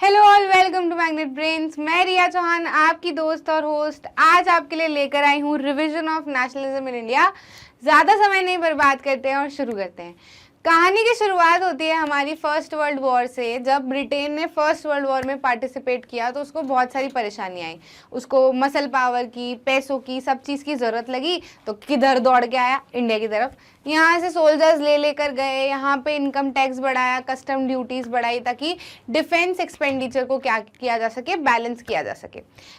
Hello all, welcome to Magnet Brains. मैं रिया चौहान, आपकी दोस्त और होस्ट, आज आपके लिए लेकर आई हूँ revision of nationalism in India. ज़्यादा समय नहीं बर्बाद करते हैं और शुरू करते हैं। कहानी की शुरुआत होती है हमारी फर्स्ट वर्ल्ड वॉर से। जब ब्रिटेन ने फर्स्ट वर्ल्ड वॉर में पार्टिसिपेट किया तो उसको बहुत सारी परेशानियाँ आई। उसको मसल पावर की, पैसों की, सब चीज़ की ज़रूरत लगी तो किधर दौड़ के आया? इंडिया की तरफ। यहाँ से सोल्जर्स लेकर गए, यहाँ पे इनकम टैक्स बढ़ाया, कस्टम ड्यूटीज़ बढ़ाई ताकि डिफेंस एक्सपेंडिचर को क्या किया जा सके, बैलेंस किया जा सके,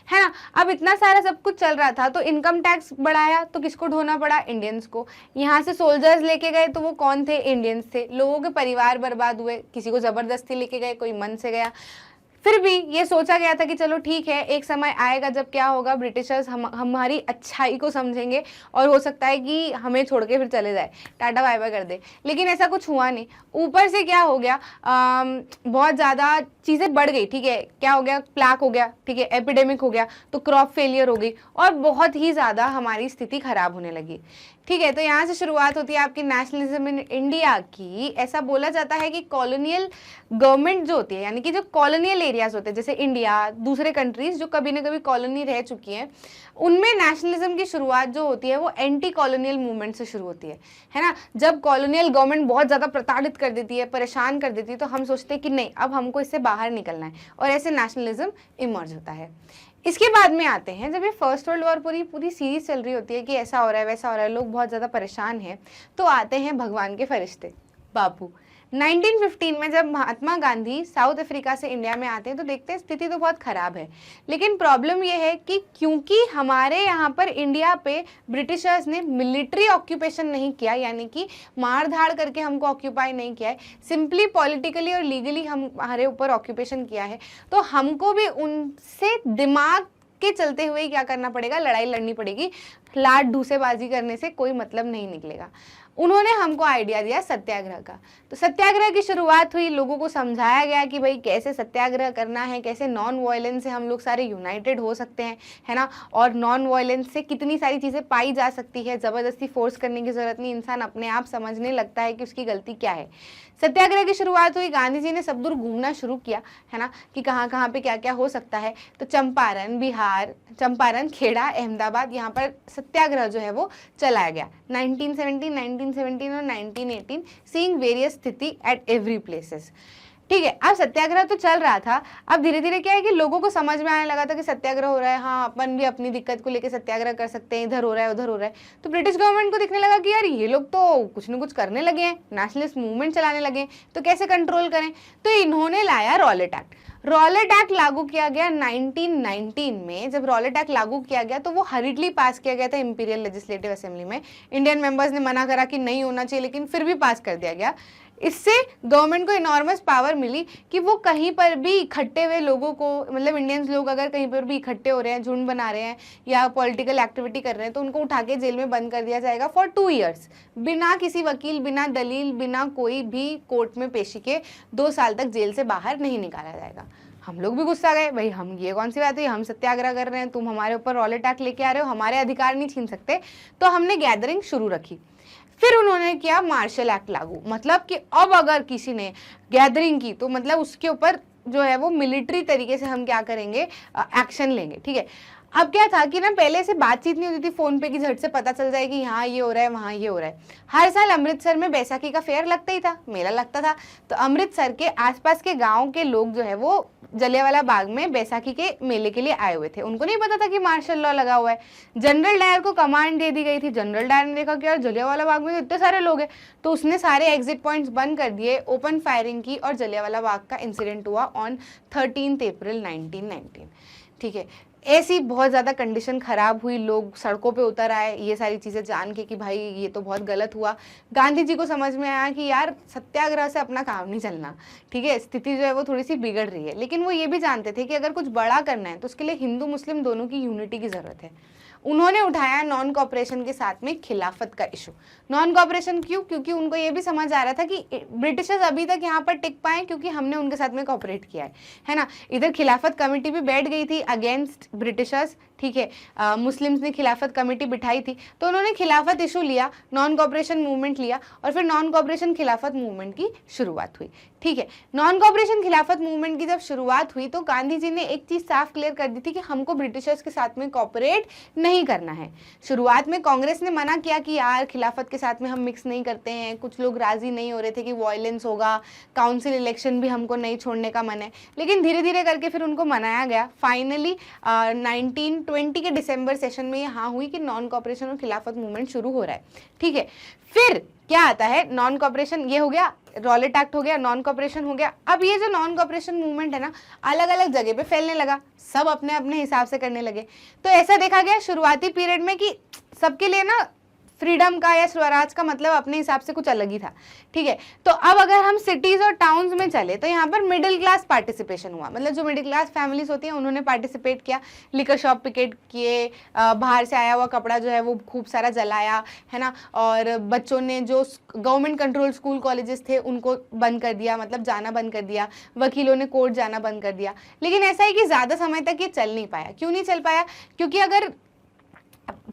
है ना। अब इतना सारा सब कुछ चल रहा था तो इनकम टैक्स बढ़ाया तो किसको ढोना पड़ा? इंडियंस को। यहाँ से सोल्जर्स लेके गए तो वो कौन थे? इंडियंस थे। लोगों के परिवार बर्बाद हुए, किसी को जबरदस्ती लेके गए, कोई मन से गया। फिर भी ये सोचा गया था कि चलो ठीक है, एक समय आएगा जब क्या होगा, ब्रिटिशर्स हमारी अच्छाई को समझेंगे और हो सकता है कि हमें छोड़ के फिर चले जाए, टाटा बाय बाय कर दे। लेकिन ऐसा कुछ हुआ नहीं। ऊपर से क्या हो गया, बहुत ज़्यादा चीज़ें बढ़ गई। ठीक है, क्या हो गया? प्लाक हो गया, ठीक है, एपिडेमिक हो गया, तो क्रॉप फेलियर हो गई और बहुत ही ज़्यादा हमारी स्थिति खराब होने लगी। ठीक है, तो यहाँ से शुरुआत होती है आपकी नेशनलिज्म इन इंडिया की। ऐसा बोला जाता है कि कॉलोनियल गवर्नमेंट जो होती है, यानी कि जो कॉलोनियल एरियाज होते हैं जैसे इंडिया, दूसरे कंट्रीज जो कभी ना कभी कॉलोनी रह चुकी हैं, उनमें नेशनलिज्म की शुरुआत जो होती है वो एंटी कॉलोनियल मूवमेंट से शुरू होती है ना। जब कॉलोनियल गवर्नमेंट बहुत ज़्यादा प्रताड़ित कर देती है, परेशान कर देती है, तो हम सोचते हैं कि नहीं, अब हमको इससे बाहर निकलना है और ऐसे नेशनलिज्म इमर्ज होता है। इसके बाद में आते हैं जब ये फर्स्ट वर्ल्ड वॉर पूरी सीरीज चल रही होती है कि ऐसा हो रहा है, वैसा हो रहा है, लोग बहुत ज़्यादा परेशान हैं, तो आते हैं भगवान के फरिश्ते, बापू। 1915 में जब महात्मा गांधी साउथ अफ्रीका से इंडिया में आते हैं तो देखते हैं स्थिति तो बहुत ख़राब है। लेकिन प्रॉब्लम यह है कि क्योंकि हमारे यहाँ पर इंडिया पे ब्रिटिशर्स ने मिलिट्री ऑक्यूपेशन नहीं किया, यानी कि मार धाड़ करके हमको ऑक्यूपाई नहीं किया है, सिंपली पॉलिटिकली और लीगली हमारे ऊपर ऑक्यूपेशन किया है, तो हमको भी उनसे दिमाग के चलते हुए क्या करना पड़ेगा? लड़ाई लड़नी पड़ेगी। लाट ढूसेबाजी करने से कोई मतलब नहीं निकलेगा। उन्होंने हमको आइडिया दिया सत्याग्रह का। तो सत्याग्रह की शुरुआत हुई, लोगों को समझाया गया कि भाई कैसे सत्याग्रह करना है, कैसे नॉन वायलेंस से हम लोग सारे यूनाइटेड हो सकते हैं, है ना, और नॉन वायलेंस से कितनी सारी चीज़ें पाई जा सकती है। ज़बरदस्ती फोर्स करने की ज़रूरत नहीं, इंसान अपने आप समझने लगता है कि उसकी गलती क्या है। सत्याग्रह की शुरुआत हुई, गांधी जी ने सब दूर घूमना शुरू किया, है ना, कि कहाँ कहाँ पे क्या क्या हो सकता है। तो चंपारण, बिहार, चंपारण, खेड़ा, अहमदाबाद, यहाँ पर सत्याग्रह जो है वो चलाया गया 1917 और 1918, सीइंग वेरियस स्थिति एट एवरी प्लेसेस। ठीक है, अब सत्याग्रह तो चल रहा था। अब धीरे धीरे क्या है कि लोगों को समझ में आने लगा था कि सत्याग्रह हो रहा है, हाँ अपन भी अपनी दिक्कत को लेकर सत्याग्रह कर सकते हैं, इधर हो रहा है उधर हो रहा है। तो ब्रिटिश गवर्नमेंट को दिखने लगा कि यार ये लोग तो कुछ न कुछ करने लगे हैं, नेशनलिस्ट मूवमेंट चलाने लगे हैं, तो कैसे कंट्रोल करें? तो इन्होंने लाया रॉलेट एक्ट। रॉलेट एक्ट लागू किया गया 1919 में। जब रॉलेट एक्ट लागू किया गया तो वो हरिडली पास किया गया था इंपीरियल लेजिस्लेटिव असेंबली में। इंडियन मेंबर्स ने मना करा कि नहीं होना चाहिए, लेकिन फिर भी पास कर दिया गया। इससे गवर्नमेंट को इनॉर्मस पावर मिली कि वो कहीं पर भी इकट्ठे हुए लोगों को, मतलब इंडियंस लोग अगर कहीं पर भी इकट्ठे हो रहे हैं, झुंड बना रहे हैं या पॉलिटिकल एक्टिविटी कर रहे हैं, तो उनको उठा के जेल में बंद कर दिया जाएगा फॉर 2 ईयर्स, बिना किसी वकील, बिना दलील, बिना कोई भी कोर्ट में पेशी के 2 साल तक जेल से बाहर नहीं निकाला जाएगा। हम लोग भी गुस्सा गए, भाई हम ये कौन सी बात है, हम सत्याग्रह कर रहे हैं, तुम हमारे ऊपर रॉलेट एक्ट लेके आ रहे हो, हमारे अधिकार नहीं छीन सकते। तो हमने गैदरिंग शुरू रखी। फिर उन्होंने किया मार्शल एक्ट लागू, मतलब कि अब अगर किसी ने गैदरिंग की तो मतलब उसके ऊपर जो है वो मिलिट्री तरीके से हम क्या करेंगे, एक्शन लेंगे। ठीक है, अब क्या था कि ना पहले से बातचीत नहीं होती थी फोन पे कि झट से पता चल जाए कि यहाँ ये हो रहा है, वहाँ ये हो रहा है। हर साल अमृतसर में बैसाखी का फेयर लगता ही था, मेला लगता था। तो अमृतसर के आसपास के गांव के लोग जो है वो जलियांवाला बाग में बैसाखी के मेले के लिए आए हुए थे। उनको नहीं पता था कि मार्शल लॉ लगा हुआ है। जनरल डायर को कमांड दे दी गई थी। जनरल डायर ने देखा कि यार जलियांवाला बाग में तो इतने सारे लोग हैं, तो उसने सारे एग्जिट पॉइंट्स बंद कर दिए, ओपन फायरिंग की और जलियांवाला बाग का इंसिडेंट हुआ ऑन 13 अप्रैल 1919। ठीक है, ऐसी बहुत ज़्यादा कंडीशन ख़राब हुई, लोग सड़कों पे उतर आए ये सारी चीज़ें जान के कि भाई ये तो बहुत गलत हुआ। गांधी जी को समझ में आया कि यार सत्याग्रह से अपना काम नहीं चलना, ठीक है, स्थिति जो है वो थोड़ी सी बिगड़ रही है। लेकिन वो ये भी जानते थे कि अगर कुछ बड़ा करना है तो उसके लिए हिंदू मुस्लिम दोनों की यूनिटी की ज़रूरत है। उन्होंने उठाया नॉन कॉपरेशन के साथ में खिलाफत का इशू। नॉन कॉपरेशन क्यों? क्योंकि उनको ये भी समझ आ रहा था कि ब्रिटिशर्स अभी तक यहाँ पर टिक पाए क्योंकि हमने उनके साथ में कॉपरेट किया है ना। इधर खिलाफत कमेटी भी बैठ गई थी अगेंस्ट ब्रिटिशर्स, ठीक है। मुस्लिम्स ने खिलाफत कमेटी बिठाई थी, तो उन्होंने खिलाफत इशू लिया, नॉन कॉपरेशन मूवमेंट लिया और फिर नॉन कॉपरेशन खिलाफत मूवमेंट की शुरुआत हुई। ठीक है, नॉन कॉपरेशन खिलाफत मूवमेंट की जब शुरुआत हुई तो गांधी जी ने एक चीज साफ क्लियर कर दी थी कि हमको ब्रिटिशर्स के साथ में कॉपरेट नहीं करना है। शुरुआत में कांग्रेस ने मना किया कि यार खिलाफत के साथ में हम मिक्स नहीं करते हैं, कुछ लोग राजी नहीं हो रहे थे कि वायलेंस होगा, काउंसिल इलेक्शन भी हमको नहीं छोड़ने का मन है, लेकिन धीरे धीरे करके फिर उनको मनाया गया। फाइनली 1920 के दिसंबर सेशन में ये हाँ हुई कि नॉन कॉपरेशन और खिलाफत मूवमेंट शुरू हो रहा है। ठीक है, फिर क्या आता है, नॉन कॉपरेशन ये हो गया, रॉलेट एक्ट हो गया, नॉन कॉपरेशन हो गया। अब ये जो नॉन कॉपरेशन मूवमेंट है ना, अलग अलग जगह पे फैलने लगा, सब अपने अपने हिसाब से करने लगे। तो ऐसा देखा गया शुरुआती पीरियड में कि सबके लिए ना फ्रीडम का या स्वराज का मतलब अपने हिसाब से कुछ अलग ही था। ठीक है, तो अब अगर हम सिटीज और टाउन्स में चले तो यहाँ पर मिडिल क्लास पार्टिसिपेशन हुआ, मतलब जो मिडिल क्लास फैमिलीज होती हैं उन्होंने पार्टिसिपेट किया, लिकर शॉप पिकेट किए, बाहर से आया हुआ कपड़ा जो है वो खूब सारा जलाया, है ना, और बच्चों ने जो गवर्नमेंट कंट्रोल स्कूल कॉलेजेस थे उनको बंद कर दिया, मतलब जाना बंद कर दिया, वकीलों ने कोर्ट जाना बंद कर दिया। लेकिन ऐसा है कि ज़्यादा समय तक ये चल नहीं पाया। क्यों नहीं चल पाया? क्योंकि अगर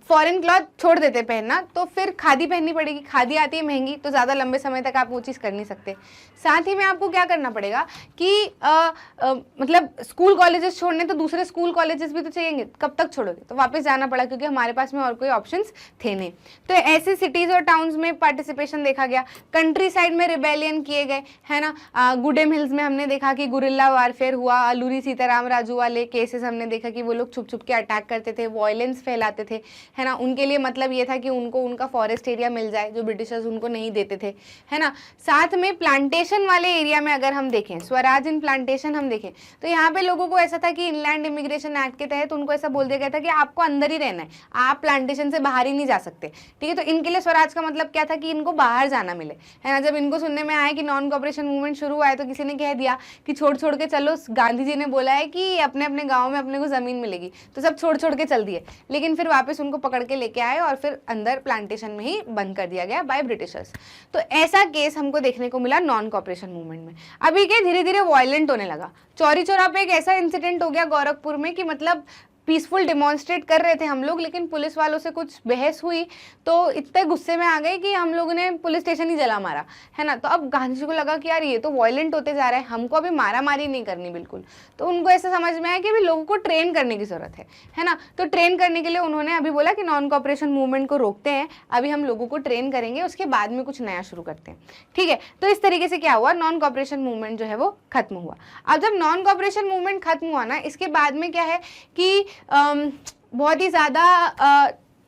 फॉरेन क्लॉथ छोड़ देते पहनना तो फिर खादी पहननी पड़ेगी, खादी आती है महंगी, तो ज़्यादा लंबे समय तक आप वो चीज़ कर नहीं सकते। साथ ही में आपको क्या करना पड़ेगा कि मतलब स्कूल कॉलेजेस छोड़ने तो दूसरे स्कूल कॉलेजेस भी तो चाहिए, कब तक छोड़ोगे? तो वापस जाना पड़ा क्योंकि हमारे पास में और कोई ऑप्शंस थे नहीं। तो ऐसे सिटीज़ और टाउन्स में पार्टिसिपेशन देखा गया। कंट्री साइड में रिबेलियन किए गए, है ना, गुडेम हिल्स में हमने देखा कि गुरिल्ला वारफेयर हुआ, अलूरी सीताराम राजू वाले केसेस हमने देखा कि वो लोग छुप छुप के अटैक करते थे, वायलेंस फैलाते थे, है ना। उनके लिए मतलब ये था कि उनको उनका फॉरेस्ट एरिया मिल जाए जो ब्रिटिशर्स उनको नहीं देते थे, है ना। साथ में प्लांटेशन वाले एरिया में अगर हम देखें, स्वराज इन प्लांटेशन हम देखें, तो यहाँ पे लोगों को ऐसा था कि इनलैंड इमिग्रेशन एक्ट के तहत उनको ऐसा बोल दिया गया था कि आपको अंदर ही रहना है, आप प्लांटेशन से बाहर ही नहीं जा सकते। ठीक है, तो इनके लिए स्वराज का मतलब क्या था कि इनको बाहर जाना मिले, है ना। जब इनको सुनने में आया कि नॉन कॉपरेशन मूवमेंट शुरू हुआ है तो किसी ने कह दिया कि छोड़ छोड़ के चलो, गांधी जी ने बोला है कि अपने अपने गाँव में अपने को जमीन मिलेगी, तो सब छोड़ छोड़ के चल दिए। लेकिन फिर वापस उनको पकड़ के लेके आए और फिर अंदर प्लांटेशन में ही बंद कर दिया गया बाय ब्रिटिशर्स। तो ऐसा केस हमको देखने को मिला नॉन कॉपरेशन मूवमेंट में। अभी क्या धीरे धीरे वायलेंट होने लगा। चौरी चौरा पे एक ऐसा इंसिडेंट हो गया गोरखपुर में कि मतलब पीसफुल डिमॉन्स्ट्रेट कर रहे थे हम लोग, लेकिन पुलिस वालों से कुछ बहस हुई तो इतने गुस्से में आ गए कि हम लोगों ने पुलिस स्टेशन ही जला मारा, है ना। तो अब गांधी जी को लगा कि यार ये तो वायलेंट होते जा रहा है, हमको अभी मारा मारी नहीं करनी बिल्कुल। तो उनको ऐसा समझ में आया कि अभी लोगों को ट्रेन करने की जरूरत है ना। तो ट्रेन करने के लिए उन्होंने अभी बोला कि नॉन कॉपरेशन मूवमेंट को रोकते हैं, अभी हम लोगों को ट्रेन करेंगे, उसके बाद में कुछ नया शुरू करते हैं। ठीक है, तो इस तरीके से क्या हुआ, नॉन कॉपरेशन मूवमेंट जो है वो खत्म हुआ। अब जब नॉन कॉपरेशन मूवमेंट खत्म हुआ ना, इसके बाद में क्या है कि बहुत ही ज़्यादा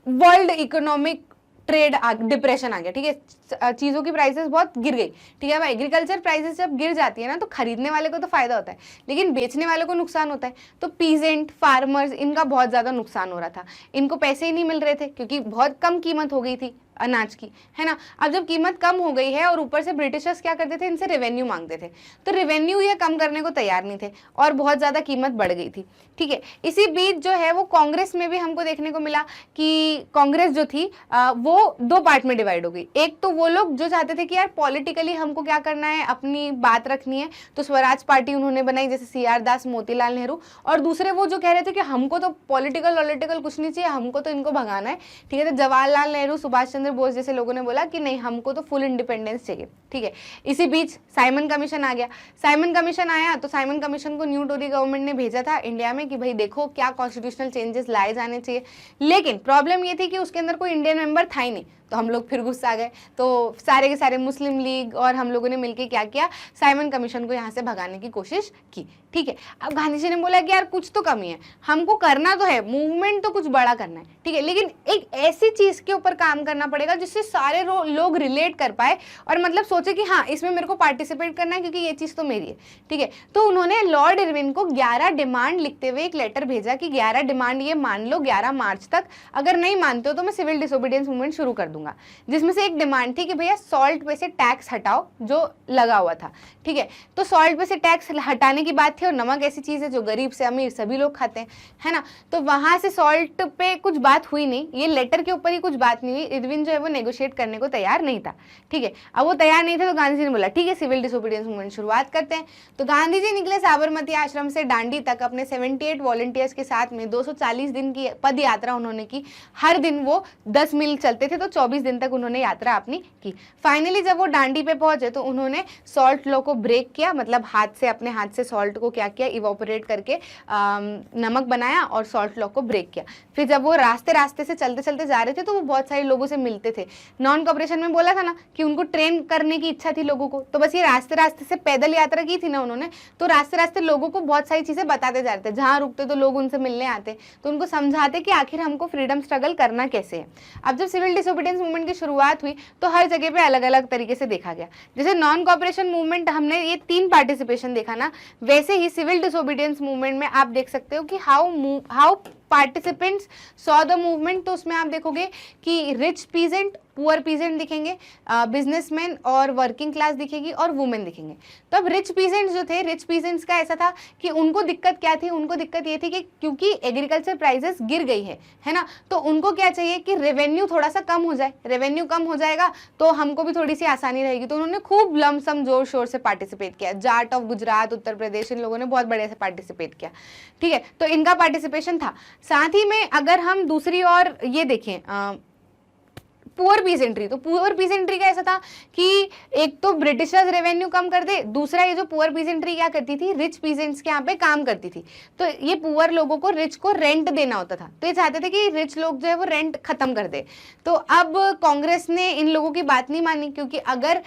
वर्ल्ड इकोनॉमिक ट्रेड डिप्रेशन आ गया। ठीक है, चीज़ों की प्राइसेस बहुत गिर गई। ठीक है, एग्रीकल्चर प्राइसेस जब गिर जाती है ना तो खरीदने वाले को तो फायदा होता है, लेकिन बेचने वाले को नुकसान होता है। तो पीजेंट फार्मर्स इनका बहुत ज़्यादा नुकसान हो रहा था, इनको पैसे ही नहीं मिल रहे थे क्योंकि बहुत कम कीमत हो गई थी अनाज की, है ना। अब जब कीमत कम हो गई है और ऊपर से ब्रिटिशर्स क्या करते थे, इनसे रेवेन्यू मांगते थे, तो रेवेन्यू ये कम करने को तैयार नहीं थे और बहुत ज़्यादा कीमत बढ़ गई थी। ठीक है, इसी बीच जो है वो कांग्रेस में भी हमको देखने को मिला कि कांग्रेस जो थी वो दो पार्ट में डिवाइड हो गई। एक तो वो लोग जो चाहते थे कि यार पॉलिटिकली हमको क्या करना है, अपनी बात रखनी है, तो स्वराज पार्टी उन्होंने बनाई, जैसे CR दास, मोतीलाल नेहरू। और दूसरे वो जो कह रहे थे कि हमको तो पॉलिटिकल कुछ नहीं चाहिए, हमको तो इनको भगाना है। ठीक है, तो जवाहरलाल नेहरू, सुभाष चंद्र बोस जैसे लोगों ने बोला कि नहीं, हमको तो फुल इंडिपेंडेंस चाहिए। ठीक है, इसी बीच साइमन कमीशन आ गया। साइमन कमीशन आया तो साइमन कमीशन को न्यू टोरी गवर्नमेंट ने भेजा था इंडिया में कि भाई देखो क्या कॉन्स्टिट्यूशनल चेंजेस लाए जाने चाहिए। लेकिन प्रॉब्लम ये थी कि उसके अंदर कोई इंडियन मेंबर था ही नहीं, तो हम लोग फिर गुस्सा आ गए। तो सारे के सारे मुस्लिम लीग और हम लोगों ने मिलकर क्या किया, साइमन कमीशन को यहाँ से भगाने की कोशिश की। ठीक है, अब गांधी जी ने बोला कि यार कुछ तो कमी है, हमको करना तो है, मूवमेंट तो कुछ बड़ा करना है। ठीक है, लेकिन एक ऐसी चीज के ऊपर काम करना पड़ेगा जिससे सारे लोग रिलेट कर पाए और मतलब सोचे कि हाँ इसमें मेरे को पार्टिसिपेट करना है क्योंकि ये चीज तो मेरी है। ठीक है, तो उन्होंने लॉर्ड इरविन को 11 डिमांड लिखते हुए एक लेटर भेजा कि 11 डिमांड ये मान लो 11 मार्च तक, अगर नहीं मानते हो तो मैं सिविल डिसोबीडियंस मूवमेंट शुरू कर दूंगा। करूंगा, जिसमें से एक डिमांड थी कि भैया सॉल्ट पे से टैक्स हटाओ जो लगा हुआ था, ठीक है। तो सॉल्ट पे से टैक्स हटाने की बात थी, और नमक ऐसी चीज है जो गरीब से अमीर सभी लोग खाते हैं, है ना। तो वहां से सॉल्ट पे कुछ बात हुई नहीं, ये लेटर के ऊपर ही कुछ बात नहीं हुई। इरविन जो है वो नेगोशिएट करने को तैयार नहीं था, ठीक है। अब वो तैयार नहीं था तो गांधी जी ने बोला ठीक है सिविल डिसोबीडियंस मूवमेंट शुरुआत करते हैं। तो गांधी जी निकले साबरमती आश्रम से दांडी तक अपने 78 वॉलंटियर्स के साथ में। 240 दिन की पद यात्रा उन्होंने की, हर दिन वो 10 मील चलते थे, तो 24 दिन तक उन्होंने यात्रा अपनी की। फाइनली जब वो दांडी पे पहुंचे तो उन्होंने सॉल्ट लॉ को ब्रेक किया, मतलब अपने हाथ से सॉल्ट को क्या किया, इवोपरेट करके नमक बनाया और सॉल्ट लॉ को ब्रेक किया। फिर जब वो रास्ते से चलते चलते जा रहे थे तो वो बहुत सारे लोगों से मिलते थे। नॉन कॉपरेशन में बोला था ना कि उनको ट्रेन करने की इच्छा थी लोगों को, तो बस ये रास्ते से पैदल यात्रा की थी ना उन्होंने, तो रास्ते लोगों को बहुत सारी चीजें बताते जा रहे थे। जहां रुकते तो लोग उनसे मिलने आते, तो उनको समझाते कि आखिर हमको फ्रीडम स्ट्रगल करना कैसे है। अब जब सिविल डिसोबीडियंस मूवमेंट की शुरुआत हुई तो हर जगह पे अलग अलग तरीके से देखा गया। जैसे नॉन कॉपरेशन मूवमेंट हमने ये 3 पार्टिसिपेशन देखा ना, वैसे ही सिविल डिसोबीडियंस मूवमेंट में आप देख सकते हो कि how participants saw the movement. तो उसमें आप देखोगे कि रिच पीजेंट, पुअर पीजेंट दिखेंगे, बिजनेसमैन और वर्किंग क्लास दिखेगी, और वुमेन दिखेंगे। तो अब रिच पीजेंट्स जो थे, रिच पीजेंट्स का ऐसा था कि उनको दिक्कत क्या थी, उनको दिक्कत ये थी कि क्योंकि एग्रीकल्चर प्राइसेस गिर गई है ना, तो उनको क्या चाहिए कि रेवेन्यू थोड़ा सा कम हो जाए। रेवेन्यू कम हो जाएगा तो हमको भी थोड़ी सी आसानी रहेगी। तो उन्होंने खूब लमसम जोर शोर से पार्टिसिपेट किया। जाट ऑफ गुजरात, उत्तर प्रदेश, इन लोगों ने बहुत बढ़िया से पार्टिसिपेट किया, ठीक है। तो इनका पार्टिसिपेशन था। साथ ही में अगर हम दूसरी ओर ये देखें पुअर पीजेंट्री, तो पुअर पीजेंट्री का ऐसा था कि एक तो ब्रिटिशर्स रेवेन्यू कम कर दे, दूसरा ये जो पुअर पीजेंट्री क्या करती थी, रिच पीजेंट्स के यहाँ पे काम करती थी। तो ये पुअर लोगों को रिच को रेंट देना होता था, तो ये चाहते थे कि रिच लोग जो है वो रेंट खत्म कर दे। तो अब कांग्रेस ने इन लोगों की बात नहीं मानी, क्योंकि अगर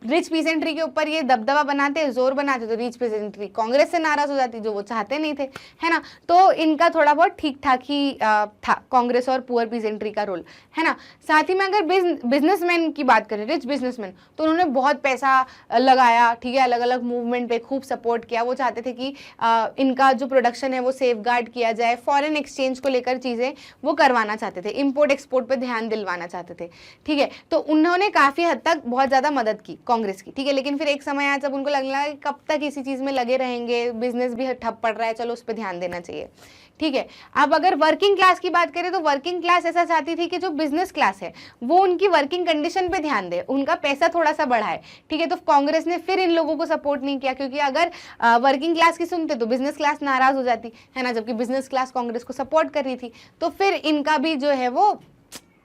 रिच पीजेंट्री के ऊपर ये दबदबा बनाते, जोर बनाते, तो रिच पीजेंट्री कांग्रेस से नाराज हो जाती, जो वो चाहते नहीं थे, है ना। तो इनका थोड़ा बहुत ठीक ठाक ही था कांग्रेस और पुअर पीजेंट्री का रोल, है ना। साथ ही में अगर बिजनेसमैन की बात करें, रिच बिजनेसमैन, तो उन्होंने बहुत पैसा लगाया, ठीक है, अलग अलग मूवमेंट पे खूब सपोर्ट किया। वो चाहते थे कि इनका जो प्रोडक्शन है वो सेफगार्ड किया जाए, फॉरेन एक्सचेंज को लेकर चीजें वो करवाना चाहते थे, इंपोर्ट एक्सपोर्ट पे ध्यान दिलवाना चाहते थे, ठीक है। तो उन्होंने काफी हद तक बहुत ज्यादा मदद की कांग्रेस की, ठीक है। लेकिन फिर एक समय आया जब उनको लगने लगा कि कब तक इसी चीज में लगे रहेंगे, बिजनेस भी ठप पड़ रहा है, चलो उस पर ध्यान देना चाहिए, ठीक है। अब अगर वर्किंग क्लास की बात करें तो वर्किंग क्लास ऐसा चाहती थी कि जो बिजनेस क्लास है वो उनकी वर्किंग कंडीशन पे ध्यान दे, उनका पैसा थोड़ा सा बढ़ाए, ठीक है। तो कांग्रेस ने फिर इन लोगों को सपोर्ट नहीं किया, क्योंकि अगर वर्किंग क्लास की सुनते तो बिजनेस क्लास नाराज हो जाती, है ना, जबकि बिजनेस क्लास कांग्रेस को सपोर्ट कर रही थी। तो फिर इनका भी जो है वो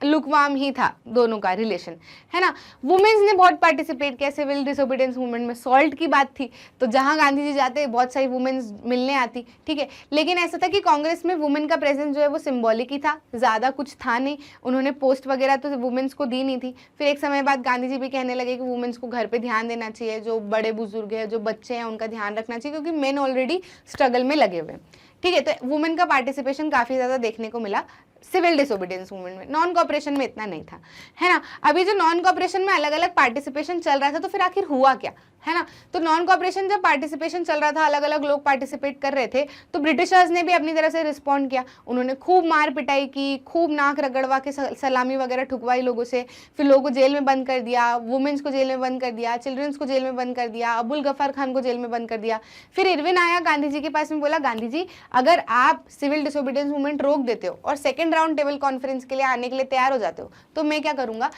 लुकवाम ही था दोनों का रिलेशन, है ना। वुमेन्स ने बहुत पार्टिसिपेट किया सिविल डिसोबीडियंस मूवमेंट में। सॉल्ट की बात थी तो जहां गांधी जी जाते बहुत सारी वुमेन्स मिलने आती, ठीक है। लेकिन ऐसा था कि कांग्रेस में वुमेन का प्रेजेंस जो है वो सिंबॉलिक ही था, ज्यादा कुछ था नहीं। उन्होंने पोस्ट वगैरह तो वुमेन्स को दी नहीं थी। फिर एक समय बाद गांधी जी भी कहने लगे कि वुमेन्स को घर पे ध्यान देना चाहिए, जो बड़े बुजुर्ग है, जो बच्चे हैं, उनका ध्यान रखना चाहिए, क्योंकि मेन ऑलरेडी स्ट्रगल में लगे हुए, ठीक है। तो वुमेन का पार्टिसिपेशन काफी ज्यादा देखने को मिला सिविल डिसोबीडियंस मूवमेंट में। नॉन कॉपरेशन में इतना नहीं था, है ना। अभी जो नॉन कॉपरेशन में अलग अलग पार्टिसिपेशन चल रहा था, तो फिर आखिर हुआ क्या, है ना। तो नॉन कॉपरेशन जब पार्टिसिपेशन चल रहा था, अलग अलग लोग पार्टिसिपेट कर रहे थे, तो ब्रिटिशर्स ने भी अपनी तरफ से रिस्पॉन्ड किया। उन्होंने खूब मार पिटाई की, खूब नाक रगड़वा के सलामी वगैरह ठुकवाई लोगों से, फिर लोगों को जेल में बंद कर दिया, वुमेन्स को जेल में बंद कर दिया, चिल्ड्रंस को जेल में बंद कर दिया, अबुल गफर खान को जेल में बंद कर दिया। फिर इरविन आया गांधी जी के पास में, बोला गांधी जी अगर आप सिविल डिसोबीडियंस मूवमेंट रोक देते हो और सेकेंड राउंड टेबल कॉन्फ्रेंस के लिए आने के लिए तैयार हो जाते हो, तो मैं क्या करूंगा,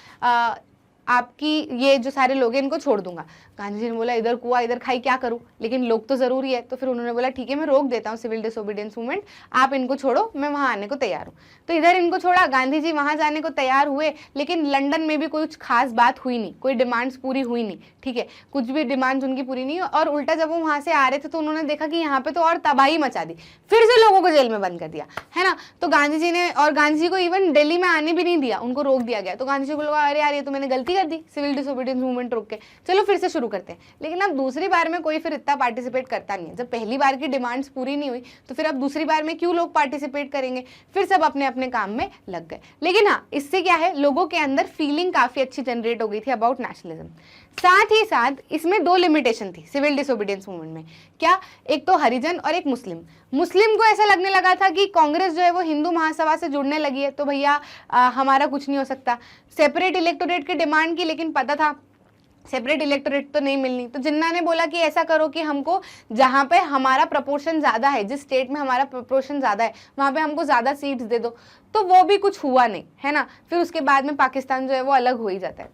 आपकी ये जो सारे लोग हैं इनको छोड़ दूंगा। गांधी जी ने बोला इधर कुआ इधर खाई, क्या करूं, लेकिन लोग तो जरूरी है। तो फिर उन्होंने बोला ठीक है मैं रोक देता हूं सिविल डिसोबीडियंस मूवमेंट, आप इनको छोड़ो, मैं वहां आने को तैयार हूं। तो इधर इनको छोड़ा, गांधी जी वहां जाने को तैयार हुए, लेकिन लंदन में भी कुछ खास बात हुई नहीं, कोई डिमांड्स पूरी हुई नहीं, ठीक है, कुछ भी डिमांड्स उनकी पूरी नहीं। और उल्टा जब वो वहां से आ रहे थे तो उन्होंने देखा कि यहाँ पे तो और तबाही मचा दी, फिर से लोगों को जेल में बंद कर दिया, है ना। तो गांधी जी ने, और गांधी जी को इवन दिल्ली में आने भी नहीं दिया, उनको रोक दिया गया। तो गांधी जी को लगा अरे यार ये तो मैंने गलती कर दी, सिविल डिसोबीडियंस मूवमेंट रोक के, चलो फिर से शुरू करते हैं। लेकिन अब दूसरी बार में कोई फिर इतना पार्टिसिपेट करता नहीं है। जब पहली बार की डिमांड्स पूरी नहीं हुई तो फिर अब दूसरी बार में क्यों लोग पार्टिसिपेट करेंगे, फिर सब अपने अपने काम में लग गए। लेकिन हाँ, इससे क्या है, लोगों के अंदर फीलिंग काफी अच्छी जनरेट हो गई थी अबाउट नेशनलिज्म। साथ ही साथ इसमें दो लिमिटेशन थी सिविल डिसोबीडियंस मूवमेंट में। क्या? एक तो हरिजन और एक मुस्लिम। मुस्लिम को ऐसा लगने लगा था कि कांग्रेस जो है वो हिंदू महासभा से जुड़ने लगी है, तो भैया हमारा कुछ नहीं हो सकता। सेपरेट इलेक्टोरेट की डिमांड की, लेकिन पता था सेपरेट इलेक्टोरेट तो नहीं मिलनी, तो जिन्ना ने बोला कि ऐसा करो कि हमको जहाँ पे हमारा प्रपोर्शन ज़्यादा है, जिस स्टेट में हमारा प्रपोर्शन ज़्यादा है वहाँ पे हमको ज़्यादा सीट्स दे दो। तो वो भी कुछ हुआ नहीं, है ना। फिर उसके बाद में पाकिस्तान जो है वो अलग हो ही जाता है।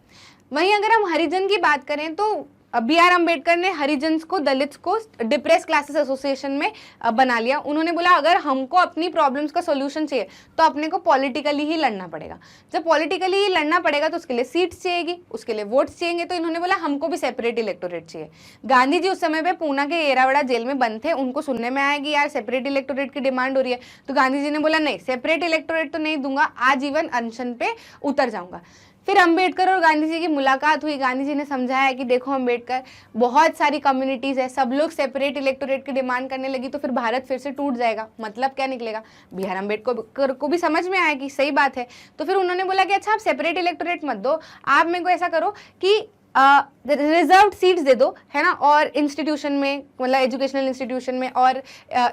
वहीं अगर हम हरिजन की बात करें तो बी.आर. अम्बेडकर ने हरिजन्स को, दलित्स को डिप्रेस क्लासेस एसोसिएशन में बना लिया। उन्होंने बोला अगर हमको अपनी प्रॉब्लम्स का सॉल्यूशन चाहिए तो अपने को पॉलिटिकली ही लड़ना पड़ेगा। जब पॉलिटिकली ही लड़ना पड़ेगा तो उसके लिए सीट्स चाहिएगी, उसके लिए वोट्स चाहिए, तो इन्होंने बोला हमको भी सेपरेट इलेक्टोरेट चाहिए। गांधी जी उस समय पे पूना के एरावाड़ा जेल में बंद थे, उनको सुनने में आया कि यार सेपरेट इलेक्टोरेट की डिमांड हो रही है, तो गांधी जी ने बोला नहीं, सेपरेट इलेक्टोरेट तो नहीं दूंगा, आजीवन अनशन पे उतर जाऊंगा। फिर अंबेडकर और गांधी जी की मुलाकात हुई। गांधी जी ने समझाया कि देखो अंबेडकर, बहुत सारी कम्युनिटीज़ है, सब लोग सेपरेट इलेक्टोरेट की डिमांड करने लगी तो फिर भारत फिर से टूट जाएगा, मतलब क्या निकलेगा। बी.आर. अम्बेडकर को भी समझ में आया कि सही बात है। तो फिर उन्होंने बोला कि अच्छा आप सेपरेट इलेक्टोरेट मत दो, आप मेरे को ऐसा करो कि रिजर्व्ड सीट्स दे दो, है ना, और इंस्टीट्यूशन में, मतलब एजुकेशनल इंस्टीट्यूशन में और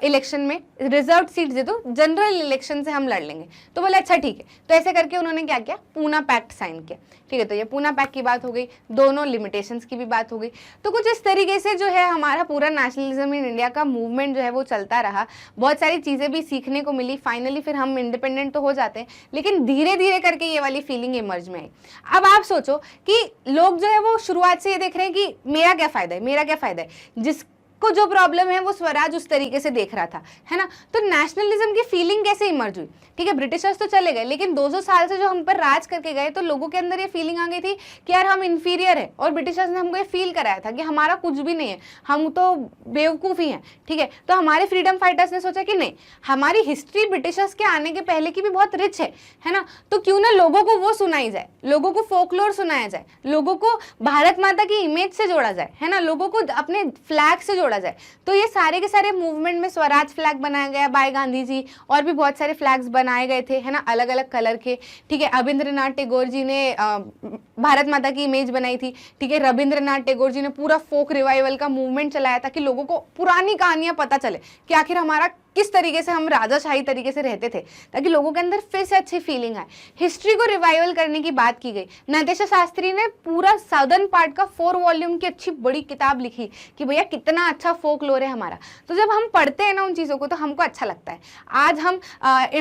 इलेक्शन में रिजर्व्ड सीट्स दे दो, जनरल इलेक्शन से हम लड़ लेंगे। तो बोले अच्छा ठीक है। तो ऐसे करके उन्होंने क्या किया, पूना पैक्ट साइन किया। ठीक है, तो ये पूना पैक्ट की बात हो गई, दोनों लिमिटेशंस की भी बात हो गई। तो कुछ इस तरीके से जो है हमारा पूरा नेशनलिज्म इन इंडिया का मूवमेंट जो है वो चलता रहा। बहुत सारी चीज़ें भी सीखने को मिली। फाइनली फिर हम इंडिपेंडेंट तो हो जाते हैं, लेकिन धीरे धीरे करके ये वाली फीलिंग इमर्ज में आई। अब आप सोचो कि लोग जो है वो शुरुआत से ये देख रहे हैं कि मेरा क्या फायदा है, मेरा क्या फायदा है। जिसको जो प्रॉब्लम है वो स्वराज उस तरीके से देख रहा था, है ना। तो नेशनलिज्म की फीलिंग कैसे इमर्ज हुई? ठीक है, ब्रिटिशर्स तो चले गए, लेकिन 200 साल से जो हम पर राज करके गए तो लोगों के अंदर ये फीलिंग आ गई थी कि यार हम इंफीरियर है, और ब्रिटिशर्स ने हमको ये फील कराया था कि हमारा कुछ भी नहीं है, हम तो बेवकूफ़ ही हैं। ठीक है, तो हमारे फ्रीडम फाइटर्स ने सोचा कि नहीं, हमारी हिस्ट्री ब्रिटिशर्स के आने के पहले की भी बहुत रिच है ना, तो क्यों ना लोगों को वो सुनाई जाए, लोगों को फोकलोर सुनाया जाए, लोगों को भारत माता की इमेज से जोड़ा जाए, है ना, लोगों को अपने फ्लैग से जोड़ा जाए। तो ये सारे के सारे मूवमेंट में स्वराज फ्लैग बनाया गया बाय गांधी जी, और भी बहुत सारे फ्लैग्स बनाए गए थे, है ना, अलग अलग कलर के। ठीक है, रविंद्रनाथ टैगोर जी ने भारत माता की इमेज बनाई थी। ठीक है, रविंद्रनाथ टैगोर जी ने पूरा फोक रिवाइवल का मूवमेंट चलाया ताकि लोगों को पुरानी कहानियां पता चले कि आखिर हमारा किस तरीके से हम राजाशाही तरीके से रहते थे, ताकि लोगों के अंदर फिर से अच्छी फीलिंग आए। हिस्ट्री को रिवाइवल करने की बात की गई। नंदेश्वर शास्त्री ने पूरा साउदर्न पार्ट का 4 वॉल्यूम की अच्छी बड़ी किताब लिखी कि भैया कितना अच्छा फोक लोर है हमारा। तो जब हम पढ़ते हैं ना उन चीज़ों को तो हमको अच्छा लगता है। आज हम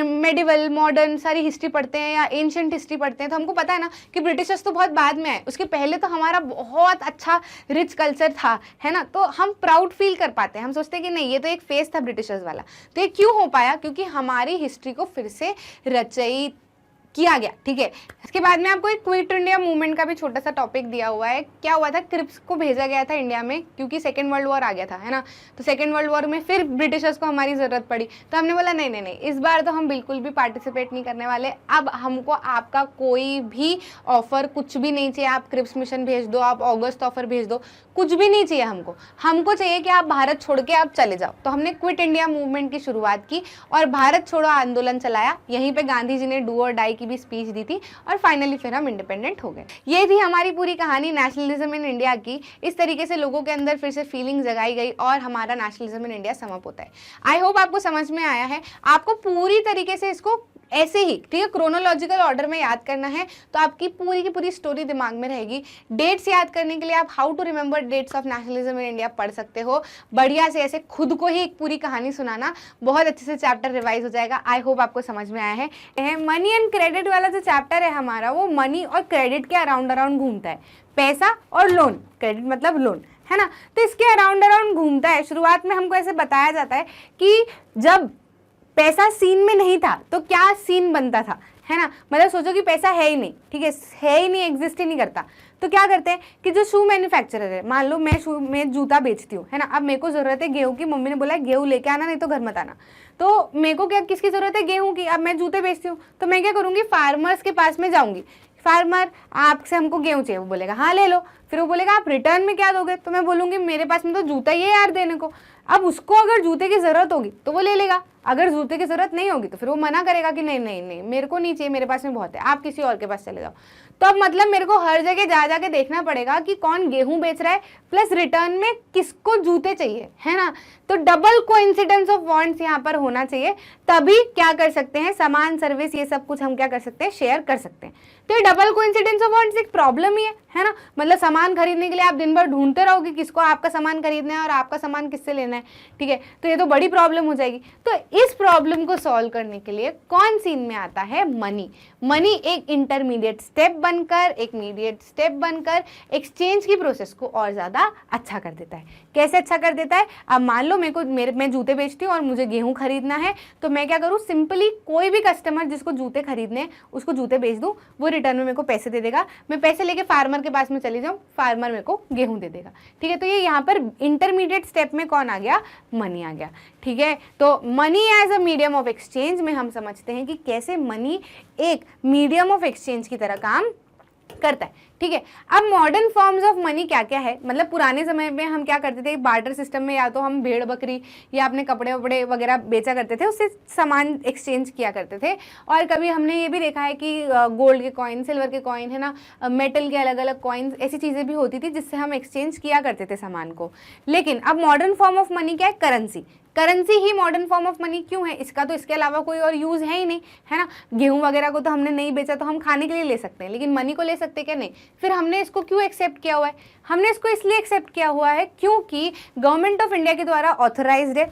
मेडिवल मॉडर्न सारी हिस्ट्री पढ़ते हैं या एंशिएंट हिस्ट्री पढ़ते हैं तो हमको पता है ना कि ब्रिटिशर्स तो बहुत बाद में आए, उसके पहले तो हमारा बहुत अच्छा रिच कल्चर था, है ना। तो हम प्राउड फील कर पाते हैं, हम सोचते हैं कि नहीं ये तो एक फेस था ब्रिटिशर्स वाला। तो ये क्यों हो पाया? क्योंकि हमारी हिस्ट्री को फिर से रचयित किया गया। ठीक है, इसके बाद में आपको एक क्विट इंडिया मूवमेंट का भी छोटा सा टॉपिक दिया हुआ है। क्या हुआ था, क्रिप्स को भेजा गया था इंडिया में क्योंकि सेकेंड वर्ल्ड वॉर आ गया था, है ना। तो सेकेंड वर्ल्ड वॉर में फिर ब्रिटिशर्स को हमारी ज़रूरत पड़ी, तो हमने बोला नहीं नहीं नहीं, इस बार तो हम बिल्कुल भी पार्टिसिपेट नहीं करने वाले। अब हमको आपका कोई भी ऑफर कुछ भी नहीं चाहिए। आप क्रिप्स मिशन भेज दो, आप अगस्त ऑफर भेज दो, कुछ भी नहीं चाहिए हमको। हमको चाहिए कि आप भारत छोड़ के आप चले जाओ। तो हमने क्विट इंडिया मूवमेंट की शुरुआत की और भारत छोड़ो आंदोलन चलाया। यहीं पे गांधी जी ने डू और डाई की भी स्पीच दी थी और फाइनली फिर हम इंडिपेंडेंट हो गए। ये थी हमारी पूरी कहानी नेशनलिज्म इन इंडिया की। इस तरीके से लोगों के अंदर फिर से फीलिंग जगाई गई और हमारा नेशनलिज्म इन इंडिया समाप्त होता है। आई होप आपको समझ में आया है। आपको पूरी तरीके से इसको ऐसे ही, ठीक है, क्रोनोलॉजिकल ऑर्डर में याद करना है तो आपकी पूरी की पूरी स्टोरी दिमाग में रहेगी। डेट्स याद करने के लिए आप how to remember dates of nationalism in India पढ़ सकते हो। बढ़िया से ऐसे खुद को ही एक पूरी कहानी सुनाना, बहुत अच्छे से चैप्टर रिवाइज हो जाएगा। आई होप आपको समझ में आया है। मनी एंड क्रेडिट वाला जो चैप्टर है हमारा, वो मनी और क्रेडिट के अराउंड घूमता है। पैसा और लोन, क्रेडिट मतलब लोन, है ना। तो इसके अराउंड घूमता है। शुरुआत में हमको ऐसे बताया जाता है कि जब पैसा सीन में नहीं था तो क्या सीन बनता था, है ना। मतलब सोचो कि पैसा है ही नहीं, ठीक है ही नहीं, एग्जिस्ट ही नहीं करता। तो क्या करते हैं कि जो शू मैन्युफैक्चरर है, मान लो मैं जूता बेचती हूँ, है ना। अब मेरे को ज़रूरत है गेहूँ की, मम्मी ने बोला गेहूँ लेके आना नहीं तो घर मत आना। तो मेरे को क्या किसकी ज़रूरत है, गेहूँ की। अब मैं जूते बेचती हूँ तो मैं क्या करूँगी, फार्मर्स के पास में जाऊँगी। फार्मर, आपसे हमको गेहूँ चाहिए, वो बोलेगा हाँ ले लो। फिर वो बोलेगा आप रिटर्न में क्या दोगे, तो मैं बोलूँगी मेरे पास में तो जूता ही है यार देने को। अब उसको अगर जूते की ज़रूरत होगी तो वो ले लेगा, अगर जूते की ज़रूरत नहीं होगी तो फिर वो मना करेगा कि नहीं नहीं नहीं मेरे को नहीं चाहिए, मेरे पास में बहुत है, आप किसी और के पास चले जाओ। तो अब मतलब मेरे को हर जगह जा जाके देखना पड़ेगा कि कौन गेहूं बेच रहा है, प्लस रिटर्न में किसको जूते चाहिए, है ना। तो डबल कोइंसिडेंस ऑफ वांट्स यहाँ पर होना चाहिए, तभी क्या कर सकते हैं, सामान सर्विस ये सब कुछ हम क्या कर सकते हैं, शेयर कर सकते हैं। तो ये डबल कोइंसिडेंस ऑफ वांट्स एक प्रॉब्लम ही है ना। मतलब सामान खरीदने के लिए आप दिन भर ढूंढते रहोगे किसको आपका सामान खरीदना है और आपका सामान किससे लेना है, ठीक है, तो ये तो बड़ी प्रॉब्लम हो जाएगी। तो इस प्रॉब्लम को सॉल्व करने के लिए कौन सीन में आता है, मनी। मनी एक इंटरमीडिएट स्टेप बनकर, एक मीडिएट स्टेप बनकर एक्सचेंज की प्रोसेस को और ज़्यादा अच्छा कर देता है। कैसे अच्छा कर देता है, अब मान लो मैं जूते बेचती हूँ और मुझे गेहूँ खरीदना है, तो मैं क्या करूँ, सिंपली कोई भी कस्टमर जिसको जूते खरीदने हैं उसको जूते बेच दूँ, वो रिटर्न में मेरे को पैसे दे देगा, मैं पैसे लेके फार्मर के पास में चली जाऊँ, फार्मर मेरे को गेहूँ दे देगा, ठीक है। तो ये यहाँ पर इंटरमीडिएट स्टेप में कौन आ गया, मनी आ गया, ठीक है। तो money as a medium of exchange में हम समझते हैं कि कैसे मनी एक मीडियम ऑफ एक्सचेंज की तरह काम करता है, ठीक है। अब मॉडर्न फॉर्म्स ऑफ मनी क्या क्या है, मतलब पुराने समय में हम क्या करते थे, बार्टर सिस्टम में या तो हम भेड़ बकरी या अपने कपड़े वपड़े वगैरह बेचा करते थे, उससे सामान एक्सचेंज किया करते थे। और कभी हमने ये भी देखा है कि गोल्ड के कॉइन, सिल्वर के कॉइन, है ना, मेटल के अलग अलग कॉइन्स, ऐसी चीज़ें भी होती थी जिससे हम एक्सचेंज किया करते थे सामान को। लेकिन अब मॉडर्न फॉर्म ऑफ मनी क्या है, currency. Currency he modern form of money क्यों है, इसका तो इसके अलावा कोई और यूज़ है ही नहीं, है ना। गेहूं वगैरह को तो हमने नहीं बेचा तो हम खाने के लिए ले सकते हैं, लेकिन मनी को ले सकते क्या, नहीं। फिर हमने इसको क्यों एक्सेप्ट किया हुआ है, हमने इसको इसलिए एक्सेप्ट किया हुआ है क्योंकि गवर्नमेंट ऑफ इंडिया के द्वारा ऑथराइज्ड है।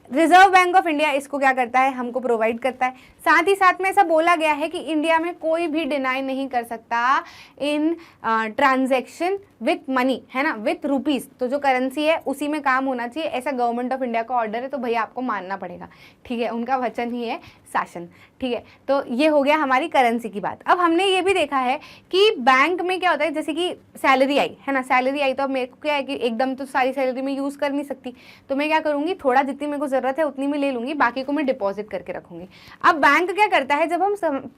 रिजर्व बैंक ऑफ इंडिया इसको क्या करता है, हमको प्रोवाइड करता है। साथ ही साथ में ऐसा बोला गया है कि इंडिया में कोई भी डिनाई नहीं कर सकता इन ट्रांजैक्शन विथ मनी, है ना, विथ रुपीज़। तो जो करेंसी है उसी में काम होना चाहिए, ऐसा गवर्नमेंट ऑफ इंडिया का ऑर्डर है, तो भैया आपको मानना पड़ेगा, ठीक है, उनका वचन ही है शासन, ठीक है। तो ये हो गया हमारी करेंसी की बात। अब हमने ये भी देखा है कि बैंक में क्या होता है, जैसे कि सैलरी आई, है ना, सैलरी आई तो अब मेरे को क्या है कि एकदम तो सारी सैलरी में यूज़ कर नहीं सकती, तो मैं क्या करूँगी, थोड़ा जितनी मेरे को ज़रूरत है उतनी में ले लूँगी, बाकी को मैं डिपॉजिट करके रखूँगी। अब बैंक क्या करता है, जब हम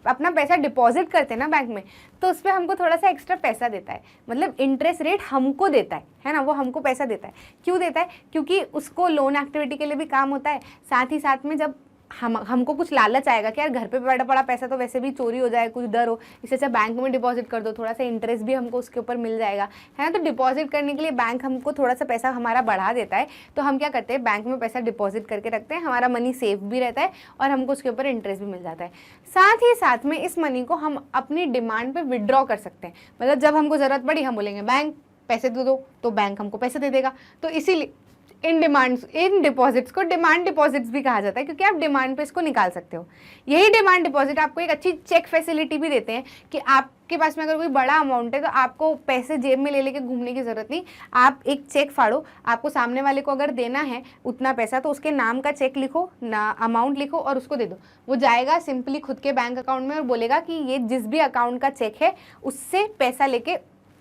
अपना पैसा डिपॉजिट करते हैं ना बैंक में, तो उस पर हमको थोड़ा सा एक्स्ट्रा पैसा देता है, मतलब इंटरेस्ट रेट हमको देता है ना, वो हमको पैसा देता है। क्यों देता है, क्योंकि उसको लोन एक्टिविटी के लिए भी काम होता है। साथ ही साथ में जब हमको कुछ लालच आएगा कि यार घर पे पड़ा पड़ा पैसा तो वैसे भी चोरी हो जाए, कुछ डर हो, इससे अच्छा बैंक में डिपॉजिट कर दो, थोड़ा सा इंटरेस्ट भी हमको उसके ऊपर मिल जाएगा, है ना। तो डिपॉजिट करने के लिए बैंक हमको थोड़ा सा पैसा हमारा बढ़ा देता है, तो हम क्या करते हैं, बैंक में पैसा डिपॉजिट करके रखते हैं, हमारा मनी सेफ भी रहता है और हमको उसके ऊपर इंटरेस्ट भी मिल जाता है। साथ ही साथ में इस मनी को हम अपनी डिमांड पर विड्रॉ कर सकते हैं, मतलब जब हमको ज़रूरत पड़ी हम बोलेंगे बैंक पैसे दे दो, तो बैंक हमको पैसे दे देगा। तो इसीलिए इन डिपॉजिट्स को डिमांड डिपॉजिट्स भी कहा जाता है, क्योंकि आप डिमांड पे इसको निकाल सकते हो। यही डिमांड डिपॉजिट आपको एक अच्छी चेक फैसिलिटी भी देते हैं कि आपके पास में अगर कोई बड़ा अमाउंट है तो आपको पैसे जेब में ले लेके घूमने की ज़रूरत नहीं, आप एक चेक फाड़ो, आपको सामने वाले को अगर देना है उतना पैसा तो उसके नाम का चेक लिखो, ना अमाउंट लिखो और उसको दे दो, वो जाएगा सिंपली खुद के बैंक अकाउंट में और बोलेगा कि ये जिस भी अकाउंट का चेक है उससे पैसा लेके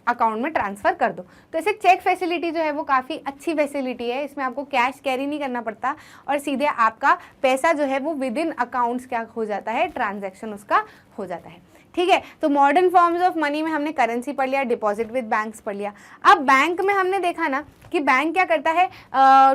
अकाउंट में ट्रांसफ़र कर दो। तो ऐसे चेक फैसिलिटी जो है वो काफ़ी अच्छी फैसिलिटी है, इसमें आपको कैश कैरी नहीं करना पड़ता और सीधे आपका पैसा जो है वो विद इन अकाउंट्स क्या हो जाता है, ट्रांजैक्शन उसका हो जाता है, ठीक है। तो मॉडर्न फॉर्म्स ऑफ मनी में हमने करेंसी पढ़ लिया, डिपॉजिट विद बैंक्स पढ़ लिया। अब बैंक में हमने देखा ना कि बैंक क्या करता है,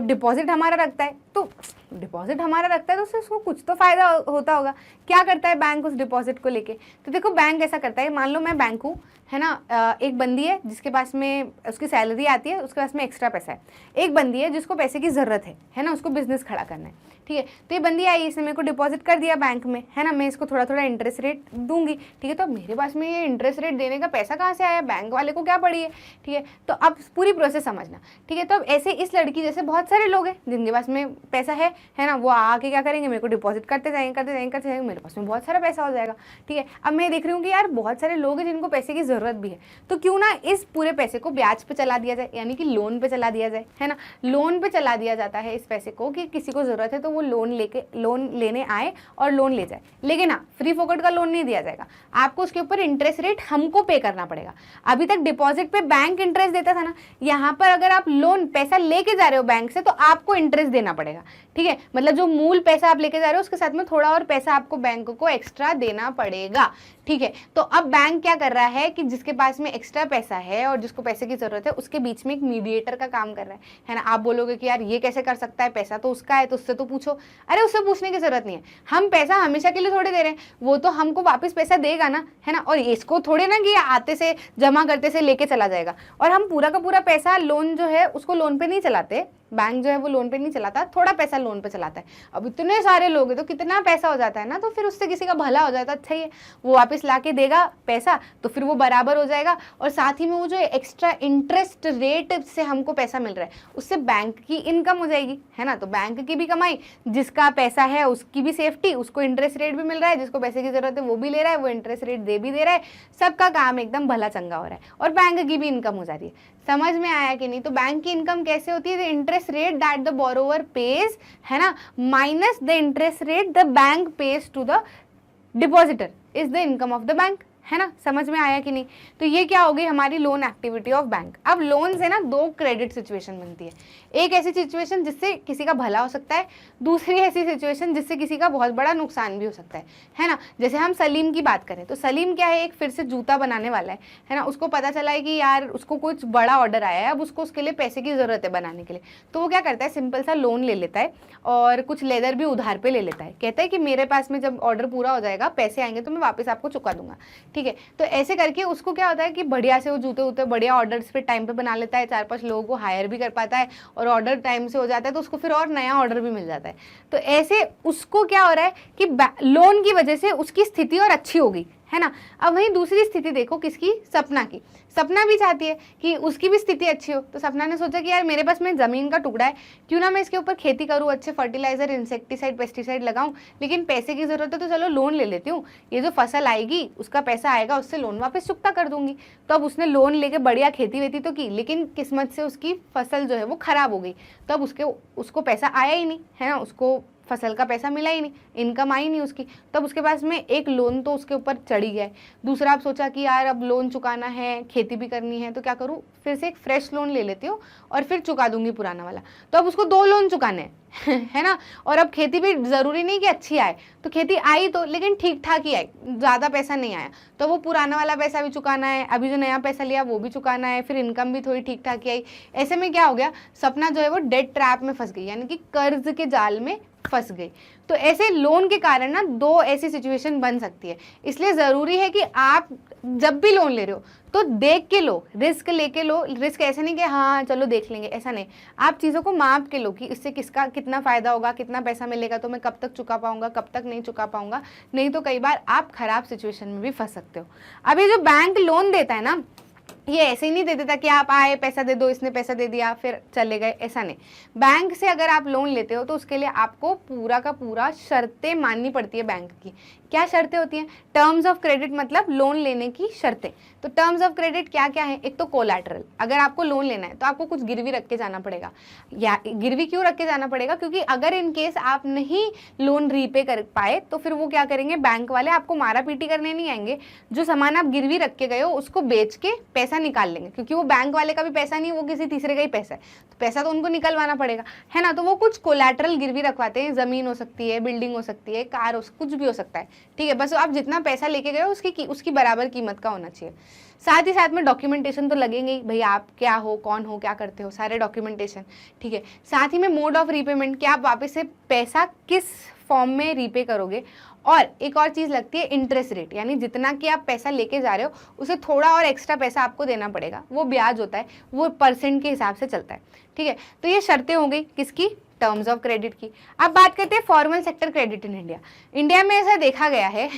डिपॉजिट हमारा रखता है, तो डिपॉजिट हमारा रखता है तो उसको कुछ तो फ़ायदा होता होगा। क्या करता है बैंक उस डिपॉजिट को लेके, तो देखो बैंक ऐसा करता है, मान लो मैं बैंक हूँ, है ना, एक बंदी है जिसके पास में उसकी सैलरी आती है, उसके पास में एक्स्ट्रा पैसा है। एक बंदी है जिसको पैसे की ज़रूरत है ना, उसको बिजनेस खड़ा करना है, ठीक है। तो ये बंदी आई, इसने मेरे को डिपॉजिट कर दिया बैंक में, है ना, मैं इसको थोड़ा थोड़ा इंटरेस्ट रेट दूंगी, ठीक है। तो मेरे पास में ये इंटरेस्ट रेट देने का पैसा कहाँ से आया, बैंक वाले को क्या पड़ी है, ठीक है। तो अब पूरी प्रोसेस समझना, ठीक है। तो अब ऐसे इस लड़की जैसे बहुत सारे लोग हैं जिनके पास में पैसा है ना, वो आके क्या करेंगे, मेरे को डिपॉजिट करते जाएंगे, मेरे पास में बहुत सारा पैसा हो जाएगा, ठीक है। अब मैं देख रही हूँ कि यार बहुत सारे लोग हैं जिनको पैसे की ज़रूरत भी है, तो क्यों ना इस पूरे पैसे को ब्याज पे चला दिया जाए, यानी कि लोन पे चला दिया जाए, है ना। लोन पे चला दिया जाता है इस पैसे को कि किसी को ज़रूरत है तो वो लोन लेने आए और लोन ले जाए, लेकिन हाँ फ्री फोकट का लोन नहीं नहीं दिया जाएगा, आपको उसके ऊपर इंटरेस्ट रेट हमको पे करना पड़ेगा। अभी तक डिपॉजिट पे बैंक इंटरेस्ट देता था ना, यहाँ पर अगर आप लोन पैसा लेके जा रहे हो बैंक से तो आपको इंटरेस्ट देना पड़ेगा, ठीक है। मतलब जो मूल पैसा आप लेके जा रहे हो उसके साथ में थोड़ा और पैसा आपको बैंक को एक्स्ट्रा देना पड़ेगा, ठीक है। तो अब बैंक क्या कर रहा है कि जिसके पास में एक्स्ट्रा पैसा है और जिसको पैसे की जरूरत है उसके बीच में एक मीडिएटर का काम कर रहा है ना। आप बोलोगे कि यार ये कैसे कर सकता है, पैसा तो उसका है तो उससे तो पूछो। अरे उससे पूछने की जरूरत नहीं है, हम पैसा हमेशा के लिए थोड़े दे रहे हैं, वो तो हमको वापस पैसा देगा ना, है ना। और इसको थोड़े ना कि आते से जमा करते से लेके चला जाएगा। और हम पूरा का पूरा पैसा लोन जो है उसको लोन पे नहीं चलाते, बैंक जो है वो लोन पे नहीं चलाता, थोड़ा पैसा लोन पे चलाता है। अब इतने सारे लोग हैं तो कितना पैसा हो जाता है ना, तो फिर उससे किसी का भला हो जाता है, अच्छा ही है, वो वापस ला के देगा पैसा तो फिर वो बराबर हो जाएगा। और साथ ही में वो जो एक्स्ट्रा इंटरेस्ट रेट से हमको पैसा मिल रहा है उससे बैंक की इनकम हो जाएगी, है ना। तो बैंक की भी कमाई, जिसका पैसा है उसकी भी सेफ्टी, उसको इंटरेस्ट रेट भी मिल रहा है, जिसको पैसे की जरूरत है वो भी ले रहा है, वो इंटरेस्ट रेट दे भी दे रहा है, सबका काम एकदम भला चंगा हो रहा है और बैंक की भी इनकम हो जा रही है। समझ में आया कि नहीं। तो बैंक की इनकम कैसे होती है, the interest rate that the borrower pays, है ना, minus the interest rate the bank pays to the depositor is the income of the bank, है ना। समझ में आया कि नहीं। तो ये क्या हो गई हमारी लोन एक्टिविटी ऑफ बैंक। अब लोन से ना दो क्रेडिट सिचुएशन बनती है, एक ऐसी सिचुएशन जिससे किसी का भला हो सकता है, दूसरी ऐसी सिचुएशन जिससे किसी का बहुत बड़ा नुकसान भी हो सकता है ना। जैसे हम सलीम की बात करें तो सलीम क्या है, एक फिर से जूता बनाने वाला है ना। उसको पता चला है कि यार उसको कुछ बड़ा ऑर्डर आया है, अब उसको उसके लिए पैसे की ज़रूरत है बनाने के लिए, तो वो क्या करता है, सिंपल सा लोन ले लेता है और कुछ लेदर भी उधार पे ले लेता है। कहता है कि मेरे पास में जब ऑर्डर पूरा हो जाएगा पैसे आएंगे तो मैं वापस आपको चुका दूंगा, ठीक है। तो ऐसे करके उसको क्या होता है कि बढ़िया से वो जूते उते बढ़िया ऑर्डर्स पे टाइम पे बना लेता है, 4-5 लोगों को हायर भी कर पाता है और ऑर्डर टाइम से हो जाता है तो उसको फिर और नया ऑर्डर भी मिल जाता है। तो ऐसे उसको क्या हो रहा है कि लोन की वजह से उसकी स्थिति और अच्छी हो गई, है ना। अब वहीं दूसरी स्थिति देखो किसकी, सपना की। सपना भी चाहती है कि उसकी भी स्थिति अच्छी हो, तो सपना ने सोचा कि यार मेरे पास में ज़मीन का टुकड़ा है, क्यों ना मैं इसके ऊपर खेती करूँ, अच्छे फर्टिलाइजर, इंसेक्टिसाइड, पेस्टिसाइड लगाऊं, लेकिन पैसे की ज़रूरत है तो चलो लोन ले लेती हूँ, ये जो फसल आएगी उसका पैसा आएगा, उससे लोन वापस चुकता कर दूंगी। तो अब उसने लोन लेके बढ़िया खेती वेती तो की, लेकिन किस्मत से उसकी फसल जो है वो खराब हो गई, तो अब उसको पैसा आया ही नहीं, है ना, उसको फसल का पैसा मिला ही नहीं, इनकम आई नहीं उसकी। तब उसके पास में एक लोन तो उसके ऊपर चढ़ ही गया है, दूसरा आप सोचा कि यार अब लोन चुकाना है, खेती भी करनी है, तो क्या करूँ, फिर से एक फ्रेश लोन ले लेती हूँ और फिर चुका दूंगी पुराना वाला। तो अब उसको 2 लोन चुकाने हैं है ना। और अब खेती भी ज़रूरी नहीं कि अच्छी आए, तो खेती आई तो लेकिन ठीक ठाक ही आई, ज़्यादा पैसा नहीं आया, तो वो पुराना वाला पैसा भी चुकाना है, अभी जो नया पैसा लिया वो भी चुकाना है, फिर इनकम भी थोड़ी ठीक ठाक ही आई। ऐसे में क्या हो गया, सपना जो है वो डेट ट्रैप में फंस गई, यानी कि कर्ज के जाल में फंस गई। तो ऐसे लोन के कारण ना 2 ऐसी सिचुएशन बन सकती है, इसलिए ज़रूरी है कि आप जब भी लोन ले रहे हो तो देख के लो, रिस्क लेके लो। रिस्क ऐसे नहीं कि हाँ चलो देख लेंगे, ऐसा नहीं, आप चीज़ों को माप के लो कि इससे किसका कितना फ़ायदा होगा, कितना पैसा मिलेगा, तो मैं कब तक चुका पाऊंगा, कब तक नहीं चुका पाऊंगा, नहीं तो कई बार आप खराब सिचुएशन में भी फंस सकते हो। अब ये जो बैंक लोन देता है ना, ये ऐसे ही नहीं दे देता कि आप आए पैसा दे दो, इसने पैसा दे दिया फिर चले गए, ऐसा नहीं। बैंक से अगर आप लोन लेते हो तो उसके लिए आपको पूरा का पूरा शर्तें माननी पड़ती है बैंक की। क्या शर्तें होती हैं, टर्म्स ऑफ क्रेडिट, मतलब लोन लेने की शर्तें। तो टर्म्स ऑफ क्रेडिट क्या क्या है, एक तो कोलैटरल, अगर आपको लोन लेना है तो आपको कुछ गिरवी रख के जाना पड़ेगा। या गिरवी क्यों रख के जाना पड़ेगा, क्योंकि अगर इन केस आप नहीं लोन रीपे कर पाए तो फिर वो क्या करेंगे, बैंक वाले आपको मारा पीटी करने नहीं आएंगे, जो सामान आप गिरवी रख के गए हो उसको बेच के पैसा निकाल लेंगे, क्योंकि वो बैंक वाले का भी पैसा नहीं, वो किसी तीसरे का ही पैसा है, तो पैसा तो उनको निकलवाना पड़ेगा, है ना। तो वो कुछ कोलैटरल गिरवी रखवाते हैं, जमीन हो सकती है, बिल्डिंग हो सकती है, कार हो, कुछ भी हो सकता है, ठीक है। बस आप जितना पैसा लेके गए हो उसकी बराबर कीमत का होना चाहिए। साथ ही साथ में डॉक्यूमेंटेशन तो लगेंगे ही, भाई आप क्या हो, कौन हो, क्या करते हो, सारे डॉक्यूमेंटेशन, ठीक है। साथ ही में मोड ऑफ रीपेमेंट, कि आप वापस से पैसा किस फॉर्म में रीपे करोगे। और एक और चीज़ लगती है इंटरेस्ट रेट, यानी जितना कि आप पैसा लेके जा रहे हो उसे थोड़ा और एक्स्ट्रा पैसा आपको देना पड़ेगा, वो ब्याज होता है, वो परसेंट के हिसाब से चलता है, ठीक है। तो ये शर्तें हो गई किसकी, टर्म्स ऑफ क्रेडिट की। अब बात करते हैं formal sector credit in India. India में ऐसा देखा गया है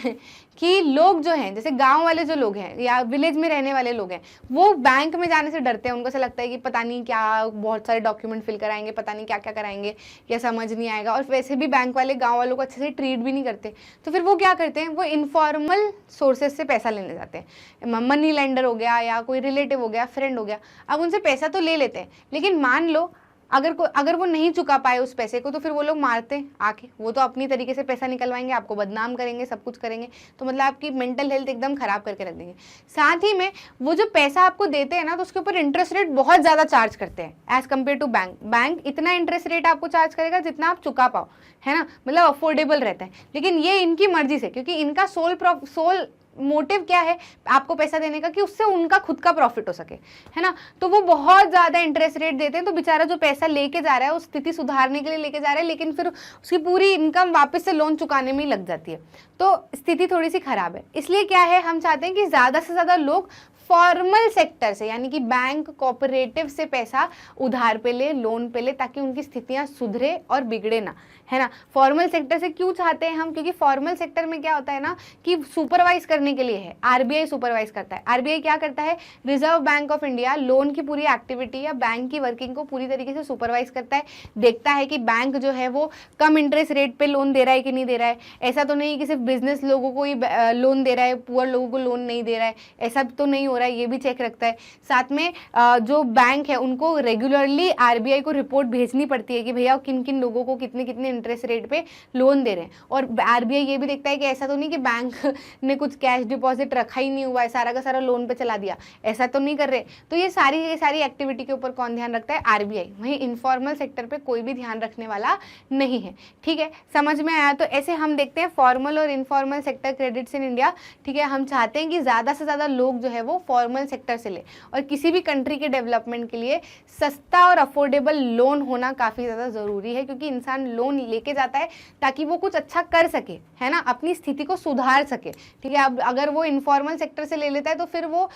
कि लोग जो हैं, जैसे गांव वाले जो लोग हैं या विलेज में रहने वाले लोग हैं, वो बैंक में जाने से डरते हैं, उनको ऐसा लगता है कि पता नहीं क्या बहुत सारे डॉक्यूमेंट फिल कराएंगे, पता नहीं क्या क्या कराएंगे, या समझ नहीं आएगा, और वैसे भी बैंक वाले गांव वालों को अच्छे से ट्रीट भी नहीं करते। तो फिर वो क्या करते हैं, वो इनफॉर्मल सोर्सेज से पैसा लेने जाते हैं, मनी लेंडर हो गया या कोई रिलेटिव हो गया, फ्रेंड हो गया। अब उनसे पैसा तो ले लेते हैं, लेकिन मान लो अगर वो नहीं चुका पाए उस पैसे को तो फिर वो लोग मारते हैं आके, वो तो अपनी तरीके से पैसा निकलवाएंगे, आपको बदनाम करेंगे, सब कुछ करेंगे, तो मतलब आपकी मेंटल हेल्थ एकदम खराब करके रख देंगे। साथ ही में वो जो पैसा आपको देते हैं ना, तो उसके ऊपर इंटरेस्ट रेट बहुत ज़्यादा चार्ज करते हैं as compare to bank. Bank इतना इंटरेस्ट रेट आपको चार्ज करेगा जितना आप चुका पाओ, है ना, मतलब अफोर्डेबल रहता है। लेकिन ये इनकी मर्जी से, क्योंकि इनका सोल मोटिव क्या है आपको पैसा देने का, कि उससे उनका खुद का प्रॉफिट हो सके, है ना। तो वो बहुत ज़्यादा इंटरेस्ट रेट देते हैं, तो बेचारा जो पैसा लेके जा रहा है उस स्थिति सुधारने के लिए लेके जा रहा है, लेकिन फिर उसकी पूरी इनकम वापस से लोन चुकाने में ही लग जाती है, तो स्थिति थोड़ी सी खराब है। इसलिए क्या है, हम चाहते हैं कि ज़्यादा से ज़्यादा लोग फॉर्मल सेक्टर से, यानी कि बैंक, कोऑपरेटिव से पैसा उधार पे ले, लोन पे ले, ताकि उनकी स्थितियां सुधरे और बिगड़े ना, है ना। फॉर्मल सेक्टर से क्यों चाहते हैं हम, क्योंकि फॉर्मल सेक्टर में क्या होता है ना, कि सुपरवाइज करने के लिए है, आरबीआई सुपरवाइज करता है। आरबीआई क्या करता है, reserve bank of India loan की पूरी एक्टिविटी या बैंक की वर्किंग को पूरी तरीके से सुपरवाइज करता है, देखता है कि बैंक जो है वो कम इंटरेस्ट रेट पे लोन दे रहा है कि नहीं दे रहा है। ऐसा तो नहीं कि सिर्फ बिजनेस लोगों को ही लोन दे रहा है, पुअर लोगों को लोन नहीं दे रहा है, ऐसा तो नहीं हो रहा है, ये भी चेक रखता है। साथ में जो बैंक है उनको रेगुलरली आरबीआई को रिपोर्ट भेजनी पड़ती है कि भैया किन किन लोगों को कितने कितने इंटरेस्ट रेट पे लोन दे रहे हैं। और आरबीआई ये भी देखता है कि ऐसा तो नहीं कि बैंक ने कुछ कैश डिपॉजिट रखा ही नहीं हुआ है, सारा का सारा लोन पे चला दिया, ऐसा तो नहीं कर रहे। तो ये सारी एक्टिविटी के ऊपर कौन ध्यान रखता है, आरबीआई। वहीं इनफॉर्मल सेक्टर पे कोई भी ध्यान रखने वाला नहीं है, ठीक है, समझ में आया। तो ऐसे हम देखते हैं फॉर्मल और informal sector credits in India, ठीक है। हम चाहते हैं कि ज़्यादा से ज़्यादा लोग जो है वो फॉर्मल सेक्टर से ले, और किसी भी कंट्री के डेवलपमेंट के लिए सस्ता और अफोर्डेबल लोन होना काफ़ी ज़्यादा ज़रूरी है, क्योंकि इंसान लोन लेके जाता है ताकि वो कुछ अच्छा कर सके, है ना, अपनी स्थिति को सुधार सके, ठीक है। अब अगर वो इनफॉर्मल सेक्टर से ले लेता है तो फिर वो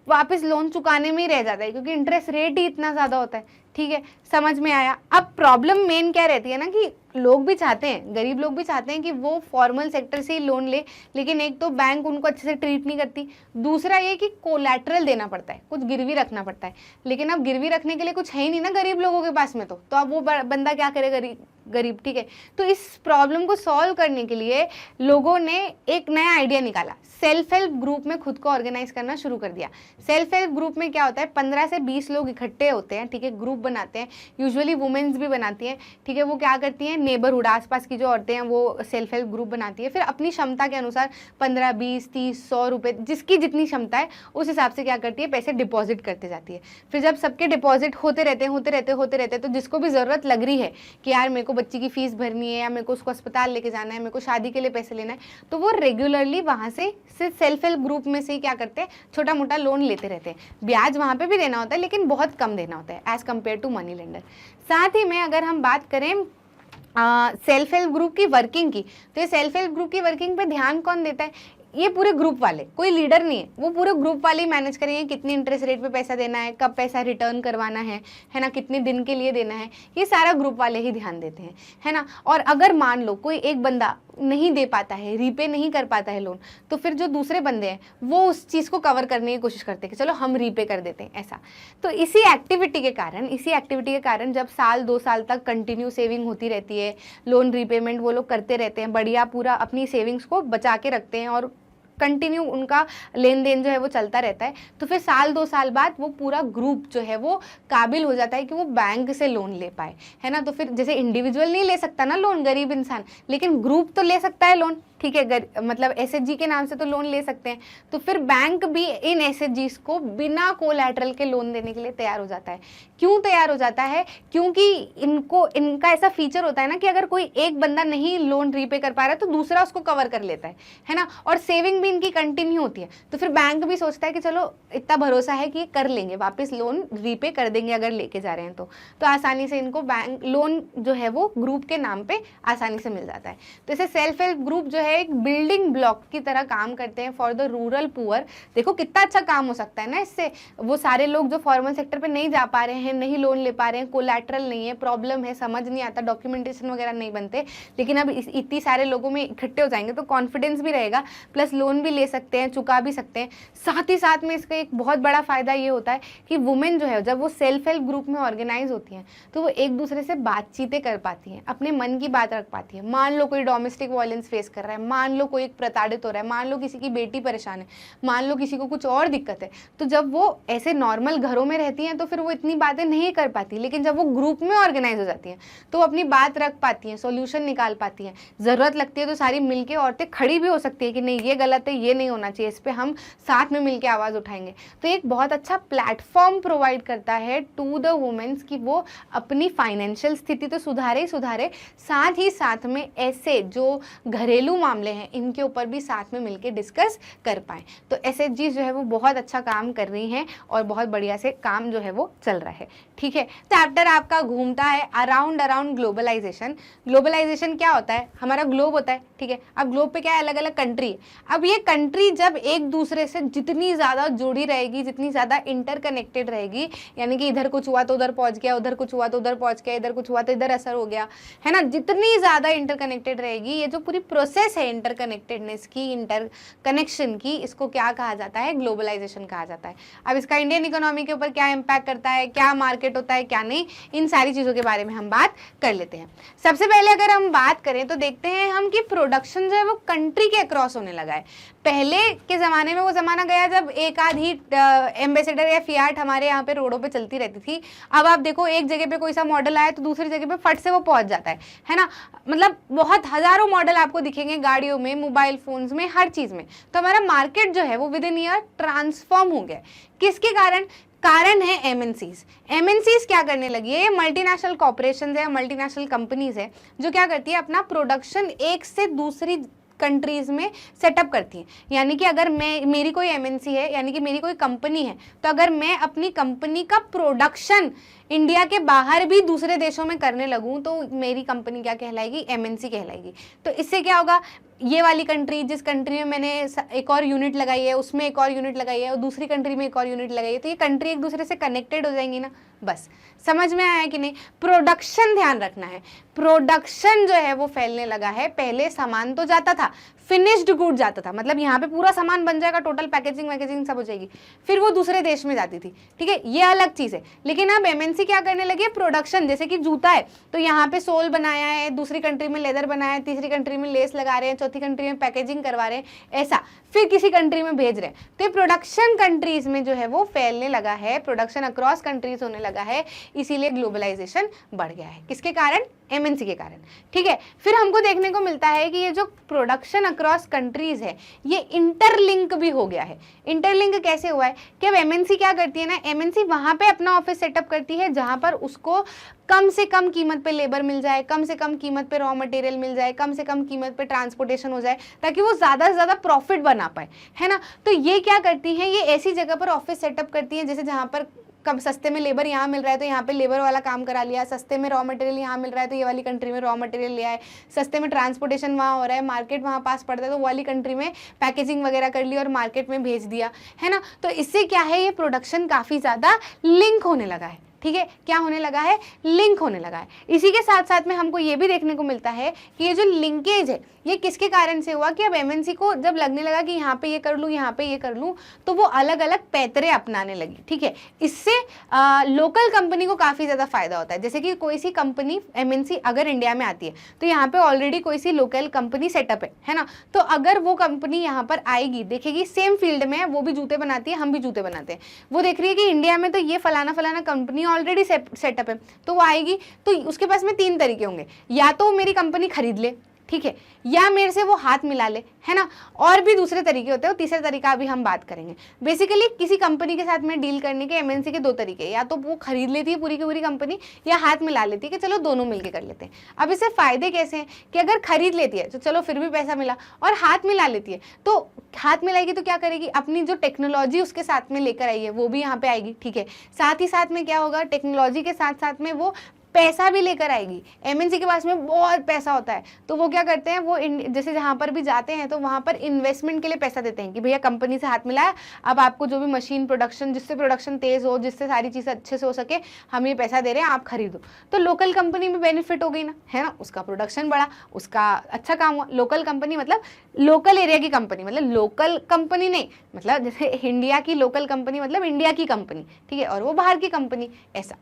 वापस लोन चुकाने में ही रह जाता है, क्योंकि इंटरेस्ट रेट ही इतना ज़्यादा होता है, ठीक है, समझ में आया। अब प्रॉब्लम मेन क्या रहती है ना, कि लोग भी चाहते हैं, गरीब लोग भी चाहते हैं कि वो फॉर्मल सेक्टर से ही लोन ले, लेकिन एक तो बैंक उनको अच्छे से ट्रीट नहीं करती, दूसरा ये कि कोलैटरल देना पड़ता है, कुछ गिरवी रखना पड़ता है। लेकिन अब गिरवी रखने के लिए कुछ है ही नहीं ना गरीब लोगों के पास में, तो अब वो बंदा क्या करे, गरीब, ठीक है। तो इस प्रॉब्लम को सॉल्व करने के लिए लोगों ने एक नया आइडिया निकाला, सेल्फ हेल्प ग्रुप में खुद को ऑर्गेनाइज करना शुरू कर दिया। सेल्फ हेल्प ग्रुप में क्या होता है, 15 से 20 लोग इकट्ठे होते हैं, ठीक है, ग्रुप बनाते हैं, यूजुअली वुमेन्स भी बनाती हैं, ठीक है। वो क्या करती हैं, नेबरहुड, आसपास की जो औरतें हैं वो सेल्फ हेल्प ग्रुप बनाती है, फिर अपनी क्षमता के अनुसार 15, 20, 30, 100 रुपये, जिसकी जितनी क्षमता है उस हिसाब से क्या करती है, पैसे डिपॉजिट करते जाती है। फिर जब सबके डिपॉजिट होते रहते, तो जिसको भी ज़रूरत लग रही है कि यार मेरे को बच्ची की फीस भरनी है, या मेरे को उसको अस्पताल लेके जाना है, मेरे को शादी के लिए पैसे लेना है, तो वो रेगुलरली वहाँ से सिर्फ सेल्फ हेल्प ग्रुप में से ही क्या करते हैं, छोटा मोटा लोन लेते रहते हैं। ब्याज वहाँ पे भी देना होता है, लेकिन बहुत कम देना होता है as compare to money lender. साथ ही में अगर हम बात करें सेल्फ हेल्प ग्रुप की वर्किंग की, तो ये सेल्फ हेल्प ग्रुप की वर्किंग पे ध्यान कौन देता है, ये पूरे ग्रुप वाले, कोई लीडर नहीं है, वो पूरे ग्रुप वाले ही मैनेज करेंगे कितनी इंटरेस्ट रेट पे पैसा देना है, कब पैसा रिटर्न करवाना है ना, कितने दिन के लिए देना है, ये सारा ग्रुप वाले ही ध्यान देते हैं, है ना। और अगर मान लो कोई एक बंदा नहीं दे पाता है, रीपे नहीं कर पाता है लोन, तो फिर जो दूसरे बंदे हैं वो उस चीज़ को कवर करने की कोशिश करते हैं कि चलो हम रीपे कर देते हैं, ऐसा। तो इसी एक्टिविटी के कारण जब साल 2 साल तक कंटिन्यू सेविंग होती रहती है, लोन रीपेमेंट वो लोग करते रहते हैं, बढ़िया पूरा अपनी सेविंग्स को बचा के रखते हैं और कंटिन्यू उनका लेन देन जो है वो चलता रहता है, तो फिर साल 2 साल बाद वो पूरा ग्रुप जो है वो काबिल हो जाता है कि वो बैंक से लोन ले पाए, है ना। तो फिर जैसे इंडिविजुअल नहीं ले सकता ना लोन, गरीब इंसान, लेकिन ग्रुप तो ले सकता है लोन, ठीक है, मतलब एसएचजी के नाम से तो लोन ले सकते हैं। तो फिर बैंक भी इन एसएचजीज को बिना कोलैटरल के लोन देने के लिए तैयार हो जाता है। क्यों तैयार हो जाता है, क्योंकि इनका ऐसा फीचर होता है ना कि अगर कोई एक बंदा नहीं लोन रीपे कर पा रहा है तो दूसरा उसको कवर कर लेता है ना, और सेविंग भी इनकी कंटिन्यू होती है। तो फिर बैंक भी सोचता है कि चलो इतना भरोसा है कि कर लेंगे, वापस लोन रीपे कर देंगे अगर लेके जा रहे हैं तो आसानी से इनको बैंक लोन जो है वो ग्रुप के नाम पे आसानी से मिल जाता है। तो इसे सेल्फ हेल्प ग्रुप जो है एक बिल्डिंग ब्लॉक की तरह काम करते हैं फॉर द रूरल पुअर। देखो कितना अच्छा काम हो सकता है ना इससे, वो सारे लोग जो फॉर्मल सेक्टर पे नहीं जा पा रहे हैं, नहीं लोन ले पा रहे हैं, कोलैटरल नहीं है, प्रॉब्लम है, समझ नहीं आता, डॉक्यूमेंटेशन वगैरह नहीं बनते, लेकिन अब इतनी सारे लोगों में इकट्ठे हो जाएंगे तो कॉन्फिडेंस भी रहेगा, प्लस लोन भी ले सकते हैं, चुका भी सकते हैं। साथ ही साथ में इसका एक बहुत बड़ा फायदा ये होता है कि वुमेन जो है जब वो सेल्फ हेल्प ग्रुप में ऑर्गेनाइज होती हैं तो वो एक दूसरे से बातचीतें कर पाती हैं, अपने मन की बात रख पाती है। मान लो कोई डोमेस्टिक वायलेंस फेस कर रहा है, रहा है, मान लो कोई एक प्रताड़ित हो रहा है, मान लो किसी की बेटी परेशान है, मान लो किसी को कुछ और दिक्कत है, तो जब वो ऐसे नॉर्मल घरों में रहती हैं तो फिर वो इतनी बातें नहीं कर पाती, लेकिन जब वो ग्रुप में ऑर्गेनाइज हो जाती हैं तो वो अपनी बात रख पाती हैं, सॉल्यूशन निकाल पाती हैं। ज़रूरत लगती है तो सारी मिलके औरतें खड़ी भी हो सकती है कि नहीं ये गलत है, ये नहीं होना चाहिए, इस पर हम साथ में मिलकर आवाज़ उठाएंगे। तो एक बहुत अच्छा प्लेटफॉर्म प्रोवाइड करता है टू द वुमेन्स कि वो अपनी फाइनेंशियल स्थिति तो सुधारे ही सुधारे, साथ ही साथ में ऐसे जो घरेलू मामले हैं इनके ऊपर भी साथ में मिलकर डिस्कस कर पाएँ। तो SHG जो है वो बहुत अच्छा काम कर रही हैं और बहुत बढ़िया से काम जो है वो चल रहा है। ठीक है, चैप्टर आपका घूमता है अराउंड ग्लोबलाइजेशन। ग्लोबलाइजेशन क्या होता है, हमारा ग्लोब होता है, ठीक है। अब ग्लोब पे क्या है, अलग अलग कंट्री है। अब ये कंट्री जब एक दूसरे से जितनी ज़्यादा जुड़ी रहेगी, जितनी ज़्यादा इंटरकनेक्टेड रहेगी, यानी कि इधर कुछ हुआ तो उधर पहुंच गया, उधर कुछ हुआ तो उधर पहुंच गया, इधर कुछ हुआ तो इधर असर हो गया, है ना, जितनी ज़्यादा इंटरकनेक्टेड रहेगी, ये जो पूरी प्रोसेस है इंटरकनेक्टेडनेस की, इंटरकनेक्शन की, इसको क्या कहा जाता है, ग्लोबलाइजेशन कहा जाता है। अब इसका इंडियन इकोनॉमी के ऊपर क्या इम्पैक्ट करता है, क्या मार्केट होता है, क्या नहीं, इन सारी चीज़ों के बारे में हम बात कर लेते हैं। सबसे पहले अगर हम बात करें तो देखते हैं हम कि प्रोडक्शन जो है वो कंट्री के अक्रॉस होने लगा है। पहले के ज़माने में वो ज़माना गया जब एक आध ही एम्बेसडर या फियाट हमारे यहाँ पे रोडों पे चलती रहती थी। अब आप देखो एक जगह पे कोई सा मॉडल आए तो दूसरी जगह पे फट से वो पहुँच जाता है ना। मतलब बहुत हज़ारों मॉडल आपको दिखेंगे गाड़ियों में, मोबाइल फ़ोन्स में, हर चीज़ में। तो हमारा मार्केट जो है वो विद इन ईयर ट्रांसफॉर्म हो गया। किसके कारण है एमएनसीज क्या करने लगी है, ये मल्टीनेशनल कॉर्पोरेशन है, मल्टीनेशनल कंपनीज है जो क्या करती है, अपना प्रोडक्शन एक से दूसरी कंट्रीज में सेटअप करती हैं। यानी कि अगर मेरी कोई एमएनसी है, यानी कि मेरी कोई कंपनी है, तो अगर मैं अपनी कंपनी का प्रोडक्शन इंडिया के बाहर भी दूसरे देशों में करने लगूं तो मेरी कंपनी क्या कहलाएगी, एमएनसी कहलाएगी। तो इससे क्या होगा, ये वाली कंट्री, जिस कंट्री में मैंने एक और यूनिट लगाई है उसमें एक और यूनिट लगाई है और दूसरी कंट्री में एक और यूनिट लगाई है, तो ये कंट्री एक दूसरे से कनेक्टेड हो जाएंगी ना। बस समझ में आया कि नहीं। प्रोडक्शन ध्यान रखना है, प्रोडक्शन जो है वो फैलने लगा है। पहले सामान तो जाता था, फिनिश्ड गुड जाता था, मतलब यहाँ पे पूरा सामान बन जाएगा, टोटल पैकेजिंग सब हो जाएगी, फिर वो दूसरे देश में जाती थी, ठीक है, ये अलग चीज़ है। लेकिन अब एमएनसी क्या करने लगी है, प्रोडक्शन, जैसे कि जूता है तो यहाँ पे सोल बनाया है, दूसरी कंट्री में लेदर बनाया है, तीसरी कंट्री में लेस लगा रहे हैं, चौथी कंट्री में पैकेजिंग करवा रहे हैं, ऐसा फिर किसी कंट्री में भेज रहे हैं। तो ये प्रोडक्शन कंट्रीज में जो है वो फैलने लगा है, प्रोडक्शन अक्रॉस कंट्रीज होने लगा है, इसीलिए ग्लोबलाइजेशन बढ़ गया है। किसके कारण, एमएनसी के कारण, ठीक है। फिर हमको देखने को मिलता है कि ये जो प्रोडक्शन अक्रॉस कंट्रीज है ये इंटरलिंक भी हो गया है। इंटरलिंक कैसे हुआ है कि अब एमएनसी क्या करती है ना, एमएनसी वहां पे अपना ऑफिस सेटअप करती है जहां पर उसको कम से कम कीमत पे लेबर मिल जाए, कम से कम कीमत पे रॉ मटेरियल मिल जाए, कम से कम कीमत पे ट्रांसपोर्टेशन हो जाए, ताकि वो ज़्यादा से ज़्यादा प्रॉफिट बना पाए, है ना। तो ये क्या करती हैं, ये ऐसी जगह पर ऑफिस सेटअप करती हैं जैसे जहाँ पर कम सस्ते में लेबर यहाँ मिल रहा है तो यहाँ पे लेबर वाला काम करा लिया, सस्ते में रॉ मटेरियल यहाँ मिल रहा है तो ये वाली कंट्री में रॉ मटेरियल ले आए, सस्ते में ट्रांसपोर्टेशन वहाँ हो रहा है, मार्केट वहाँ पास पड़ता है तो वो वाली कंट्री में पैकेजिंग वगैरह कर ली और मार्केट में भेज दिया, है ना। तो इससे क्या है, ये प्रोडक्शन काफ़ी ज़्यादा लिंक होने लगा है, ठीक है। क्या होने लगा है, लिंक होने लगा है। इसी के साथ साथ में हमको ये भी देखने को मिलता है कि ये जो लिंकेज है ये किसके कारण से हुआ कि अब एमएनसी को जब लगने लगा कि यहाँ पे ये कर लूँ, यहाँ पे ये कर लूँ, तो वो अलग अलग पैतरे अपनाने लगी, ठीक है। इससे लोकल कंपनी को काफ़ी ज़्यादा फायदा होता है। जैसे कि कोई सी कंपनी एमएनसी अगर इंडिया में आती है तो यहाँ पे ऑलरेडी कोई सी लोकल कंपनी सेटअप है ना। तो अगर वो कंपनी यहाँ पर आएगी, देखेगी सेम फील्ड में है, वो भी जूते बनाती है, हम भी जूते बनाते हैं, वो देख रही है कि इंडिया में तो ये फलाना कंपनी ऑलरेडी सेटअप है, तो वो आएगी तो उसके पास में 3 तरीके होंगे, या तो मेरी कंपनी खरीद ले, ठीक है, या मेरे से वो हाथ मिला ले, है ना। और भी दूसरे तरीके होते हैं, तीसरा तरीका अभी हम बात करेंगे। बेसिकली किसी कंपनी के साथ में डील करने के एमएनसी के 2 तरीके, या तो वो खरीद लेती है पूरी की पूरी कंपनी, या हाथ मिला लेती है कि चलो दोनों मिलके कर लेते हैं। अब इससे फायदे कैसे हैं कि अगर खरीद लेती है तो चलो फिर भी पैसा मिला, और हाथ मिला लेती है तो हाथ मिलाएगी तो क्या करेगी, अपनी जो टेक्नोलॉजी उसके साथ में लेकर आई है वो भी यहाँ पे आएगी, ठीक है। साथ ही साथ में क्या होगा, टेक्नोलॉजी के साथ साथ में वो पैसा भी लेकर आएगी। एमएनसी के पास में बहुत पैसा होता है तो वो क्या करते हैं, वो जैसे जहाँ पर भी जाते हैं तो वहाँ पर इन्वेस्टमेंट के लिए पैसा देते हैं कि भैया कंपनी से हाथ मिलाया, अब आपको जो भी मशीन प्रोडक्शन, जिससे प्रोडक्शन तेज़ हो, जिससे सारी चीज़ें अच्छे से हो सके, हम ये पैसा दे रहे हैं, आप खरीदो। तो लोकल कंपनी में बेनिफिट हो गई ना, है ना, उसका प्रोडक्शन बढ़ा, उसका अच्छा काम हुआ। लोकल कंपनी मतलब लोकल एरिया की कंपनी, मतलब लोकल कंपनी नहीं, मतलब जैसे इंडिया की लोकल कंपनी मतलब इंडिया की कंपनी, ठीक है, और वो बाहर की कंपनी, ऐसा,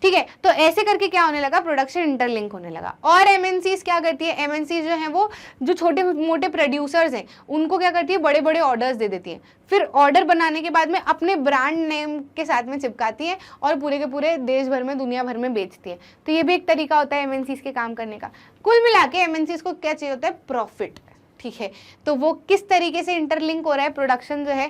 ठीक है। तो ऐसे करके क्या होने लगा, प्रोडक्शन इंटरलिंक होने लगा। और एमएनसीज क्या करती है, एमएनसीज जो है वो जो छोटे मोटे प्रोड्यूसर्स हैं उनको क्या करती है, बड़े बड़े ऑर्डर्स दे देती है, फिर ऑर्डर बनाने के बाद में अपने ब्रांड नेम के साथ में चिपकाती है और पूरे के पूरे देश भर में, दुनिया भर में बेचती है। तो ये भी एक तरीका होता है एमएनसीज के काम करने का। कुल मिला के एमएनसीज को क्या चाहिए होता है, प्रॉफिट। ठीक है, तो वो किस तरीके से इंटरलिंक हो रहा है, प्रोडक्शन जो है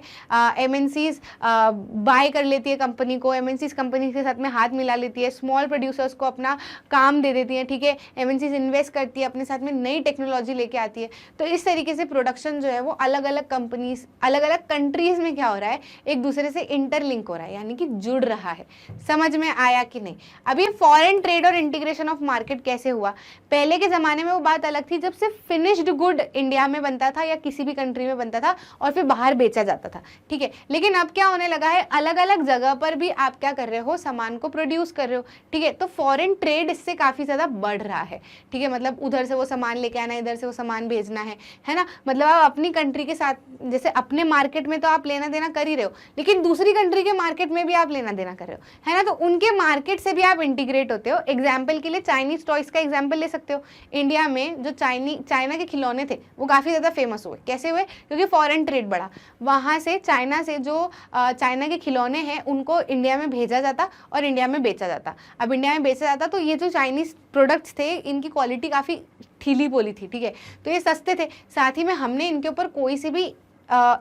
एमएनसीज बाय कर लेती है कंपनी को, एमएनसीज कंपनी के साथ में हाथ मिला लेती है, स्मॉल प्रोड्यूसर्स को अपना काम दे देती है। ठीक है, एमएनसीज इन्वेस्ट करती है, अपने साथ में नई टेक्नोलॉजी लेके आती है। तो इस तरीके से प्रोडक्शन जो है वो अलग अलग कंपनीज, अलग अलग कंट्रीज में क्या हो रहा है, एक दूसरे से इंटरलिंक हो रहा है, यानी कि जुड़ रहा है। समझ में आया कि नहीं। अब ये फॉरेन ट्रेड और इंटीग्रेशन ऑफ मार्केट कैसे हुआ, पहले के जमाने में वो बात अलग थी, जब सिर्फ फिनिश्ड गुड इंडिया में बनता था या किसी भी कंट्री में बनता था और फिर बाहर बेचा जाता था। ठीक है, लेकिन अब क्या होने लगा है, अलग अलग जगह पर भी आप क्या कर रहे हो, सामान को प्रोड्यूस कर रहे हो। ठीक है, तो फॉरेन ट्रेड इससे काफी ज्यादा बढ़ रहा है। ठीक है, मतलब उधर से वो सामान लेके आना, इधर से वो सामान भेजना है ना। मतलब आप अपनी कंट्री के साथ, जैसे अपने मार्केट में तो आप लेना देना कर ही रहे हो, लेकिन दूसरी कंट्री के मार्केट में भी आप लेना देना कर रहे हो, है ना। तो उनके मार्केट से भी आप इंटीग्रेट होते हो। एग्जाम्पल के लिए चाइनीज टॉयज का एग्जाम्पल ले सकते हो। इंडिया में जो चाइना के खिलौने थे वो काफी ज्यादा फेमस हुए। कैसे हुए, क्योंकि फॉरेन ट्रेड बढ़ा, वहां से चाइना से जो चाइना के खिलौने हैं उनको इंडिया में भेजा जाता और इंडिया में बेचा जाता। अब इंडिया में बेचा जाता तो ये जो चाइनीज प्रोडक्ट्स थे इनकी क्वालिटी काफी ठीली बोली थी। ठीक है, तो ये सस्ते थे, साथ ही में हमने इनके ऊपर कोई सी भी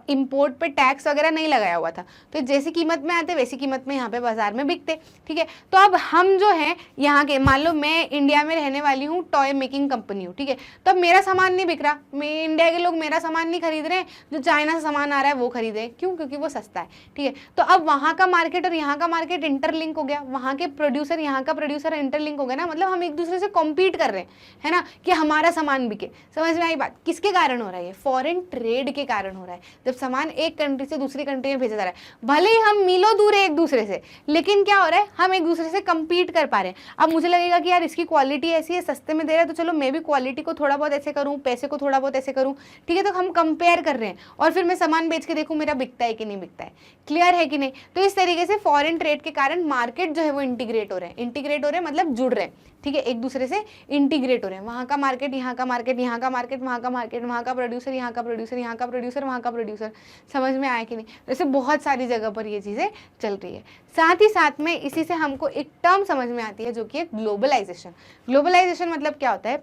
इंपोर्ट पे टैक्स वगैरह नहीं लगाया हुआ था, तो जैसी कीमत में आते वैसी कीमत में यहाँ पे बाजार में बिकते। ठीक है, तो अब हम जो है यहाँ के, मान लो मैं इंडिया में रहने वाली हूँ, टॉय मेकिंग कंपनी हूँ। ठीक है, तो अब मेरा सामान नहीं बिक रहा, मैं इंडिया के लोग मेरा सामान नहीं खरीद रहे हैं, जो चाइना से सामान आ रहा है वो खरीद रहे हैं। क्यों, क्योंकि वो सस्ता है। ठीक है, तो अब वहाँ का मार्केट और यहाँ का मार्केट इंटरलिंक हो गया, वहाँ के प्रोड्यूसर यहाँ का प्रोड्यूसर इंटरलिंक हो गया ना, मतलब हम एक दूसरे से कॉम्पीट कर रहे हैं, है ना, कि हमारा सामान बिके। समझ में आई बात। किसके कारण हो रहा है, फॉरेन ट्रेड के कारण हो रहा है। जब सामान एक कंट्री से दूसरी कंट्री में भेजा जा रहा है, भले ही हम मीलों दूर है एक दूसरे से, लेकिन क्या हो रहा है, हम एक दूसरे से कंपीट कर पा रहे हैं। अब मुझे लगेगा कि यार इसकी क्वालिटी ऐसी है, सस्ते में दे रहा है, तो चलो मैं भी क्वालिटी को थोड़ा बहुत ऐसे करूं, पैसे को थोड़ा बहुत ऐसे करूं। ठीक है, तो हम कंपेयर कर रहे हैं और फिर मैं सामान बेच के देखूं मेरा बिकता है कि नहीं बिकता है। क्लियर है कि नहीं। तो इस तरीके से फॉरेन ट्रेड के कारण मार्केट जो है वो इंटीग्रेट हो रहे हैं। इंटीग्रेट हो रहे हैं मतलब जुड़ रहे हैं। ठीक है, एक दूसरे से इंटीग्रेट हो रहे हैं। वहाँ का मार्केट, यहाँ का मार्केट, यहाँ का मार्केट, वहाँ का मार्केट, वहाँ का प्रोड्यूसर, यहाँ का प्रोड्यूसर, यहाँ का प्रोड्यूसर, वहाँ का प्रोड्यूसर। समझ में आया कि नहीं। वैसे बहुत सारी जगह पर ये चीज़ें चल रही है। साथ ही साथ में इसी से हमको एक टर्म समझ में आती है जो कि है ग्लोबलाइजेशन। ग्लोबलाइजेशन मतलब क्या होता है,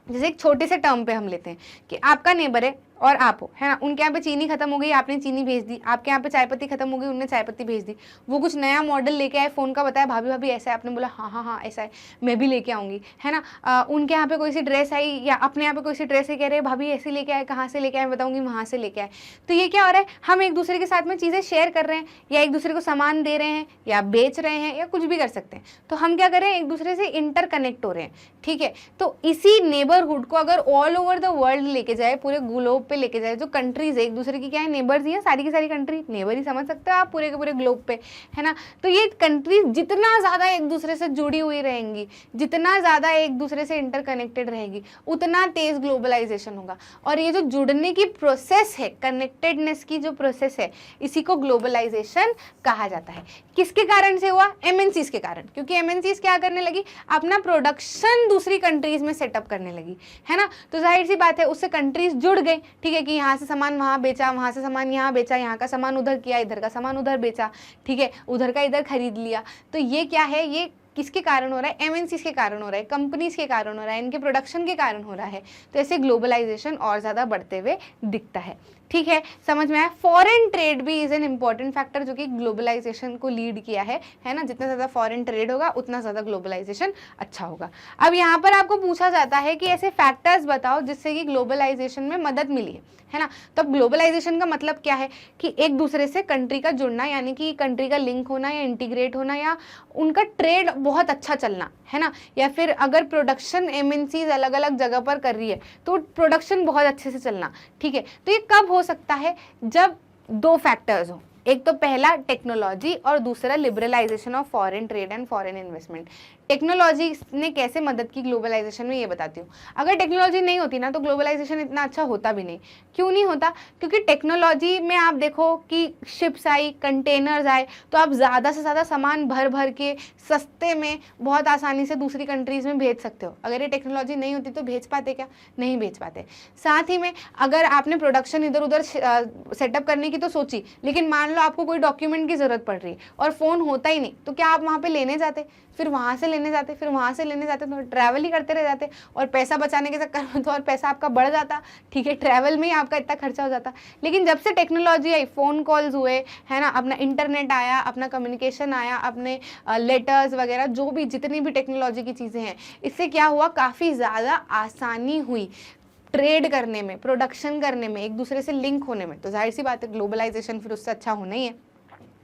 जैसे एक छोटे से टर्म पे हम लेते हैं कि आपका नेबर है और आप हो, है ना, उनके यहाँ पे चीनी खत्म हो गई, आपने चीनी भेज दी। आपके यहाँ पे चाय पत्ती खत्म हो गई, उनने चाय पत्ती भेज दी। वो कुछ नया मॉडल लेके आए, फोन का बताया, भाभी भाभी ऐसा है, आपने बोला हाँ हाँ हाँ ऐसा है, मैं भी लेके आऊंगी, है ना। उनके यहाँ पे कोई सी ड्रेस आई या अपने यहाँ पे कोई सी ड्रेस है, कह रहे भाभी ऐसी लेके आए, कहाँ से लेके आए बताऊंगी, वहाँ से लेके आए। तो ये क्या हो रहा है, हम एक दूसरे के साथ में चीज़ें शेयर कर रहे हैं, या एक दूसरे को सामान दे रहे हैं, या बेच रहे हैं, या कुछ भी कर सकते हैं। तो हम क्या कर रहे हैं, एक दूसरे से इंटरकनेक्ट हो रहे हैं। ठीक है, तो इसी नेबरहुड को अगर ऑल ओवर द वर्ल्ड लेके जाए, पूरे ग्लोब पे लेके जाए, जो कंट्रीज है एक दूसरे की क्या है, नेबर्स ही है, सारी की सारी कंट्री नेबर ही समझ सकते हो आप पूरे के पूरे ग्लोब पे, है ना। तो ये कंट्रीज जितना ज्यादा एक दूसरे से जुड़ी हुई रहेंगी, जितना ज्यादा एक दूसरे से इंटरकनेक्टेड रहेगी, उतना तेज ग्लोबलाइजेशन होगा। और ये जो जुड़ने की प्रोसेस है, कनेक्टेडनेस की जो प्रोसेस है, इसी को ग्लोबलाइजेशन कहा जाता है। किसके कारण से हुआ, एमएनसीज के कारण। क्योंकि एमएनसीज क्या करने लगी, अपना प्रोडक्शन दूसरी कंट्रीज में सेटअप करने लगी, है ना। तो जाहिर सी बात है उससे कंट्रीज जुड़ गई। ठीक है, कि यहाँ से सामान वहाँ बेचा, वहाँ से सामान यहाँ बेचा, यहाँ का सामान उधर किया, इधर का सामान उधर बेचा। ठीक है, उधर का इधर खरीद लिया। तो ये क्या है, ये किसके कारण हो रहा है, एमएनसीज के कारण हो रहा है, कंपनीज के कारण हो रहा है, इनके प्रोडक्शन के कारण हो रहा है। तो ऐसे ग्लोबलाइजेशन और ज़्यादा बढ़ते हुए दिखता है। ठीक है, समझ में आया। फॉरेन ट्रेड भी इज एन इंपॉर्टेंट फैक्टर जो कि ग्लोबलाइजेशन को लीड किया है ना। जितना ज़्यादा फॉरेन ट्रेड होगा उतना ज़्यादा ग्लोबलाइजेशन अच्छा होगा। अब यहाँ पर आपको पूछा जाता है कि ऐसे फैक्टर्स बताओ जिससे कि ग्लोबलाइजेशन में मदद मिली है ना। तो अब ग्लोबलाइजेशन का मतलब क्या है कि एक दूसरे से कंट्री का जुड़ना, यानी कि कंट्री का लिंक होना या इंटीग्रेट होना, या उनका ट्रेड बहुत अच्छा चलना, है ना। या फिर अगर प्रोडक्शन एमएनसीज अलग अलग जगह पर कर रही है तो प्रोडक्शन बहुत अच्छे से चलना। ठीक है, तो ये कब हो सकता है, जब दो फैक्टर्स हो। एक तो पहला टेक्नोलॉजी और दूसरा liberalisation of foreign trade and foreign investment. Technology ने कैसे मदद की ग्लोबलाइजेशन में, ये बताती हूँ। अगर टेक्नोलॉजी नहीं होती ना तो ग्लोबलाइजेशन इतना अच्छा होता भी नहीं। क्यों नहीं होता? क्योंकि टेक्नोलॉजी में आप देखो कि शिप्स आई, कंटेनर्स आए, तो आप ज़्यादा से ज़्यादा सामान भर भर के सस्ते में बहुत आसानी से दूसरी कंट्रीज़ में भेज सकते हो। अगर ये टेक्नोलॉजी नहीं होती तो भेज पाते क्या? नहीं भेज पाते। साथ ही में अगर आपने प्रोडक्शन इधर उधर सेटअप करने की तो सोची, लेकिन मान लो आपको कोई डॉक्यूमेंट की ज़रूरत पड़ रही है और फ़ोन होता ही नहीं, तो क्या आप वहाँ पर लेने जाते? फिर वहाँ से लेने जाते, फिर वहाँ से लेने जाते, तो ट्रैवल ही करते रह जाते, और पैसा बचाने के चक्कर में तो और पैसा आपका बढ़ जाता। ठीक है, ट्रैवल में ही आपका इतना खर्चा हो जाता। लेकिन जब से टेक्नोलॉजी आई, फ़ोन कॉल्स हुए, है ना, अपना इंटरनेट आया, अपना कम्युनिकेशन आया, अपने लेटर्स वगैरह जो भी जितनी भी टेक्नोलॉजी की चीज़ें हैं, इससे क्या हुआ, काफ़ी ज़्यादा आसानी हुई ट्रेड करने में, प्रोडक्शन करने में, एक दूसरे से लिंक होने में। तो जाहिर सी बात है ग्लोबलाइजेशन फिर उससे अच्छा होना ही है।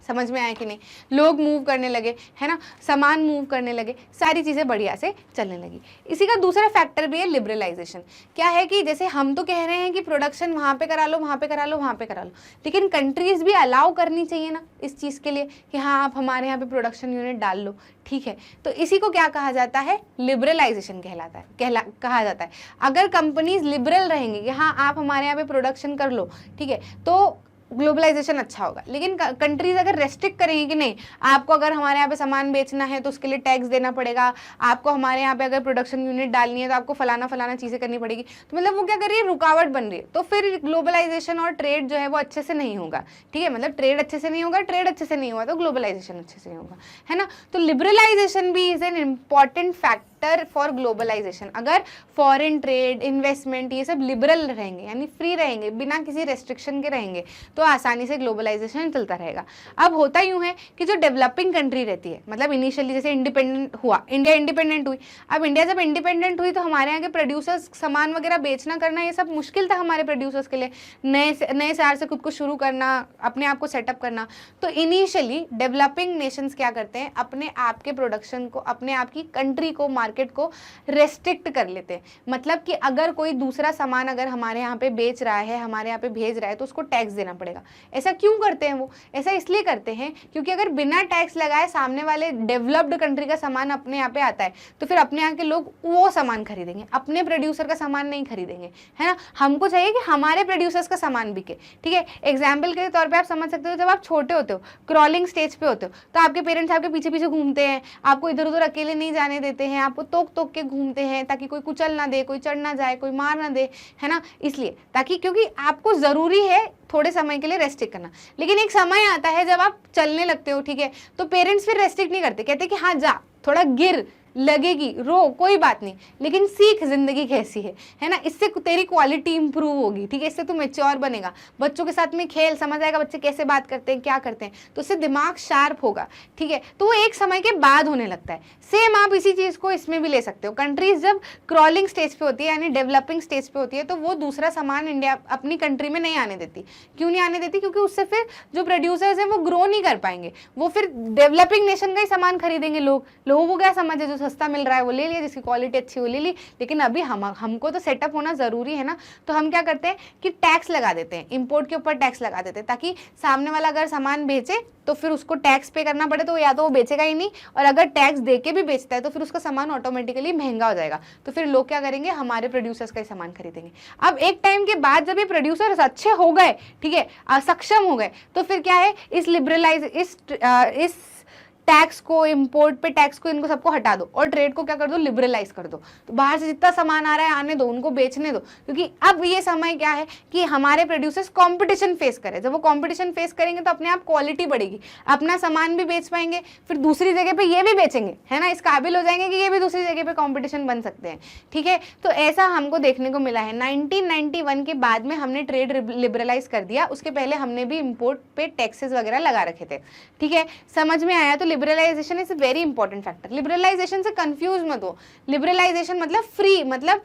समझ में आया कि नहीं? लोग मूव करने लगे, है ना, सामान मूव करने लगे, सारी चीज़ें बढ़िया से चलने लगी। इसी का दूसरा फैक्टर भी है लिबरलाइजेशन। क्या है कि जैसे हम तो कह रहे हैं कि प्रोडक्शन वहाँ पे करा लो, वहाँ पे करा लो, वहाँ पे करा लो, लेकिन कंट्रीज़ भी अलाउ करनी चाहिए ना इस चीज़ के लिए कि हाँ आप हमारे यहाँ पे प्रोडक्शन यूनिट डाल लो। ठीक है, तो इसी को क्या कहा जाता है? लिबरलाइजेशन कहलाता है, कहा जाता है। अगर कंपनीज लिबरल रहेंगी कि हाँ आप हमारे यहाँ पे प्रोडक्शन कर लो, ठीक है, तो ग्लोबलाइजेशन अच्छा होगा। लेकिन कंट्रीज अगर रेस्ट्रिक्ट करेंगे कि नहीं, आपको अगर हमारे यहाँ पे सामान बेचना है तो उसके लिए टैक्स देना पड़ेगा, आपको हमारे यहाँ पे अगर प्रोडक्शन यूनिट डालनी है तो आपको फलाना फलाना चीज़ें करनी पड़ेगी, तो मतलब वो क्या कर रही है, रुकावट बन रही है। तो फिर ग्लोबलाइजेशन और ट्रेड जो है वो अच्छे से नहीं होगा। ठीक है, मतलब ट्रेड अच्छे से नहीं होगा, ट्रेड अच्छे से नहीं हुआ तो ग्लोबलाइजेशन अच्छे से नहीं होगा, है ना। तो लिबरलाइजेशन भी is an important factor for globalisation. अगर फॉरेन ट्रेड, इन्वेस्टमेंट ये सब लिबरल रहेंगे, यानी फ्री रहेंगे, बिना किसी रेस्ट्रिक्शन के रहेंगे, तो आसानी से ग्लोबलाइजेशन चलता रहेगा। अब होता यूं है कि जो डेवलपिंग कंट्री रहती है, मतलब इनिशियली जैसे इंडिपेंडेंट हुआ, इंडिया इंडिपेंडेंट हुई, अब इंडिया जब इंडिपेंडेंट हुई तो हमारे यहाँ के प्रोड्यूसर्स सामान वगैरह बेचना करना ये सब मुश्किल था हमारे प्रोड्यूसर्स के लिए, नए सार से खुद को शुरू करना, अपने आप को सेटअप करना। तो इनिशियली डेवलपिंग नेशंस क्या करते हैं, अपने आप के प्रोडक्शन को, अपने आप की कंट्री को, मार्केट को रेस्ट्रिक्ट कर लेते हैं। मतलब कि अगर कोई दूसरा सामान अगर हमारे यहाँ पे बेच रहा है, हमारे यहाँ पे भेज रहा है, तो उसको टैक्स देना पड़ेगा। ऐसा क्यों करते हैं वो? ऐसा इसलिए करते हैं क्योंकि अगर बिना टैक्स लगाए सामने वाले डेवलप्ड कंट्री का सामान अपने यहाँ पे आता है तो फिर अपने यहाँ के लोग वो सामान खरीदेंगे, अपने प्रोड्यूसर का सामान नहीं खरीदेंगे, है ना। हमको चाहिए कि हमारे प्रोड्यूसर्स का सामान बिके। ठीक है, एग्जाम्पल के तौर पर आप समझ सकते हो, जब आप छोटे होते हो, क्रॉलिंग स्टेज पे होते हो, तो आपके पेरेंट्स आपके पीछे पीछे घूमते हैं, आपको इधर उधर अकेले नहीं जाने देते हैं, आपको तोक तोक के घूमते हैं ताकि कोई कुचल ना दे, कोई चढ़ ना जाए, कोई मार ना दे, है ना, इसलिए, ताकि क्योंकि आपको जरूरी है थोड़े समय के लिए रेस्ट्रिक्ट करना। लेकिन एक समय आता है जब आप चलने लगते हो, ठीक है, तो पेरेंट्स फिर रेस्ट्रिक्ट नहीं करते, कहते कि हाँ जा, थोड़ा गिर, लगेगी, रो, कोई बात नहीं, लेकिन सीख जिंदगी कैसी है ना, इससे तेरी क्वालिटी इंप्रूव होगी। ठीक है, इससे तू मैच्योर बनेगा, बच्चों के साथ में खेल, समझ आएगा बच्चे कैसे बात करते हैं, क्या करते हैं, तो उससे दिमाग शार्प होगा। ठीक है, तो वो एक समय के बाद होने लगता है। सेम आप इसी चीज़ को इसमें भी ले सकते हो। कंट्रीज जब क्रॉलिंग स्टेज पे होती है, यानी डेवलपिंग स्टेज पे होती है, तो वो दूसरा सामान इंडिया अपनी कंट्री में नहीं आने देती। क्यों नहीं आने देती? क्योंकि उससे फिर जो प्रोड्यूसर्स हैं वो ग्रो नहीं कर पाएंगे, वो फिर डेवलपिंग नेशन का ही सामान खरीदेंगे। लोगों को क्या समझ है, जो सस्ता मिल रहा है वो ले लिया, जिसकी क्वालिटी अच्छी वो ले ली। लेकिन अभी हमको तो सेटअप होना जरूरी है ना, तो हम क्या करते हैं कि टैक्स लगा देते हैं, इंपोर्ट के ऊपर टैक्स लगा देते हैं, ताकि सामने वाला अगर सामान बेचे तो फिर उसको टैक्स पे करना पड़े, तो या तो वो बेचेगा ही नहीं, और अगर टैक्स दे के भी बेचता है तो फिर उसका सामान ऑटोमेटिकली महंगा हो जाएगा। तो फिर लोग क्या करेंगे, हमारे प्रोड्यूसर्स का ही सामान खरीदेंगे। अब एक टाइम के बाद जब ये प्रोड्यूसर्स अच्छे हो गए, ठीक है, सक्षम हो गए, तो फिर क्या है, इस टैक्स को, इंपोर्ट पे टैक्स को, इनको सबको हटा दो और ट्रेड को क्या कर दो, लिबरलाइज कर दो। तो बाहर से जितना सामान आ रहा है आने दो, उनको बेचने दो, क्योंकि अब ये समय क्या है कि हमारे प्रोड्यूसर्स कंपटीशन फेस करें। जब वो कंपटीशन फेस करेंगे तो अपने आप क्वालिटी बढ़ेगी, अपना सामान भी बेच पाएंगे, फिर दूसरी जगह पे ये भी बेचेंगे, है ना, इस काबिल हो जाएंगे कि ये भी दूसरी जगह पे कॉम्पिटिशन बन सकते हैं। ठीक है, तो ऐसा हमको देखने को मिला है। 1991 के बाद में हमने ट्रेड लिबरलाइज कर दिया, उसके पहले हमने भी इम्पोर्ट पे टैक्सेस वगैरह लगा रखे थे। ठीक है, समझ में आया? तो liberalisation is a very important factor. Liberalisation से कंफ्यूज मत हो, लिबरलाइजेशन मतलब फ्री, मतलब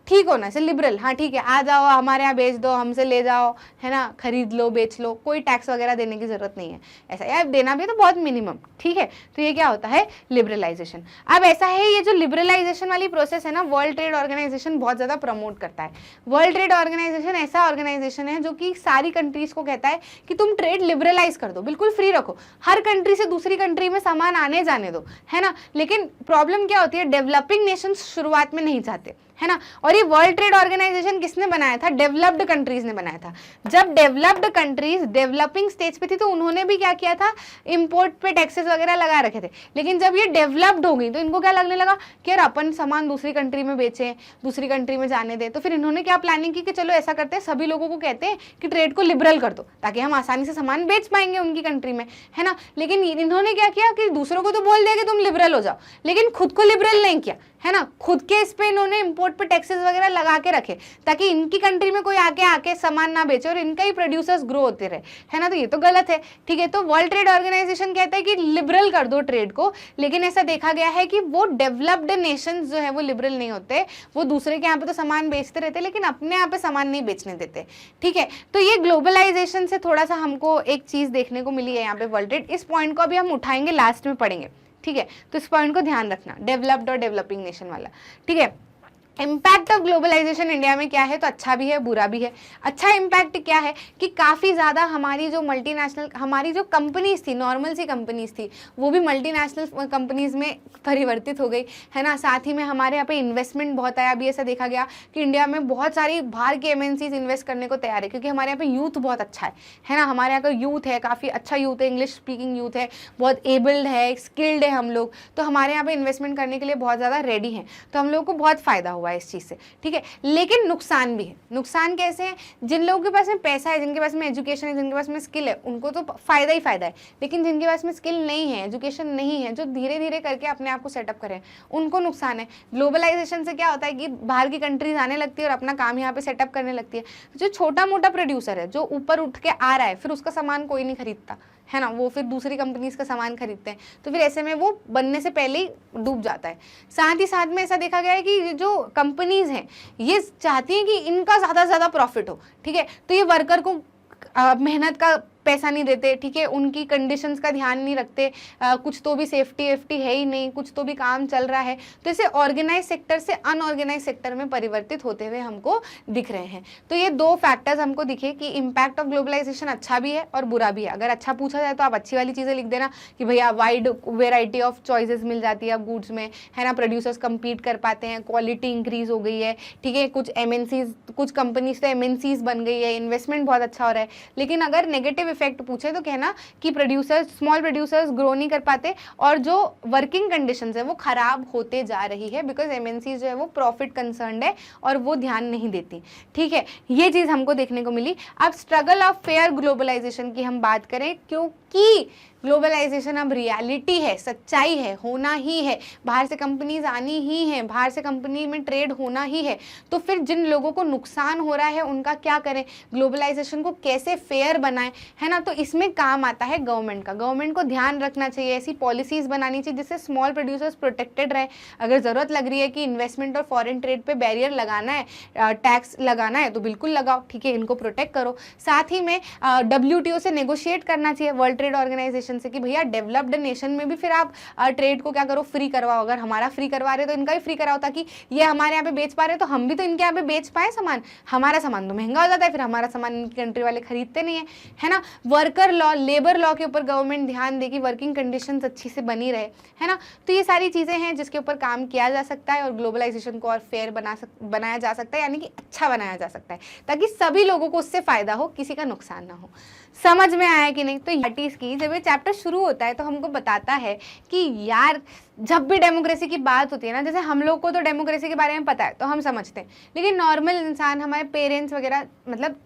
ठीक होना चाहिए, लिबरल, हाँ ठीक है आ जाओ हमारे यहाँ बेच दो, हमसे ले जाओ, है ना, खरीद लो बेच लो, कोई टैक्स वगैरह देने की जरूरत नहीं है, ऐसा यार देना भी तो बहुत मिनिमम, ठीक है। तो ये क्या होता है, लिबरलाइजेशन। अब ऐसा है ये जो लिबरलाइजेशन वाली प्रोसेस है ना, वर्ल्ड ट्रेड ऑर्गेनाइजेशन बहुत ज्यादा प्रमोट करता है। वर्ल्ड ट्रेड ऑर्गेनाइजेशन ऐसा ऑर्गेनाइजेशन है जो कि सारी कंट्रीज को कहता है कि तुम ट्रेड लिबरलाइज कर दो, बिल्कुल फ्री रखो, हर कंट्री से दूसरी कंट्री में सामान आने जाने दो, है ना। लेकिन प्रॉब्लम क्या होती है, डेवलपिंग नेशंस शुरुआत में नहीं चाहते, है ना। और ये वर्ल्ड ट्रेड ऑर्गेनाइजेशन किसने बनाया था, डेवलप्ड कंट्रीज ने बनाया था। जब डेवलप्ड कंट्रीज डेवलपिंग स्टेज पे थी तो उन्होंने भी क्या किया था, इंपोर्ट पे टैक्सेस वगैरह लगा रखे थे। लेकिन जब ये डेवलप्ड हो गई तो इनको क्या लगने लगा कि यार अपन सामान दूसरी कंट्री में बेचें, दूसरी कंट्री में जाने दें। तो फिर इन्होंने क्या प्लानिंग की कि चलो ऐसा करते हैं, सभी लोगों को कहते हैं कि ट्रेड को लिबरल कर दो ताकि हम आसानी से सामान बेच पाएंगे उनकी कंट्री में, है ना। लेकिन इन्होंने क्या किया कि दूसरों को तो बोल दिया कि तुम लिबरल हो जाओ, लेकिन खुद को लिबरल नहीं किया, है ना। खुद के इस पे इन्होंने इंपोर्ट पे टैक्सेस वगैरह लगा के रखे ताकि इनकी कंट्री में कोई आके सामान ना बेचे और इनका ही प्रोड्यूसर्स ग्रो होते रहे, है ना। तो ये तो गलत है, ठीक है। तो वर्ल्ड ट्रेड ऑर्गेनाइजेशन कहता है कि लिबरल कर दो ट्रेड को, लेकिन ऐसा देखा गया है कि वो डेवलप्ड नेशंस जो है वो लिबरल नहीं होते, वो दूसरे के यहाँ पे तो सामान बेचते रहते लेकिन अपने यहाँ पे सामान नहीं बेचने देते, ठीक है। तो ये ग्लोबलाइजेशन से थोड़ा सा हमको एक चीज देखने को मिली है यहाँ पे वर्ल्ड ट्रेड। इस पॉइंट को अभी हम उठाएंगे, लास्ट में पढ़ेंगे, ठीक है। तो इस पॉइंट को ध्यान रखना, डेवलप्ड और डेवलपिंग नेशन वाला, ठीक है। इम्पैक्ट ऑफ ग्लोबलाइजेशन इंडिया में क्या है, तो अच्छा भी है बुरा भी है। अच्छा इम्पैक्ट क्या है कि काफ़ी ज़्यादा हमारी जो मल्टीनेशनल, हमारी जो कंपनीज थी, नॉर्मल सी कंपनीज थी, वो भी मल्टीनेशनल कंपनीज में परिवर्तित हो गई, है ना। साथ ही में हमारे यहाँ पे इन्वेस्टमेंट बहुत आया। अभी ऐसा देखा गया कि इंडिया में बहुत सारी बाहर की एमएनसीज इन्वेस्ट करने को तैयार है क्योंकि हमारे यहाँ पे यूथ बहुत अच्छा है ना। हमारे यहाँ का यूथ है, काफ़ी अच्छा यूथ है, इंग्लिश स्पीकिंग यूथ है, बहुत एबल्ड है, स्किल्ड है हम लोग, तो हमारे यहाँ पे इन्वेस्टमेंट करने के लिए बहुत ज़्यादा रेडी हैं। तो हम लोग को बहुत फ़ायदा हुआ है इस चीज़ से, ठीक है। लेकिन नुकसान भी है। नुकसान कैसे है, जिन लोगों के पास में पैसा है, जिनके पास में एजुकेशन है, जिनके पास में स्किल है, उनको तो फायदा ही फायदा है। लेकिन जिनके पास में स्किल नहीं है, एजुकेशन नहीं है, जो धीरे धीरे करके अपने आप को सेटअप करें, उनको नुकसान है। ग्लोबलाइजेशन से क्या होता है कि बाहर की कंट्रीज आने लगती है और अपना काम यहाँ पे सेटअप करने लगती है। जो छोटा मोटा प्रोड्यूसर है, जो ऊपर उठ के आ रहा है, फिर उसका सामान कोई नहीं खरीदता, है ना, वो फिर दूसरी कंपनीज का सामान खरीदते हैं। तो फिर ऐसे में वो बनने से पहले ही डूब जाता है। साथ ही साथ में ऐसा देखा गया है कि जो कंपनीज हैं ये चाहती हैं कि इनका ज़्यादा से ज़्यादा प्रॉफिट हो, ठीक है। तो ये वर्कर को मेहनत का पैसा नहीं देते, ठीक है, उनकी कंडीशंस का ध्यान नहीं रखते, कुछ तो भी सेफ्टी है ही नहीं, कुछ तो भी काम चल रहा है। तो इसे ऑर्गेनाइज सेक्टर से अनऑर्गेनाइज सेक्टर में परिवर्तित होते हुए हमको दिख रहे हैं। तो ये दो फैक्टर्स हमको दिखे कि इम्पैक्ट ऑफ ग्लोबलाइजेशन अच्छा भी है और बुरा भी है। अगर अच्छा पूछा जाए तो आप अच्छी वाली चीज़ें लिख देना कि भैया वाइड वेराइटी ऑफ चॉइसेस मिल जाती है अब गुड्स में, है ना, प्रोड्यूसर्स कम्पीट कर पाते हैं, क्वालिटी इंक्रीज हो गई है, ठीक है, कुछ एमएनसीज, कुछ कंपनीज तो एमएनसीज बन गई है, इन्वेस्टमेंट बहुत अच्छा हो रहा है। लेकिन अगर नेगेटिव इफेक्ट पूछे तो कहना कि प्रोड्यूसर्स, स्मॉल प्रोड्यूसर्स ग्रो नहीं कर पाते और जो वर्किंग कंडीशंस है वो खराब होते जा रही है, बिकॉज एमएनसी जो है वो प्रॉफिट कंसर्न्ड है और वो ध्यान नहीं देती, ठीक है। ये चीज हमको देखने को मिली। अब स्ट्रगल ऑफ फेयर ग्लोबलाइजेशन की हम बात करें, क्योंकि ग्लोबलाइजेशन अब रियलिटी है, सच्चाई है, होना ही है, बाहर से कंपनीज आनी ही है, बाहर से कंपनी में ट्रेड होना ही है। तो फिर जिन लोगों को नुकसान हो रहा है उनका क्या करें, ग्लोबलाइजेशन को कैसे फेयर बनाएं, है ना। तो इसमें काम आता है गवर्नमेंट का। गवर्नमेंट को ध्यान रखना चाहिए, ऐसी पॉलिसीज बनानी चाहिए जिससे स्मॉल प्रोड्यूसर्स प्रोटेक्टेड रहे। अगर ज़रूरत लग रही है कि इन्वेस्टमेंट और फॉरेन ट्रेड पे बैरियर लगाना है, टैक्स लगाना है, तो बिल्कुल लगाओ, ठीक है, इनको प्रोटेक्ट करो। साथ ही में WTO से नेगोशिएट करना चाहिए, वर्ल्ड ट्रेड ऑर्गेनाइजेशन से, कि भैया डेवलप्ड नेशन में भी फिर आप ट्रेड को क्या करो, फ्री करवाओ। अगर हमारा फ्री करवा रहे तो इनका भी फ्री कराओ, ताकि ये हमारे यहाँ पे बेच पा रहे तो हम भी तो इनके यहाँ पे बेच पाए सामान। हमारा सामान तो महंगा हो जाता है, फिर हमारा सामान इनकी कंट्री वाले खरीदते नहीं है ना। वर्कर लॉ, लेबर लॉ के ऊपर गवर्नमेंट ध्यान दे कि वर्किंग कंडीशंस अच्छी से बनी रहे, है ना। तो ये सारी चीज़ें हैं जिसके ऊपर काम किया जा सकता है और ग्लोबलाइजेशन को और फेयर बनाया जा सकता है, यानी कि अच्छा बनाया जा सकता है, ताकि सभी लोगों को उससे फायदा हो, किसी का नुकसान ना हो। समझ में आया कि नहीं। तो पार्टीज की जब ये चैप्टर शुरू होता है तो हमको बताता है कि यार जब भी डेमोक्रेसी की बात होती है ना, जैसे हम लोग को तो डेमोक्रेसी के बारे में पता है तो हम समझते हैं, लेकिन नॉर्मल इंसान, हमारे पेरेंट्स वगैरह, मतलब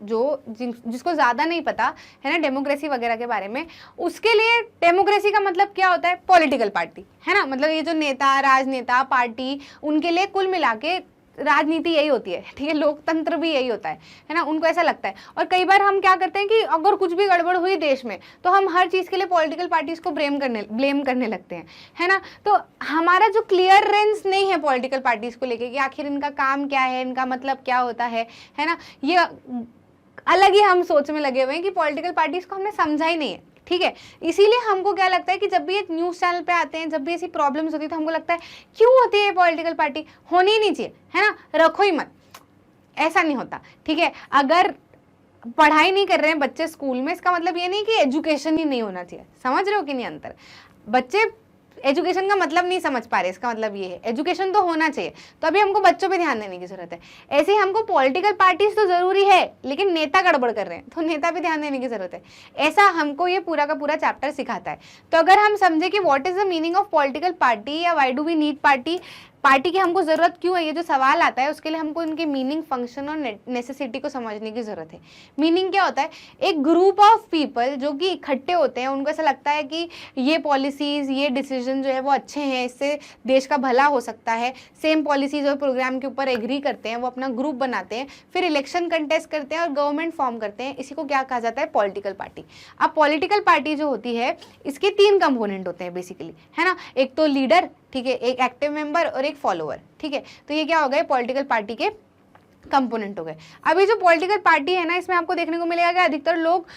जिसको ज़्यादा नहीं पता है ना डेमोक्रेसी वगैरह के बारे में, उसके लिए डेमोक्रेसी का मतलब क्या होता है, पॉलिटिकल पार्टी, है ना। मतलब ये जो नेता, राजनेता, पार्टी, उनके लिए कुल मिला के राजनीति यही होती है, ठीक है, लोकतंत्र भी यही होता है ना, उनको ऐसा लगता है। और कई बार हम क्या करते हैं कि अगर कुछ भी गड़बड़ हुई देश में तो हम हर चीज़ के लिए पॉलिटिकल पार्टीज को ब्लेम करने लगते हैं, है ना। तो हमारा जो क्लियरेंस नहीं है पॉलिटिकल पार्टीज को लेके कि आखिर इनका काम क्या है, इनका मतलब क्या होता है ना, ये अलग ही हम सोच में लगे हुए हैं कि पॉलिटिकल पार्टीज को हमने समझा ही नहीं है, ठीक है। इसीलिए हमको क्या लगता है कि जब भी ये न्यूज़ चैनल पे आते हैं, जब भी ऐसी प्रॉब्लम्स होती है तो हमको लगता है क्यों होती है पॉलिटिकल पार्टी, होनी ही नहीं चाहिए, है ना, रखो ही मत। ऐसा नहीं होता, ठीक है। अगर पढ़ाई नहीं कर रहे हैं बच्चे स्कूल में, इसका मतलब ये नहीं कि एजुकेशन ही नहीं होना चाहिए। समझ रहे हो कि नहीं अंतर? बच्चे एजुकेशन का मतलब नहीं समझ पा रहे, इसका मतलब ये है एजुकेशन तो होना चाहिए। तो अभी हमको बच्चों पे ध्यान देने की जरूरत है। ऐसे ही हमको पॉलिटिकल पार्टीज तो जरूरी है, लेकिन नेता गड़बड़ कर रहे हैं तो नेता पे ध्यान देने की जरूरत है। ऐसा हमको ये पूरा का पूरा चैप्टर सिखाता है। तो अगर हम समझे कि what is the meaning of political party या why do we need party, party की हमको जरूरत क्यों है, ये जो सवाल आता है उसके लिए हमको इनके मीनिंग, फंक्शन और नेसेसिटी को समझने की जरूरत है। मीनिंग क्या होता है? एक ग्रुप ऑफ पीपल जो कि इकट्ठे होते हैं, उनको ऐसा लगता है कि ये पॉलिसीज, ये डिसीजन जो है वो अच्छे हैं, इससे देश का भला हो सकता है। सेम पॉलिसीज और प्रोग्राम के ऊपर एग्री करते हैं, वो अपना ग्रुप बनाते हैं, फिर इलेक्शन कंटेस्ट करते हैं और गवर्नमेंट फॉर्म करते हैं। इसी को क्या कहा जाता है? Political party. अब पॉलिटिकल पार्टी जो होती है इसके 3 कंपोनेंट होते हैं बेसिकली, है ना। एक तो लीडर, ठीक है, एक एक्टिव मेंबर और एक फॉलोअर, ठीक है। तो ये क्या हो गए? पॉलिटिकल पार्टी के कंपोनेंट हो गए। अभी जो पॉलिटिकल पार्टी है ना, इसमें आपको देखने को मिलेगा कि अधिकतर लोग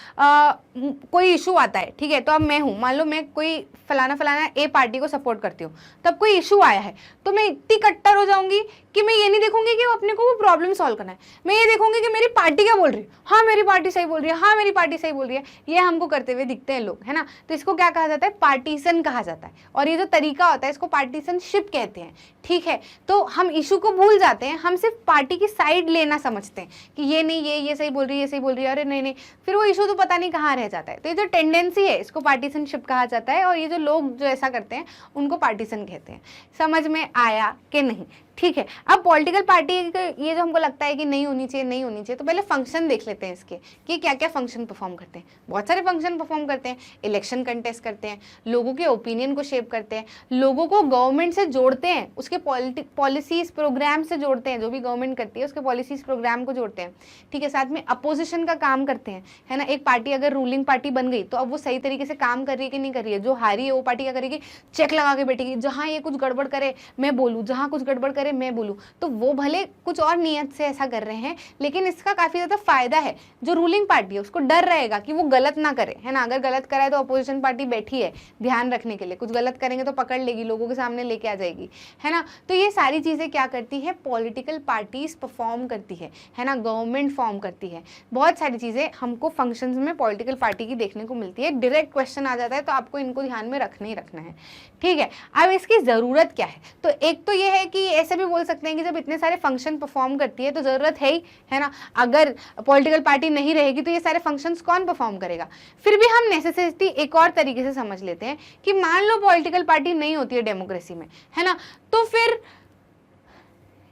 कोई इशू आता है, ठीक है, तो अब मैं हूँ, मान लो मैं कोई फलाना ए पार्टी को सपोर्ट करती हूँ, तब कोई इशू आया है तो मैं इतनी कट्टर हो जाऊंगी कि मैं ये नहीं देखूंगी कि अपने को वो प्रॉब्लम सॉल्व करना है, मैं ये देखूंगी कि मेरी पार्टी क्या बोल रही है, हाँ मेरी पार्टी सही बोल रही है, हाँ मेरी पार्टी सही बोल रही है। ये हमको करते हुए दिखते हैं लोग, है ना। तो इसको क्या कहा जाता है? पार्टीशन कहा जाता है। और ये जो तरीका होता है इसको पार्टीशनशिप कहते हैं, ठीक है। तो हम इशू को भूल जाते हैं, हम सिर्फ पार्टी की साइड लेना समझते हैं कि ये नहीं, ये सही बोल रही है, ये सही बोल रही है, अरे नहीं, फिर वो इशू तो पता नहीं कहाँ रह जाता है। तो ये जो टेंडेंसी है इसको पार्टीशनशिप कहा जाता है। और ये जो लोग जो ऐसा करते हैं उनको पार्टीशन कहते हैं। समझ में आया कि नहीं? ठीक है। अब पॉलिटिकल पार्टी ये जो हमको लगता है कि नहीं होनी चाहिए, तो पहले फंक्शन देख लेते हैं इसके कि क्या क्या फंक्शन परफॉर्म करते हैं। बहुत सारे फंक्शन परफॉर्म करते हैं। इलेक्शन कंटेस्ट करते हैं, लोगों के ओपिनियन को शेप करते हैं, लोगों को गवर्नमेंट से जोड़ते हैं, उसके पॉलिसीज प्रोग्राम से जोड़ते हैं, जो भी गवर्नमेंट करती है उसके पॉलिसीज प्रोग्राम को जोड़ते हैं, ठीक है। साथ में अपोजिशन का काम करते हैं, है ना। एक पार्टी अगर रूलिंग पार्टी बन गई तो अब वो सही तरीके से काम कर रही है कि नहीं कर रही है। जो हारी है वो पार्टी क्या करेगी? चेक लगा के बैठेगी, जहां ये कुछ गड़बड़ करे मैं बोलूँ, जहां कुछ गड़बड़ करे मैं बोलूँ। तो वो भले कुछ और नियत से ऐसा कर रहे हैं, लेकिन इसका काफी ज्यादा फायदा है। जो रूलिंग पार्टी है उसको डर रहेगा कि वो गलत ना करे, है ना। अगर गलत करा है तो अपोजिशन पार्टी बैठी है ध्यान रखने के लिए, कुछ गलत करेंगे तो पकड़ लेगी, लोगों के सामने लेके आ जाएगी, है ना। तो ये सारी चीजें क्या करती है? पॉलिटिकल पार्टीज परफॉर्म करती है ना। गवर्नमेंट फॉर्म करती है। बहुत सारी चीजें हमको फंक्शंस में पॉलिटिकल पार्टी की देखने को मिलती है। डायरेक्ट क्वेश्चन आ जाता है तो आपको इनको ध्यान में रखना ही रखना है, ठीक है। अब इसकी जरूरत क्या है? तो एक तो ये है कि ऐसे भी बोल सकते हैं कि जब इतने सारे फंक्शन परफॉर्म करती है तो जरूरत है ही, है ना। अगर पॉलिटिकल पार्टी नहीं रहेगी तो ये सारे फंक्शंस कौन परफॉर्म करेगा? फिर भी हम नेसेसिटी एक और तरीके से समझ लेते हैं कि मान लो पॉलिटिकल पार्टी नहीं होती है डेमोक्रेसी में, है ना, तो फिर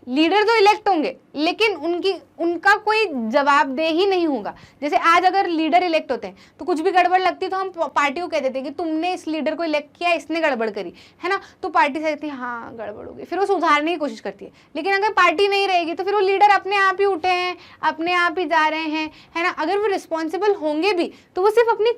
लीडर तो इलेक्ट होंगे लेकिन उनका कोई जवाबदेही ही नहीं होगा। जैसे आज अगर लीडर इलेक्ट होते हैं तो कुछ भी गड़बड़ लगती है तो हम पार्टी को कह देते हैं कि तुमने इस लीडर को इलेक्ट किया, इसने गड़बड़ करी, है ना। तो पार्टी से कहती है हाँ गड़बड़ हो गई, फिर वो सुधारने की कोशिश करती है। लेकिन अगर पार्टी नहीं रहेगी तो फिर वो लीडर अपने आप ही उठे हैं, अपने आप ही जा रहे हैं, है ना। अगर वो रिस्पॉन्सिबल होंगे भी तो वो सिर्फ अपनी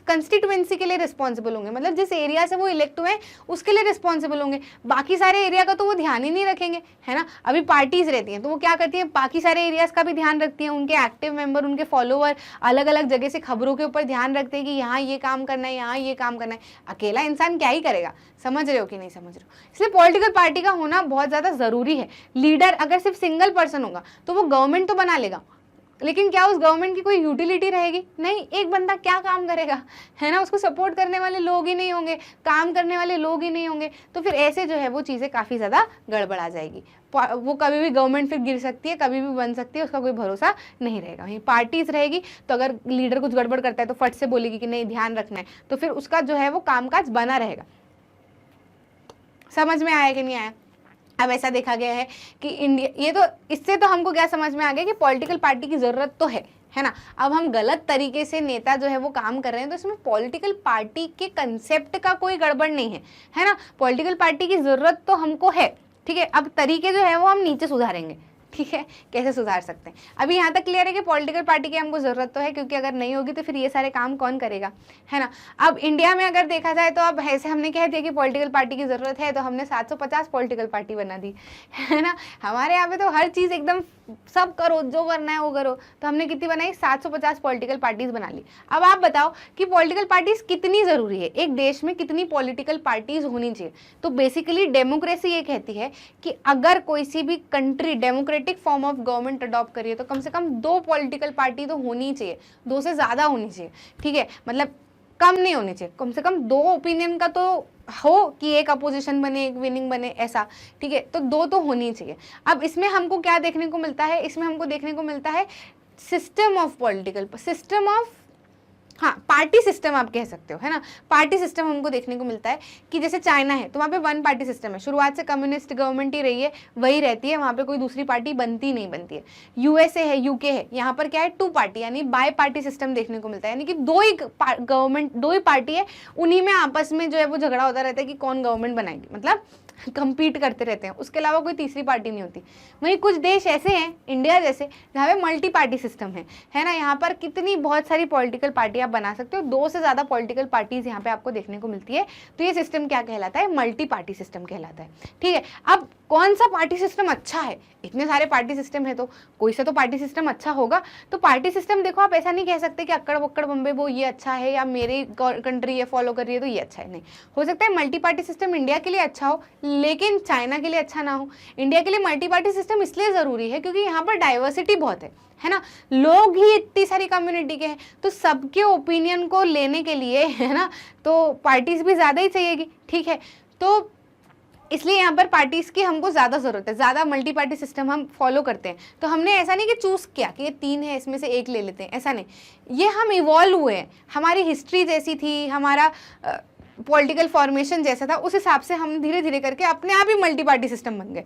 कंस्टिट्यूएंसी के लिए रिस्पॉन्सिबल होंगे, मतलब जिस एरिया से वो इलेक्ट हुए उसके लिए रिस्पॉन्सिबल होंगे। बाकी सारे एरिया का तो वो ध्यान ही नहीं रखेंगे, है ना। अभी पार्टीज रहती हैं तो वो क्या करती हैं? बाकी सारे एरियाज का भी ध्यान रखती हैं। उनके एक्टिव मेंबर, उनके फॉलोअर अलग अलग जगह से खबरों के ऊपर ध्यान रखते हैं कि यहाँ ये काम करना है, यहाँ ये काम करना है। अकेला इंसान क्या ही करेगा? समझ रहे हो कि नहीं समझ रहे हो? इसलिए पॉलिटिकल पार्टी का होना बहुत ज्यादा जरूरी है। लीडर अगर सिर्फ सिंगल पर्सन होगा तो वो गवर्नमेंट तो बना लेगा, लेकिन क्या उस गवर्नमेंट की कोई यूटिलिटी रहेगी? नहीं। एक बंदा क्या काम करेगा, है ना। उसको सपोर्ट करने वाले लोग ही नहीं होंगे, काम करने वाले लोग ही नहीं होंगे। तो फिर ऐसे जो है वो चीज़ें काफ़ी ज़्यादा गड़बड़ आ जाएगी। वो कभी भी गवर्नमेंट फिर गिर सकती है, कभी भी बन सकती है, उसका कोई भरोसा नहीं रहेगा। वहीं पार्टीज रहेगी तो अगर लीडर कुछ गड़बड़ करता है तो फट से बोलेगी कि नहीं ध्यान रखना है, तो फिर उसका जो है वो कामकाज बना रहेगा। समझ में आया कि नहीं आया? अब ऐसा देखा गया है कि इंडिया, ये तो इससे तो हमको क्या समझ में आ गया कि पॉलिटिकल पार्टी की जरूरत तो है ना। अब हम गलत तरीके से नेता जो है वो काम कर रहे हैं तो इसमें पॉलिटिकल पार्टी के कंसेप्ट का कोई गड़बड़ नहीं है, है ना। पॉलिटिकल पार्टी की जरूरत तो हमको है, ठीक है, अब तरीके जो है वो हम नीचे सुधारेंगे, ठीक है, कैसे सुधार सकते हैं। अभी यहाँ तक क्लियर है कि पॉलिटिकल पार्टी की हमको ज़रूरत तो है, क्योंकि अगर नहीं होगी तो फिर ये सारे काम कौन करेगा, है ना। अब इंडिया में अगर देखा जाए तो अब ऐसे हमने कह दिया कि पॉलिटिकल पार्टी की ज़रूरत है, तो हमने 750 पॉलिटिकल पार्टी बना दी, है ना। हमारे यहाँ पे तो हर चीज़ एकदम सब करो, जो करना है वो करो, तो हमने कितनी बनाई, 750 पॉलिटिकल पार्टीज बना ली। अब आप बताओ कि पॉलिटिकल पार्टीज कितनी ज़रूरी है, एक देश में कितनी पॉलिटिकल पार्टीज होनी चाहिए। तो बेसिकली डेमोक्रेसी ये कहती है कि अगर कोई सी भी country democratic form of government adopt करिए तो कम से कम 2 पॉलिटिकल पार्टी तो होनी चाहिए, 2 से ज़्यादा होनी चाहिए, ठीक है, मतलब कम नहीं होनी चाहिए, कम से कम 2 ओपिनियन का तो हो कि एक अपोजिशन बने एक विनिंग बने, ऐसा, ठीक है, तो 2 तो होनी चाहिए। अब इसमें हमको क्या देखने को मिलता है, इसमें हमको देखने को मिलता है system of political system of, हाँ, पार्टी सिस्टम आप कह सकते हो, है ना। पार्टी सिस्टम हमको देखने को मिलता है कि जैसे चाइना है तो वहाँ पे 1 पार्टी सिस्टम है, शुरुआत से कम्युनिस्ट गवर्नमेंट ही रही है, वही रहती है, वहाँ पे कोई दूसरी पार्टी बनती नहीं बनती है। यूएसए है, यूके है, यहाँ पर क्या है 2 पार्टी यानी बाय पार्टी सिस्टम देखने को मिलता है, यानी कि 2 ही गवर्नमेंट 2 ही पार्टी है, उन्हीं में आपस में जो है वो झगड़ा होता रहता है कि कौन गवर्नमेंट बनाएगी, मतलब कंपीट करते रहते हैं, उसके अलावा कोई तीसरी पार्टी नहीं होती। वहीं कुछ देश ऐसे हैं, इंडिया जैसे, जहाँ पे मल्टी पार्टी सिस्टम है ना, यहाँ पर कितनी बहुत सारी पॉलिटिकल पार्टी आप बना सकते हो, 2 से ज़्यादा पॉलिटिकल पार्टीज यहाँ पे आपको देखने को मिलती है। तो ये सिस्टम क्या कहलाता है, मल्टी पार्टी सिस्टम कहलाता है, ठीक है। अब कौन सा पार्टी सिस्टम अच्छा है, इतने सारे पार्टी सिस्टम है तो कोई सा तो पार्टी सिस्टम अच्छा होगा। तो पार्टी सिस्टम देखो, आप ऐसा नहीं कह सकते कि अक्कड़ बक्कड़ बम्बे वो ये अच्छा है या मेरी कंट्री ये फॉलो कर रही है तो ये अच्छा है, नहीं हो सकता है मल्टी पार्टी सिस्टम इंडिया के लिए अच्छा हो लेकिन चाइना के लिए अच्छा ना हो। इंडिया के लिए मल्टी पार्टी सिस्टम इसलिए ज़रूरी है क्योंकि यहाँ पर डाइवर्सिटी बहुत है ना, लोग ही इतनी सारी कम्युनिटी के हैं, तो सबके ओपिनियन को लेने के लिए, है ना, तो पार्टीज भी ज़्यादा ही चाहिएगी, ठीक है। तो इसलिए यहाँ पर पार्टीज की हमको ज़्यादा ज़रूरत है, ज़्यादा मल्टी पार्टी सिस्टम हम फॉलो करते हैं। तो हमने ऐसा नहीं कि चूज़ किया कि ये 3 है इसमें से एक ले लेते हैं, ऐसा नहीं, ये हम इवॉल्व हुए हैं, हमारी हिस्ट्री जैसी थी, हमारा पॉलिटिकल फॉर्मेशन जैसा था, उस हिसाब से हम धीरे धीरे करके अपने आप ही मल्टी पार्टी सिस्टम बन गए।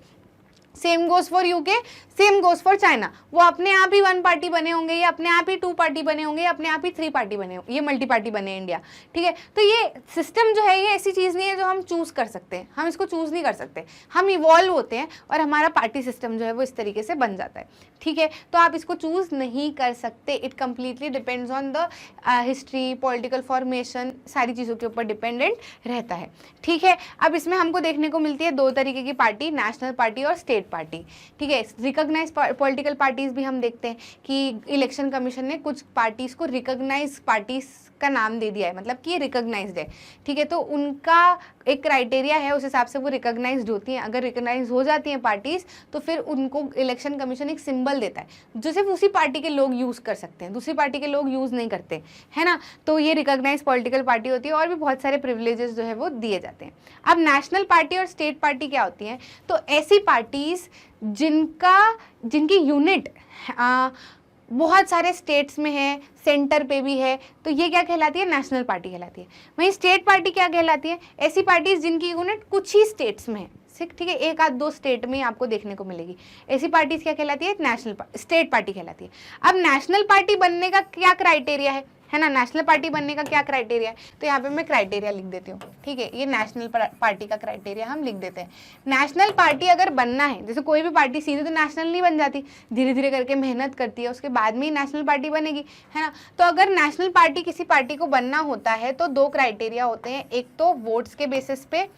Same goes for UK, same goes for China, वो अपने आप ही 1 पार्टी बने होंगे, ये अपने आप ही 2 पार्टी बने होंगे, अपने आप ही 3 पार्टी बने होंगे, ये मल्टी पार्टी बने इंडिया, ठीक है। तो ये सिस्टम जो है ये ऐसी चीज़ नहीं है जो हम चूज़ कर सकते हैं, हम इसको चूज़ नहीं कर सकते, हम इवॉल्व होते हैं और हमारा पार्टी सिस्टम जो है वो इस तरीके से बन जाता है, ठीक है। तो आप इसको चूज़ नहीं कर सकते, it completely depends on the history, political formation, सारी चीज़ों के ऊपर डिपेंडेंट रहता है, ठीक है। अब इसमें हमको देखने को मिलती है 2 तरीके की पार्टी, नेशनल पार्टी और स्टेट पार्टी, ठीक है। रिकॉग्नाइज पॉलिटिकल पार्टीज भी हम देखते हैं कि इलेक्शन कमीशन ने कुछ पार्टीज को रिकॉग्नाइज पार्टीज का नाम दे दिया है, मतलब कि ये रिकॉग्नाइज्ड है, ठीक है। तो उनका एक क्राइटेरिया है, उस हिसाब से वो रिकॉग्नाइज्ड होती हैं। अगर रिकॉग्नाइज हो जाती हैं पार्टीज तो फिर उनको इलेक्शन कमीशन एक सिंबल देता है जो सिर्फ उसी पार्टी के लोग यूज़ कर सकते हैं, दूसरी पार्टी के लोग यूज़ नहीं करते, है ना। तो ये रिकॉग्नाइज पॉलिटिकल पार्टी होती है और भी बहुत सारे प्रिविलेजेस जो है वो दिए जाते हैं। अब नेशनल पार्टी और स्टेट पार्टी क्या होती हैं, तो ऐसी पार्टीज जिनकी यूनिट बहुत सारे स्टेट्स में है, सेंटर पे भी है, तो ये क्या कहलाती है, नेशनल पार्टी कहलाती है। वहीं स्टेट पार्टी क्या कहलाती है, ऐसी पार्टीज जिनकी यूनिट कुछ ही स्टेट्स में है, ठीक है, 1 आध 2 स्टेट में आपको देखने को मिलेगी, ऐसी पार्टीज क्या कहलाती है, स्टेट पार्टी कहलाती है। अब नेशनल पार्टी बनने का क्या क्राइटेरिया है ना, नेशनल पार्टी बनने का क्या क्राइटेरिया है, तो यहाँ पे मैं क्राइटेरिया लिख देती हूँ, ठीक है। ये नेशनल पार्टी का क्राइटेरिया हम लिख देते हैं। नेशनल पार्टी अगर बनना है, जैसे कोई भी पार्टी सीधे तो नेशनल नहीं बन जाती, धीरे धीरे करके मेहनत करती है, उसके बाद में ही नेशनल पार्टी बनेगी, है ना। तो अगर नेशनल पार्टी किसी पार्टी को बनना होता है तो 2 क्राइटेरिया होते हैं, एक तो वोट्स के बेसिस पे,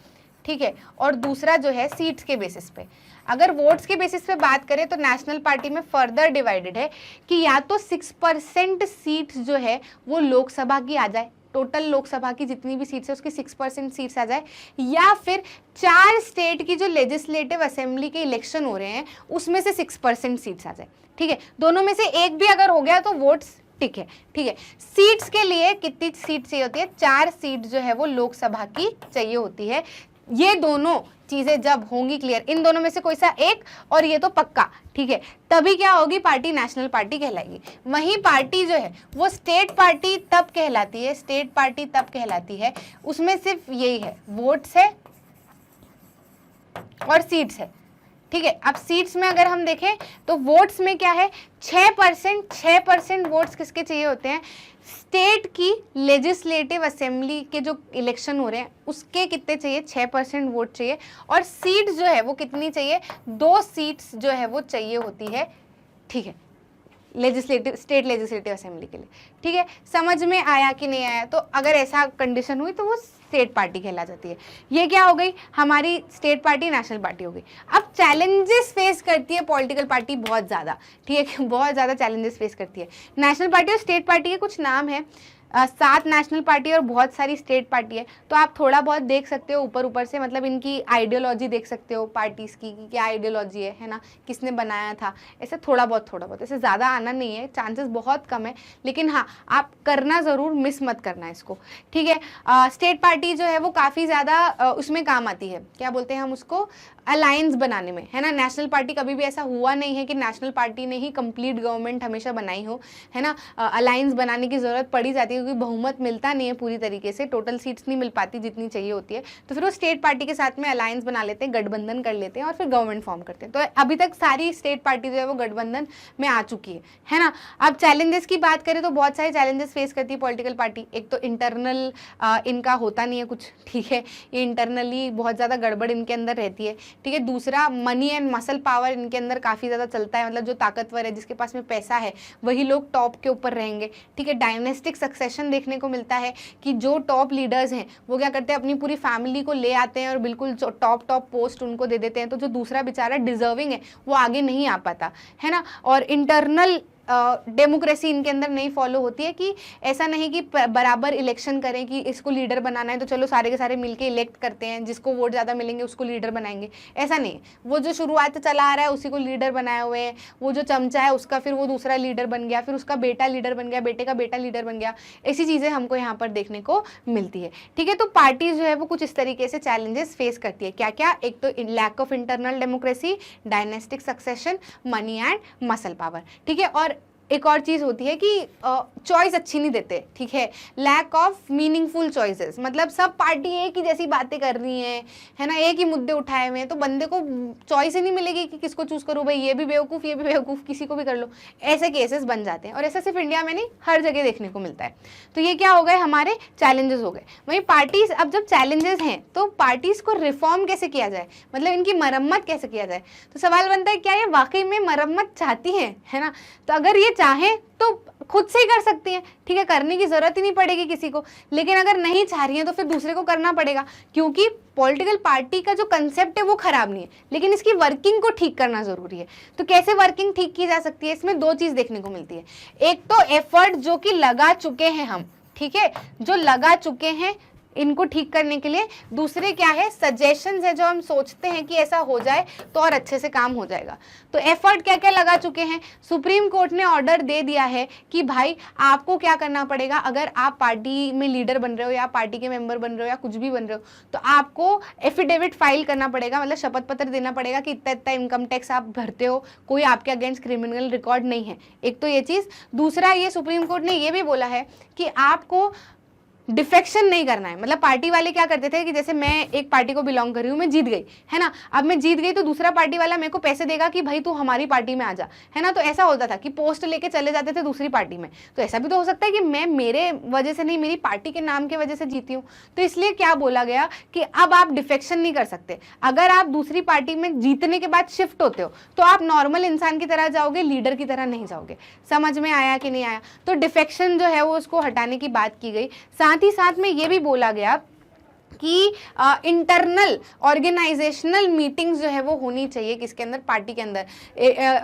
ठीक है, और दूसरा जो है सीट्स के बेसिस पे। अगर वोट्स के बेसिस पे बात करें तो नेशनल पार्टी में फर्दर डिवाइडेड है कि या तो 6% सीट्स जो है वो लोकसभा की आ जाए, टोटल लोकसभा की जितनी भी सीट्स है उसकी 6% सीट्स आ जाए, या फिर 4 स्टेट की जो लेजिस्लेटिव असेंबली के इलेक्शन हो रहे हैं उसमें से 6% सीट्स आ जाए, ठीक है। दोनों में से एक भी अगर हो गया तो वोट्स ठीक है, ठीक है। सीट्स के लिए कितनी सीट चाहिए होती है, 4 सीट जो है वो लोकसभा की चाहिए होती है। ये दोनों चीजें जब होंगी क्लियर, इन दोनों में से कोई सा एक और ये तो पक्का, ठीक है, तभी क्या होगी, पार्टी नेशनल पार्टी कहलाएगी। वहीं पार्टी जो है वो स्टेट पार्टी तब कहलाती है, स्टेट पार्टी तब कहलाती है उसमें सिर्फ यही है, वोट्स है और सीट्स है, ठीक है। अब सीट्स में अगर हम देखें तो वोट्स में क्या है, 6% वोट्स किसके चाहिए होते हैं, स्टेट की लेजिस्लेटिव असेंबली के जो इलेक्शन हो रहे हैं उसके कितने चाहिए, 6% वोट चाहिए, और सीट जो है वो कितनी चाहिए, 2 सीट्स जो है वो चाहिए होती है, ठीक है, लेजिस्लेटिव, स्टेट लेजिस्लेटिव असेंबली के लिए। ठीक है, समझ में आया कि नहीं आया? तो अगर ऐसा कंडीशन हुई तो वो स्टेट पार्टी कहला जाती है। ये क्या हो गई, हमारी स्टेट पार्टी नेशनल पार्टी हो गई। अब चैलेंजेस फेस करती है पॉलिटिकल पार्टी बहुत ज़्यादा, ठीक है, बहुत ज़्यादा चैलेंजेस फेस करती है। नेशनल पार्टी और स्टेट पार्टी के कुछ नाम है, 7 नेशनल पार्टी और बहुत सारी स्टेट पार्टी है। तो आप थोड़ा बहुत देख सकते हो ऊपर ऊपर से, मतलब इनकी आइडियोलॉजी देख सकते हो पार्टीज़ की, कि क्या आइडियोलॉजी है ना, किसने बनाया था, ऐसे थोड़ा बहुत, ऐसे ज़्यादा आना नहीं है, चांसेस बहुत कम है, लेकिन हाँ आप करना ज़रूर, मिस मत करना इसको, ठीक है। स्टेट पार्टी जो है वो काफ़ी ज़्यादा उसमें काम आती है, क्या बोलते हैं हम उसको, अलायंस बनाने में, है ना। नेशनल पार्टी कभी भी ऐसा हुआ नहीं है कि नेशनल पार्टी ने ही कंप्लीट गवर्नमेंट हमेशा बनाई हो, है ना। अलायंस बनाने की ज़रूरत पड़ी जाती है क्योंकि बहुमत मिलता नहीं है पूरी तरीके से, टोटल सीट्स नहीं मिल पाती जितनी चाहिए होती है, तो फिर वो स्टेट पार्टी के साथ में अलायंस बना लेते हैं, गठबंधन कर लेते हैं और फिर गवर्नमेंट फॉर्म करते हैं। तो अभी तक सारी स्टेट पार्टी जो है वो गठबंधन में आ चुकी है ना। अब चैलेंजेस की बात करें तो बहुत सारे चैलेंजेस फेस करती है पॉलिटिकल पार्टी। एक तो इंटरनल इनका होता नहीं है कुछ, ठीक है, ये इंटरनली बहुत ज़्यादा गड़बड़ इनके अंदर रहती है, ठीक है। दूसरा, मनी एंड मसल पावर इनके अंदर काफ़ी ज़्यादा चलता है, मतलब जो ताकतवर है, जिसके पास में पैसा है, वही लोग टॉप के ऊपर रहेंगे, ठीक है। डायनेस्टिक सक्सेशन देखने को मिलता है कि जो टॉप लीडर्स हैं वो क्या करते हैं, अपनी पूरी फैमिली को ले आते हैं और बिल्कुल टॉप पोस्ट उनको दे देते हैं, तो जो दूसरा बेचारा डिजर्विंग है वो आगे नहीं आ पाता, है ना। और इंटरनल डेमोक्रेसी इनके अंदर नहीं फॉलो होती है, कि ऐसा नहीं कि बराबर इलेक्शन करें कि इसको लीडर बनाना है तो चलो सारे के सारे मिलके इलेक्ट करते हैं, जिसको वोट ज़्यादा मिलेंगे उसको लीडर बनाएंगे, ऐसा नहीं है। वो जो शुरुआत से चला आ रहा है उसी को लीडर बनाए हुए हैं, वो जो चमचा है उसका फिर वो दूसरा लीडर बन गया, फिर उसका बेटा लीडर बन गया, बेटे का बेटा लीडर बन गया, ऐसी चीज़ें हमको यहाँ पर देखने को मिलती है, ठीक है। तो पार्टी जो है वो कुछ इस तरीके से चैलेंजेस फेस करती है, क्या क्या, एक तो lack of internal democracy, dynastic succession, money and muscle power, ठीक है। और एक और चीज़ होती है कि चॉइस अच्छी नहीं देते, ठीक है, लैक ऑफ मीनिंगफुल चॉइसेस, मतलब सब पार्टी एक ही जैसी बातें कर रही हैं, है ना, एक ही मुद्दे उठाए हुए हैं, तो बंदे को चॉइस ही नहीं मिलेगी कि किसको चूज़ करूँ, भाई ये भी बेवकूफ़, ये भी बेवकूफ़, किसी को भी कर लो, ऐसे केसेस बन जाते हैं। और ऐसा सिर्फ इंडिया में नहीं, हर जगह देखने को मिलता है। तो ये क्या हो गए, हमारे चैलेंजेस हो गए। वहीं पार्टीज, अब जब चैलेंजेस हैं तो पार्टीज को रिफॉर्म कैसे किया जाए, मतलब इनकी मरम्मत कैसे किया जाए। तो सवाल बनता है, क्या ये वाकई में मरम्मत चाहती हैं, है ना। तो अगर ये चाहें तो खुद से ही कर सकती हैं, ठीक है, करने की जरूरत ही नहीं पड़ेगी किसी को। लेकिन अगर नहीं चाह रही हैं तो फिर दूसरे को करना पड़ेगा, क्योंकि पॉलिटिकल पार्टी का जो कंसेप्ट है वो खराब नहीं है, लेकिन इसकी वर्किंग को ठीक करना जरूरी है। तो कैसे वर्किंग ठीक की जा सकती है, इसमें 2 चीज देखने को मिलती है। एक तो एफर्ट जो कि लगा चुके हैं हम, ठीक है, जो लगा चुके हैं इनको ठीक करने के लिए। दूसरे क्या है, सजेशंस है, जो हम सोचते हैं कि ऐसा हो जाए तो और अच्छे से काम हो जाएगा। तो एफर्ट क्या क्या लगा चुके हैं, सुप्रीम कोर्ट ने ऑर्डर दे दिया है कि भाई आपको क्या करना पड़ेगा, अगर आप पार्टी में लीडर बन रहे हो या पार्टी के मेंबर बन रहे हो या कुछ भी बन रहे हो, तो आपको एफिडेविट फाइल करना पड़ेगा, मतलब शपथ पत्र देना पड़ेगा कि इतना इतना इनकम टैक्स आप भरते हो, कोई आपके अगेंस्ट क्रिमिनल रिकॉर्ड नहीं है। एक तो ये चीज़। दूसरा, ये सुप्रीम कोर्ट ने ये भी बोला है कि आपको डिफेक्शन नहीं करना है। मतलब पार्टी वाले क्या करते थे कि जैसे मैं एक पार्टी को बिलोंग कर रही हूँ, मैं जीत गई, है ना, अब मैं जीत गई तो दूसरा पार्टी वाला मेरे को पैसे देगा कि भाई तू हमारी पार्टी में आ जा, है ना। तो ऐसा होता था कि पोस्ट लेके चले जाते थे दूसरी पार्टी में। तो ऐसा भी तो हो सकता है कि मैं मेरे वजह से नहीं, मेरी पार्टी के नाम की वजह से जीती हूँ। तो इसलिए क्या बोला गया कि अब आप डिफेक्शन नहीं कर सकते। अगर आप दूसरी पार्टी में जीतने के बाद शिफ्ट होते हो तो आप नॉर्मल इंसान की तरह जाओगे, लीडर की तरह नहीं जाओगे। समझ में आया कि नहीं आया। तो डिफेक्शन जो है वो उसको हटाने की बात की गई। साथ ही साथ में ये भी बोला गया कि इंटरनल ऑर्गेनाइजेशनल मीटिंग्स जो है वो होनी चाहिए, किसके अंदर, पार्टी के अंदर।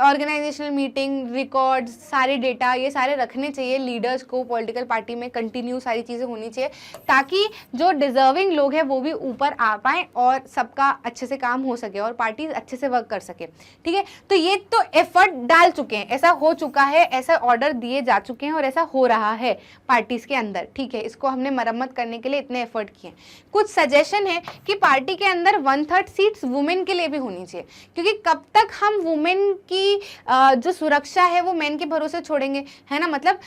ऑर्गेनाइजेशनल मीटिंग, रिकॉर्ड्स, सारे डेटा, ये सारे रखने चाहिए लीडर्स को पॉलिटिकल पार्टी में, कंटिन्यू सारी चीज़ें होनी चाहिए, ताकि जो डिजर्विंग लोग हैं वो भी ऊपर आ पाएँ और सबका अच्छे से काम हो सके और पार्टी अच्छे से वर्क कर सके, ठीक है। तो ये तो एफर्ट डाल चुके हैं, ऐसा हो चुका है, ऐसा ऑर्डर दिए जा चुके हैं और ऐसा हो रहा है पार्टीज के अंदर, ठीक है। इसको हमने मरम्मत करने के लिए इतने एफर्ट किए। कुछ सजेशन है कि पार्टी के अंदर 1/3 सीट्स वुमेन के लिए भी होनी चाहिए, क्योंकि कब तक हम वुमेन की जो सुरक्षा है वो मैन के भरोसे छोड़ेंगे, है ना। मतलब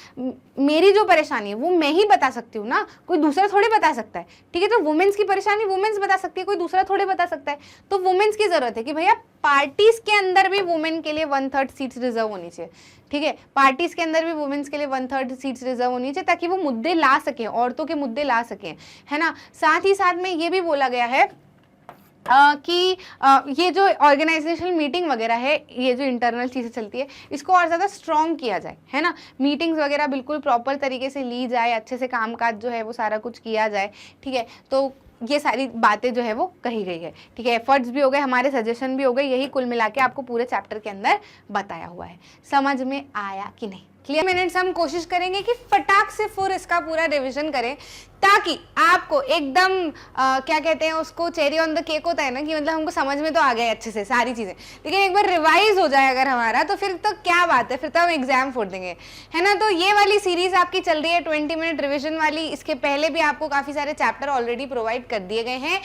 मेरी जो परेशानी है वो मैं ही बता सकती हूँ ना, कोई दूसरा थोड़े बता सकता है, ठीक है। तो वुमेन्स की परेशानी वुमेन्स बता सकती है, कोई दूसरा थोड़े बता सकता है। तो वुमेन्स की जरूरत है कि भैया पार्टीज के अंदर भी वुमेन के लिए 1/3 सीट्स रिजर्व होनी चाहिए, ठीक है। पार्टीज के अंदर भी वुमेन्स के लिए 1/3 सीट्स रिजर्व होनी चाहिए ताकि वो मुद्दे ला सकें, औरतों के मुद्दे ला सकें, है ना। साथ ही साथ में ये भी बोला गया है कि ये जो ऑर्गेनाइजेशनल मीटिंग वगैरह है, ये जो इंटरनल चीज़ें चलती है, इसको और ज़्यादा स्ट्रॉन्ग किया जाए, है ना। मीटिंग्स वगैरह बिल्कुल प्रॉपर तरीके से ली जाए, अच्छे से कामकाज जो है वो सारा कुछ किया जाए, ठीक है। तो ये सारी बातें जो है वो कही गई है, ठीक है। एफर्ट्स भी हो गए, हमारे सजेशन भी हो गए, यही कुल मिला के आपको पूरे चैप्टर के अंदर बताया हुआ है। समझ में आया कि नहीं? क्लियर मिनट्स हम कोशिश करेंगे कि फटाक से फुर इसका पूरा रिवीजन करें ताकि आपको एकदम क्या कहते हैं उसको, चेरी ऑन द केक होता है ना, कि मतलब हमको समझ में तो आ गया अच्छे से सारी चीज़ें, लेकिन एक बार रिवाइज हो जाए अगर हमारा तो फिर तो क्या बात है, फिर तो हम एग्जाम फोड़ देंगे, है ना। तो ये वाली सीरीज आपकी चल रही है 20 मिनट रिविजन वाली। इसके पहले भी आपको काफ़ी सारे चैप्टर ऑलरेडी प्रोवाइड कर दिए गए हैं।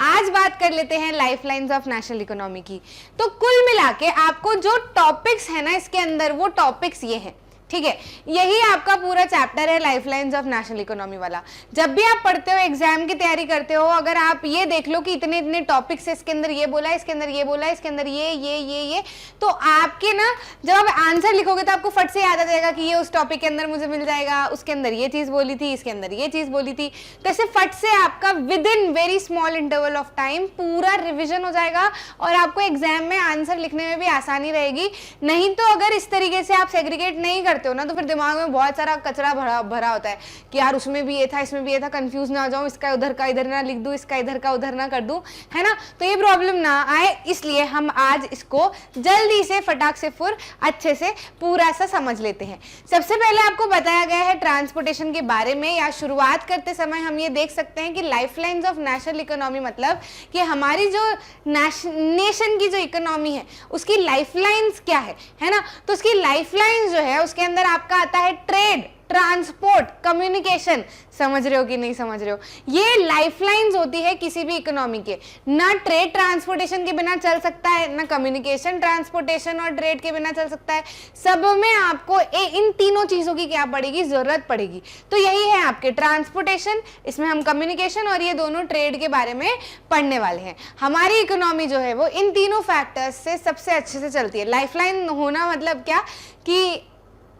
आज बात कर लेते हैं life lines of national economy की। तो कुल मिला के आपको जो टॉपिक्स है ना इसके अंदर, वो टॉपिक्स ये हैं, ठीक है। यही आपका पूरा चैप्टर है life lines of national economy वाला। जब भी आप पढ़ते हो, एग्जाम की तैयारी करते हो, अगर आप ये देख लो कि इतने इतने टॉपिक्स है, इसके अंदर ये बोला है, इसके अंदर ये बोला है, इसके अंदर ये, तो आपके ना जब आप आंसर लिखोगे तो आपको फट से याद आ जाएगा कि ये उस टॉपिक के अंदर मुझे मिल जाएगा, उसके अंदर ये चीज़ बोली थी, इसके अंदर ये चीज़ बोली थी। तो ऐसे फट से आपका with in very small interval of time पूरा रिविजन हो जाएगा और आपको एग्जाम में आंसर लिखने में भी आसानी रहेगी। नहीं तो अगर इस तरीके से आप सेग्रीगेट नहीं करते हो ना, तो फिर दिमाग में बहुत सारा कचरा भरा होता है कि यार उसमें भी ये था, इसमें भी ये था, कंफ्यूज ना हो जाऊं, इसका उधर का इधर ना लिख दूं, इसका इधर का उधर ना कर दूं, है ना। तो ये प्रॉब्लम ना आए, इसलिए हम आज इसको जल्दी से फटाक से फुर अच्छे से पूरा सा समझ लेते हैं। सबसे पहले आपको बताया गया है ट्रांसपोर्टेशन के बारे में, या शुरुआत करते समय हम ये देख सकते हैं कि life lines of national economy मतलब कि हमारी जो नेशन की जो इकोनॉमी है उसकी लाइफ लाइन्स क्या है ना। तो उसकी लाइफ लाइन्स जो है उसके अंदर आपका आता है ट्रेड, ट्रांसपोर्ट, कम्युनिकेशन। समझ रहे हो कि नहीं समझ रहे हो? ये लाइफलाइंस होती है किसी भी इकोनॉमी के। ना ट्रेड ट्रांसपोर्टेशन के बिना चल सकता है, ना कम्युनिकेशन ट्रांसपोर्टेशन और ट्रेड के बिना चल सकता है। सब में आपको इन तीनों चीजों की क्या पड़ेगी, जरूरत पड़ेगी। तो यही है आपके ट्रांसपोर्टेशन, इसमें हम कम्युनिकेशन और ये दोनों ट्रेड के बारे में पढ़ने वाले हैं। हमारी इकोनॉमी जो है वो इन तीनों फैक्टर्स से सबसे अच्छे से चलती है। लाइफलाइन होना मतलब क्या कि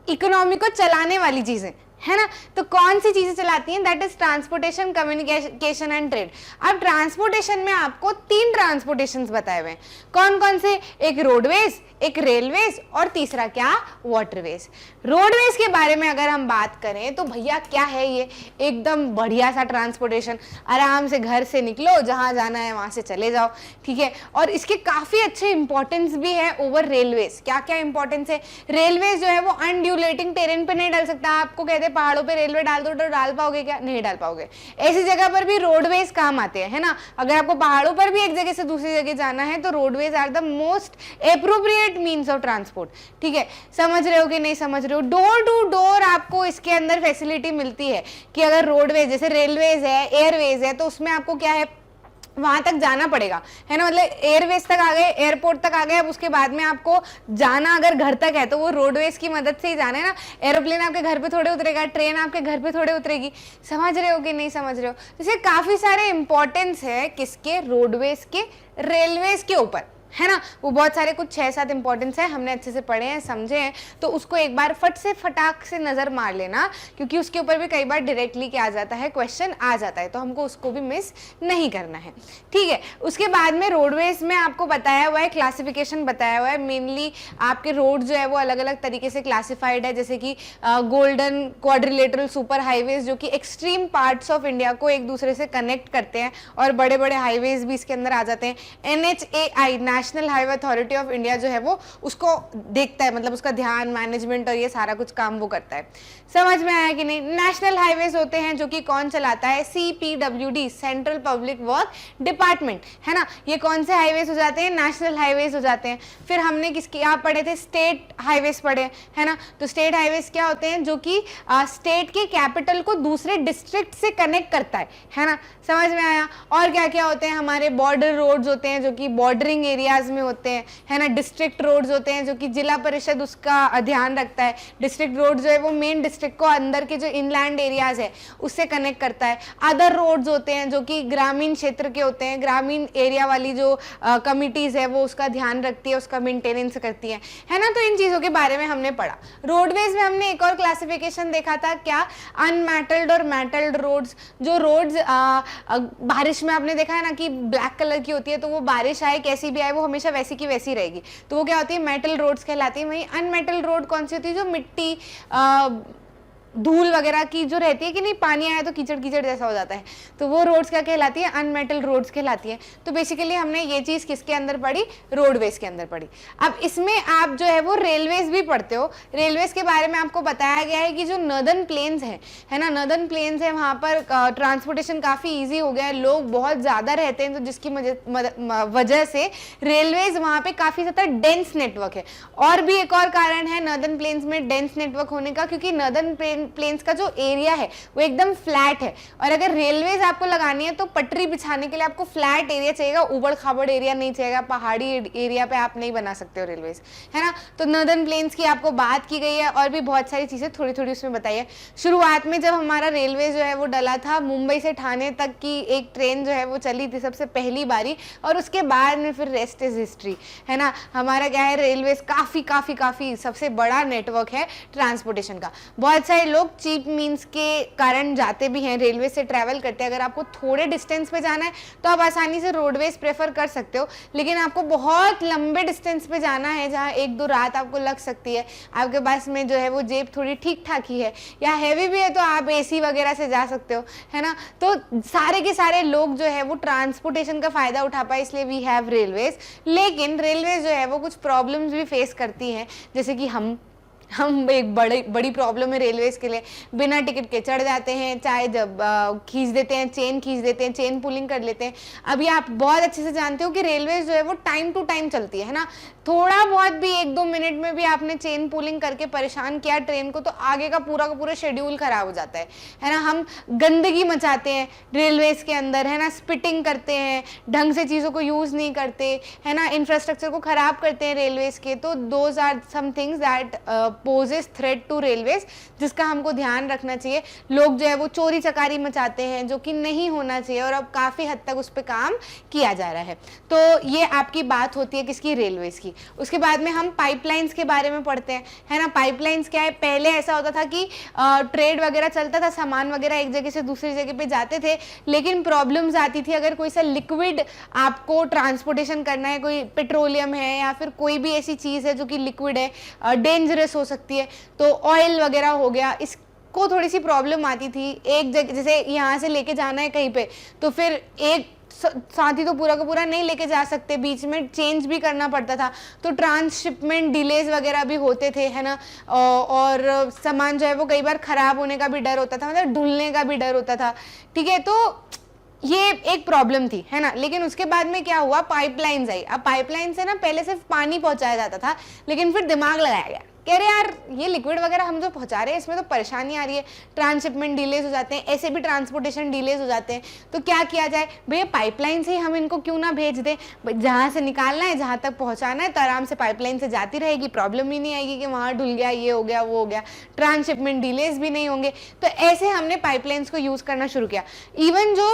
इकोनॉमी को चलाने वाली चीजें, है ना। तो कौन सी चीजें चलाती हैं? That is transportation, communication and trade. अब ट्रांसपोर्टेशन में आपको 3 ट्रांसपोर्टेशन बताए हुए हैं। कौन कौन से? एक रोडवेज, एक रेलवेज और तीसरा क्या? वाटरवेज। रोडवेज के बारे में अगर हम बात करें तो भैया क्या है ये, एकदम बढ़िया सा ट्रांसपोर्टेशन। आराम से घर से निकलो, जहां जाना है वहां से चले जाओ, ठीक है। और इसके काफी अच्छे इंपॉर्टेंस भी है ओवर रेलवेज। क्या क्या इंपॉर्टेंस है? रेलवेज जो है वो अनड्यूलेटिंग टेरेन पे नहीं डल सकता। आपको कहते हैं पहाड़ों पे रेलवे डाल दो, तो डाल पाओगे क्या? नहीं डाल पाओगे। ऐसी जगह पर भी रोडवेज काम आते हैं, है ना। अगर आपको पहाड़ों पर भी एक जगह से दूसरी जगह जाना है तो roadways are the most appropriate means of transport, ठीक है। समझ रहे हो कि नहीं समझ रहे हो? डोर टू डोर आपको इसके अंदर फैसिलिटी मिलती है कि अगर रोडवेज जैसे रेलवेज है, एयरवेज है, तो उसमें आपको क्या है, वहां तक जाना पड़ेगा, है ना। मतलब एयरवेज तक आ गए, एयरपोर्ट तक आ गए, अब उसके बाद में आपको जाना अगर घर तक है तो वो रोडवेज की मदद से ही जाना है ना। एरोप्लेन आपके घर पे थोड़े उतरेगा, ट्रेन आपके घर पे थोड़े उतरेगी। समझ रहे हो कि नहीं समझ रहे हो? जैसे काफी सारे इंपॉर्टेंस है किसके? रोडवेज के, रेलवेज के ऊपर, है ना। वो बहुत सारे कुछ 6-7 इंपॉर्टेंस है, हमने अच्छे से पढ़े हैं, समझे हैं, तो उसको एक बार फटाक से नजर मार लेना, क्योंकि उसके ऊपर भी कई बार डायरेक्टली क्या आ जाता है, क्वेश्चन आ जाता है, तो हमको उसको भी मिस नहीं करना है, ठीक है। उसके बाद में रोडवेज में आपको बताया हुआ है, क्लासिफिकेशन बताया हुआ है। मेनली आपके रोड जो है वो अलग अलग तरीके से क्लासिफाइड है, जैसे कि गोल्डन, क्वाड्रिलेटरल, सुपर हाईवेज, जो कि एक्सट्रीम पार्ट्स ऑफ इंडिया को एक दूसरे से कनेक्ट करते हैं, और बड़े बड़े हाईवेज भी इसके अंदर आ जाते हैं। NHAI, national highway authority of India जो है वो उसको देखता है, मतलब उसका ध्यान, मैनेजमेंट और ये सारा कुछ काम वो करता है। समझ में आया कि नहीं? नेशनल हाईवेज होते हैं जो कि कौन चलाता है? CPWD, central public work department, है ना। ये कौन से हाईवेज हो जाते हैं? नेशनल हाईवेज हो जाते हैं। फिर हमने किसके यहाँ पढ़े थे? स्टेट हाईवेज पढ़े, है ना। तो स्टेट हाईवेज क्या होते हैं? जो कि स्टेट के कैपिटल को दूसरे डिस्ट्रिक्ट से कनेक्ट करता है ना। समझ में आया? और क्या क्या होते हैं? हमारे बॉर्डर रोड्स होते हैं जो कि बॉर्डरिंग एरिया एरियाज में होते हैं, है ना। डिस्ट्रिक्ट रोड्स होते हैं जो कि जिला परिषद उसका ध्यान रखता है। डिस्ट्रिक्ट रोड जो है वो मेन डिस्ट्रिक्ट को अंदर के जो इनलैंड एरियाज है उससे कनेक्ट करता है। अदर रोड्स होते हैं जो कि ग्रामीण क्षेत्र के होते हैं, ग्रामीण एरिया वाली जो कमिटीज है वो उसका ध्यान रखती है, उसका मेंटेनेंस करती है ना। तो इन चीज़ों के बारे में हमने पढ़ा। रोडवेज में हमने एक और क्लासिफिकेशन देखा था, क्या, अनमेटल्ड और मेटल्ड रोड्स। जो रोड्स बारिश में आपने देखा है ना कि ब्लैक कलर की होती है, तो वो बारिश आए कैसी भी आए वो हमेशा वैसी की वैसी रहेगी, तो वो क्या होती है, मेटल रोड्स कहलाती है। वहीं अनमेटल रोड कौन सी होती है, जो मिट्टी धूल वगैरह की जो रहती है कि नहीं, पानी आया तो कीचड़ कीचड़ जैसा हो जाता है, तो वो रोड्स क्या कहलाती है, अनमेटल रोड्स कहलाती है। तो बेसिकली हमने ये चीज़ किसके अंदर पढ़ी, रोडवेज के अंदर पढ़ी। अब इसमें आप जो है वो रेलवेज भी पढ़ते हो। रेलवेज के बारे में आपको बताया गया है कि जो नर्दर्न प्लेन्स है ना, नर्दर्न प्लेन्स है, वहाँ पर ट्रांसपोर्टेशन काफ़ी ईजी हो गया है, लोग बहुत ज़्यादा रहते हैं, तो जिसकी वजह से रेलवेज वहाँ पर काफ़ी ज़्यादा डेंस नेटवर्क है। और भी एक और कारण है नर्दर्न प्लेन्स में डेंस नेटवर्क होने का, क्योंकि नर्दर्न प्लेन्स का जो एरिया है वो एकदम फ्लैट है, और अगर रेलवेज आपको लगानी है तो पटरी बिछाने के लिए आपको फ्लैट एरिया चाहिएगा, उबड़ खाबड़ एरिया नहीं चाहिएगा, पहाड़ी एरिया पे आप नहीं बना सकते हो रेलवेज, है ना। तो नर्दर्न प्लेन्स की आपको बात की गई है, और भी बहुत सारी चीज़ें थोड़ी थोड़ी उसमें बताई है। शुरुआत में जब हमारा रेलवे जो है वो डला था, मुंबई से ठाणे तक की एक ट्रेन जो है वो चली थी सबसे पहली बारी, और उसके बाद में फिर रेस्ट इज हिस्ट्री, है ना। हमारा क्या है, रेलवेज काफ़ी काफ़ी काफ़ी सबसे बड़ा नेटवर्क है ट्रांसपोर्टेशन का। बहुत सारे लोग चीप मीन्स के कारण जाते भी हैं, रेलवे से ट्रैवल करते हैं। अगर आपको थोड़े डिस्टेंस पे जाना है तो आप आसानी से रोडवेज प्रेफर कर सकते हो, लेकिन आपको बहुत लंबे डिस्टेंस पे जाना है जहाँ 1-2 रात आपको लग सकती है, आपके पास में जो है वो जेब थोड़ी ठीक ठाक ही है या हैवी भी है, तो आप एसी वगैरह से जा सकते हो, है ना। तो सारे के सारे लोग जो है वो ट्रांसपोर्टेशन का फ़ायदा उठा पाए, इसलिए वी हैव रेलवेज। लेकिन रेलवेज जो है वो कुछ प्रॉब्लम्स भी फेस करती हैं, जैसे कि हम एक बड़ी प्रॉब्लम है रेलवेज के लिए, बिना टिकट के चढ़ जाते हैं, चाहे जब खींच देते हैं, चेन खींच देते हैं, चेन पुलिंग कर लेते हैं। अभी आप बहुत अच्छे से जानते हो कि रेलवेज जो है वो टाइम टू टाइम चलती है ना। थोड़ा बहुत भी 1-2 मिनट में भी आपने चेन पुलिंग करके परेशान किया ट्रेन को, तो आगे का पूरा शेड्यूल खराब हो जाता है ना। हम गंदगी मचाते हैं रेलवेज के अंदर, है ना, स्पिटिंग करते हैं, ढंग से चीज़ों को यूज़ नहीं करते, है ना, इंफ्रास्ट्रक्चर को ख़राब करते हैं रेलवेज के। तो those are some things that poses threat to railways, जिसका हमको ध्यान रखना चाहिए। लोग जो है वो चोरी चकारी मचाते हैं, जो कि नहीं होना चाहिए, और अब काफ़ी हद तक उस पर काम किया जा रहा है। तो ये आपकी बात होती है किसकी, रेलवेज की। उसके बाद में हम पाइपलाइंस के बारे में पढ़ते हैं, है ना। पाइपलाइंस क्या है, पहले ऐसा होता था कि ट्रेड वगैरह चलता था, सामान वगैरह एक जगह से दूसरी जगह पे जाते थे, लेकिन प्रॉब्लम्स आती थी अगर कोई सा लिक्विड आपको ट्रांसपोर्टेशन करना है, कोई पेट्रोलियम है या फिर कोई भी ऐसी चीज़ है जो कि लिक्विड है, डेंजरस हो सकती है, तो ऑयल वगैरह हो गया, इस को थोड़ी सी प्रॉब्लम आती थी। एक जगह जैसे यहाँ से लेके जाना है कहीं पे, तो फिर एक साथ ही तो पूरा का पूरा नहीं लेके जा सकते, बीच में चेंज भी करना पड़ता था, तो ट्रांसशिपमेंट डिलेज वगैरह भी होते थे, है ना। और सामान जो है वो कई बार ख़राब होने का भी डर होता था, मतलब ढुलने का भी डर होता था, ठीक है। तो ये एक प्रॉब्लम थी, है ना। लेकिन उसके बाद में क्या हुआ, पाइपलाइंस आई। अब पाइपलाइन से ना पहले सिर्फ पानी पहुंचाया जाता था, लेकिन फिर दिमाग लगाया गया, कह रहे यार ये लिक्विड वगैरह हम जो पहुंचा रहे हैं इसमें तो परेशानी आ रही है, ट्रांसशिपमेंट डिलेज हो जाते हैं, ऐसे भी ट्रांसपोर्टेशन डिलेज हो जाते हैं, तो क्या किया जाए भैया, पाइपलाइन से ही हम इनको क्यों ना भेज दें, जहाँ से निकालना है जहाँ तक पहुँचाना है तो आराम से पाइपलाइन से जाती रहेगी, प्रॉब्लम ही नहीं आएगी कि वहाँ ढुल गया, ये हो गया, वो हो गया, ट्रांसशिपमेंट डिलेज भी नहीं होंगे। तो ऐसे हमने पाइपलाइंस को यूज़ करना शुरू किया। इवन जो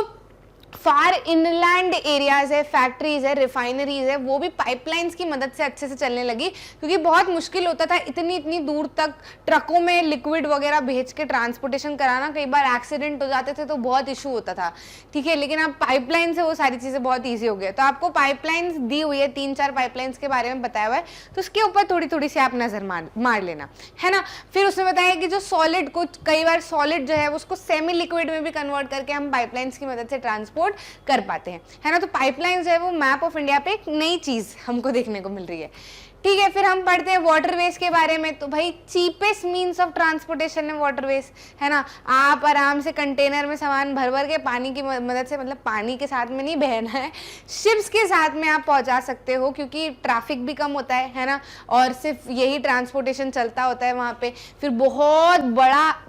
फार इनलैंड एरियाज है, फैक्ट्रीज है, रिफाइनरीज है, वो भी पाइपलाइंस की मदद से अच्छे से चलने लगी, क्योंकि बहुत मुश्किल होता था इतनी दूर तक ट्रकों में लिक्विड वगैरह भेज के ट्रांसपोर्टेशन कराना, कई बार एक्सीडेंट हो जाते थे तो बहुत इशू होता था, ठीक है। लेकिन अब पाइपलाइन से वो सारी चीज़ें बहुत ईजी हो गई। तो आपको पाइपलाइंस दी हुई है, 3-4 पाइपलाइंस के बारे में बताया हुआ है, तो उसके ऊपर थोड़ी सी आप नज़र मार लेना, है ना। फिर उसने बताया कि जो सॉलिड को, कई बार सॉलिड जो है उसको सेमी लिक्विड में भी कन्वर्ट करके हम पाइपलाइंस की मदद से ट्रांसपोर्ट कर पाते हैं, है ना। तो पाइपलाइन जो है वो मैप ऑफ इंडिया पे एक नई चीज हमको देखने को मिल रही है, ठीक है, फिर हम पढ़ते हैं वाटरवेज के बारे में। तो भाई चीपेस्ट मीन्स ऑफ ट्रांसपोर्टेशन है वाटरवेज, है ना। आप आराम से कंटेनर में सामान भर भर के पानी की मदद से, मतलब पानी के साथ में नहीं बहना है, शिप्स के साथ में आप पहुंचा सकते हो, क्योंकि ट्रैफिक भी कम होता है ना, और सिर्फ यही ट्रांसपोर्टेशन चलता होता है वहाँ पे। फिर बहुत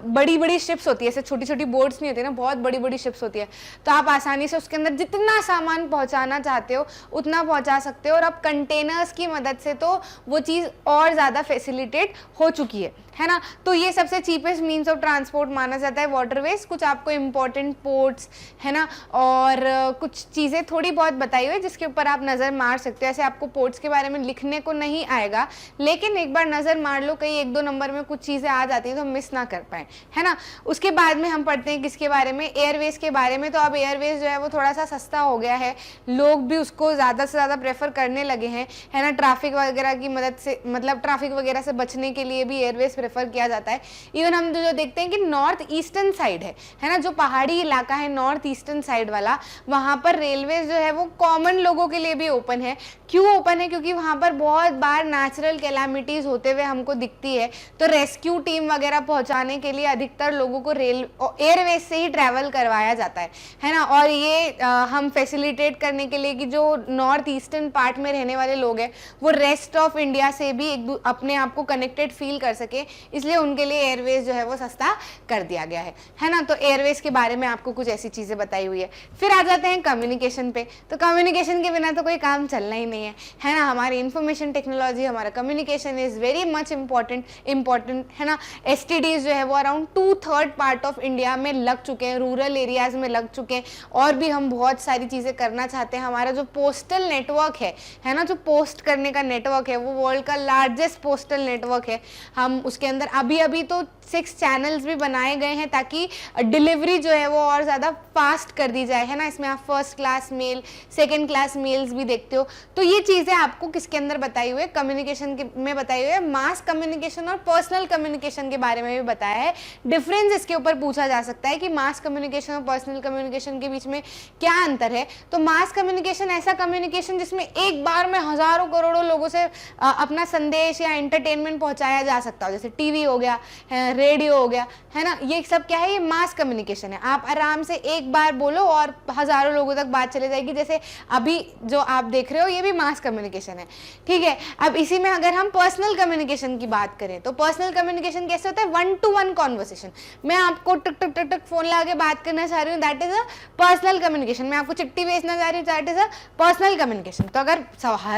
बड़ी बड़ी शिप्स होती है, ऐसे छोटी छोटी बोट्स नहीं होती ना, बहुत बड़ी बड़ी शिप्स होती है, तो आप आसानी से उसके अंदर जितना सामान पहुंचाना चाहते हो उतना पहुंचा सकते हो। और अब कंटेनर्स की मदद से तो वो चीज़ और ज़्यादा फैसिलिटेट हो चुकी है ना। तो ये सबसे चीपेस्ट मीन्स ऑफ ट्रांसपोर्ट माना जाता है वाटरवेज। कुछ आपको इंपॉर्टेंट पोर्ट्स, है ना, और कुछ चीज़ें थोड़ी बहुत बताई हुई है जिसके ऊपर आप नज़र मार सकते हो। ऐसे आपको पोर्ट्स के बारे में लिखने को नहीं आएगा, लेकिन एक बार नज़र मार लो, कहीं 1-2 नंबर में कुछ चीज़ें आ जाती हैं तो मिस ना कर पाए, है ना। उसके बाद में हम पढ़ते हैं किसके बारे में, एयरवेज के बारे में। तो अब एयरवेज जो है वो थोड़ा सा सस्ता हो गया है, लोग भी उसको ज़्यादा से ज़्यादा प्रेफर करने लगे हैं, है ना। ट्रैफिक वगैरह की मदद से, मतलब ट्रैफिक वगैरह से बचने के लिए भी एयरवेज प्रेफर किया जाता है। इवन हम जो देखते हैं कि नॉर्थ ईस्टर्न साइड है ना, जो पहाड़ी इलाका है नॉर्थ ईस्टर्न साइड वाला, वहां पर रेलवेज जो है वो कॉमन लोगों के लिए भी ओपन है। क्यों ओपन है? क्योंकि वहां पर बहुत बार नेचुरल कैलामिटीज होते हुए हमको दिखती है, तो रेस्क्यू टीम वगैरह पहुंचाने के लिए अधिकतर लोगों को एयरवेज से ही ट्रैवल करवाया जाता है ना। और ये हम फैसिलिटेट करने के लिए कि जो नॉर्थ ईस्टर्न पार्ट में रहने वाले लोग हैं वो रेस्ट ऑफ इंडिया से भी अपने आप को कनेक्टेड फील कर सके, इसलिए उनके लिए एयरवेज जो है वो सस्ता कर दिया गया है ना। तो एयरवेज के बारे में आपको कुछ ऐसी चीजें बताई हुई है। फिर आ जाते हैं कम्युनिकेशन पे। तो कम्युनिकेशन के बिना तो कोई काम चलना ही नहीं है ना। हमारी इंफॉर्मेशन टेक्नोलॉजी, हमारा communication is very much important, है ना। एसटीडीज जो है वो अराउंड 2/3 पार्ट ऑफ इंडिया में लग चुके हैं, रूरल एरियाज में लग चुके हैं, और भी हम बहुत सारी चीजें करना चाहते हैं। हमारा जो पोस्टल नेटवर्क है ना, जो पोस्ट करने का नेटवर्क है, वो वर्ल्ड का लार्जेस्ट पोस्टल नेटवर्क है। हम उसके अंदर अभी तो 6 चैनल्स भी बनाए गए हैं ताकि डिलीवरी जो है वो और ज़्यादा फास्ट कर दी जाए, है ना। इसमें आप first class mail, second class mails भी देखते हो। तो ये चीज़ें आपको किसके अंदर बताई हुई है, कम्युनिकेशन में बताई हुई है। मास कम्युनिकेशन और पर्सनल कम्युनिकेशन के बारे में भी बताया है। डिफरेंस इसके ऊपर पूछा जा सकता है कि मास कम्युनिकेशन और पर्सनल कम्युनिकेशन के बीच में क्या अंतर है। तो मास कम्युनिकेशन ऐसा कम्युनिकेशन जिसमें एक बार में हजारों करोड़ों लोगों से अपना संदेश या एंटरटेनमेंट पहुंचाया जा सकता हो, जैसे टीवी हो गया, रेडियो हो गया, है ना। ये सब क्या है, ये मास कम्युनिकेशन है। आप आराम से एक बार बोलो और हजारों लोगों तक बात चले जाएगी, जैसे अभी जो आप देख रहे हो ये भी मास कम्युनिकेशन है, ठीक है। अब इसी में अगर हम पर्सनल कम्युनिकेशन की बात करें तो पर्सनल कम्युनिकेशन कैसे होता है, 1-to-1 कॉन्वर्सेशन। मैं आपको टक टक टक टक फोन लगा के बात करना चाह रही हूँ, that is a personal communication. मैं आपको चिट्ठी भेजना चाह रही हूँ, that is a personal communication. तो अगर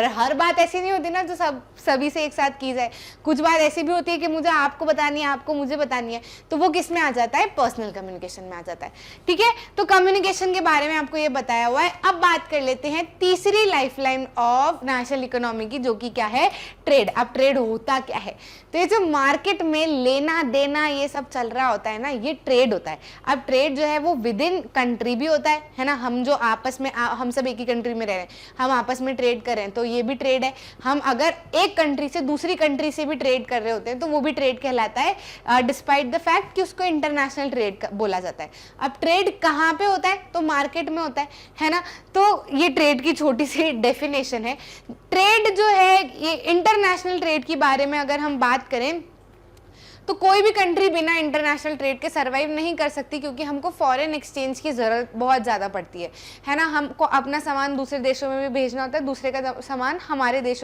हर बात ऐसी नहीं होती ना जो सभी से एक साथ की जाए, कुछ बात ऐसी भी होती है कि मुझे आपको बतानी है, आपको मुझे बतानी है, तो वो किस में आ जाता है, पर्सनल कम्युनिकेशन में आ जाता है, ठीक है। तो कम्युनिकेशन के बारे में आपको ये बताया हुआ है। अब बात कर लेते हैं तीसरी लाइफलाइन ऑफ नेशनल इकोनॉमी की, जो कि क्या है, ट्रेड। अब ट्रेड होता क्या है, तो ये जो मार्केट में लेना देना ये सब चल रहा होता है ना, ये ट्रेड होता है। अब ट्रेड जो है वो विद इन कंट्री भी होता है ना। हम जो आपस में हम सब एक ही कंट्री में रह रहे हैं, हम आपस में ट्रेड कर रहे हैं, तो ये भी ट्रेड है। हम अगर एक कंट्री से दूसरी कंट्री से भी ट्रेड कर रहे होते हैं तो वो भी ट्रेड कहलाता है, डिस्पाइट द फैक्ट कि उसको इंटरनेशनल ट्रेड बोला जाता है। अब ट्रेड कहाँ पे होता है, तो मार्केट में होता है ना। तो ये ट्रेड की छोटी सी डेफिनेशन है। ट्रेड जो है ये इंटरनेशनल ट्रेड के बारे में अगर हम बात करें तो कोई भी कंट्री बिना इंटरनेशनल ट्रेड के सर्वाइव नहीं कर सकती, क्योंकि हमको फॉरेन एक्सचेंज की ज़रूरत बहुत ज़्यादा पड़ती है ना। हमको अपना सामान दूसरे देशों में भी भेजना होता है, दूसरे का सामान हमारे देश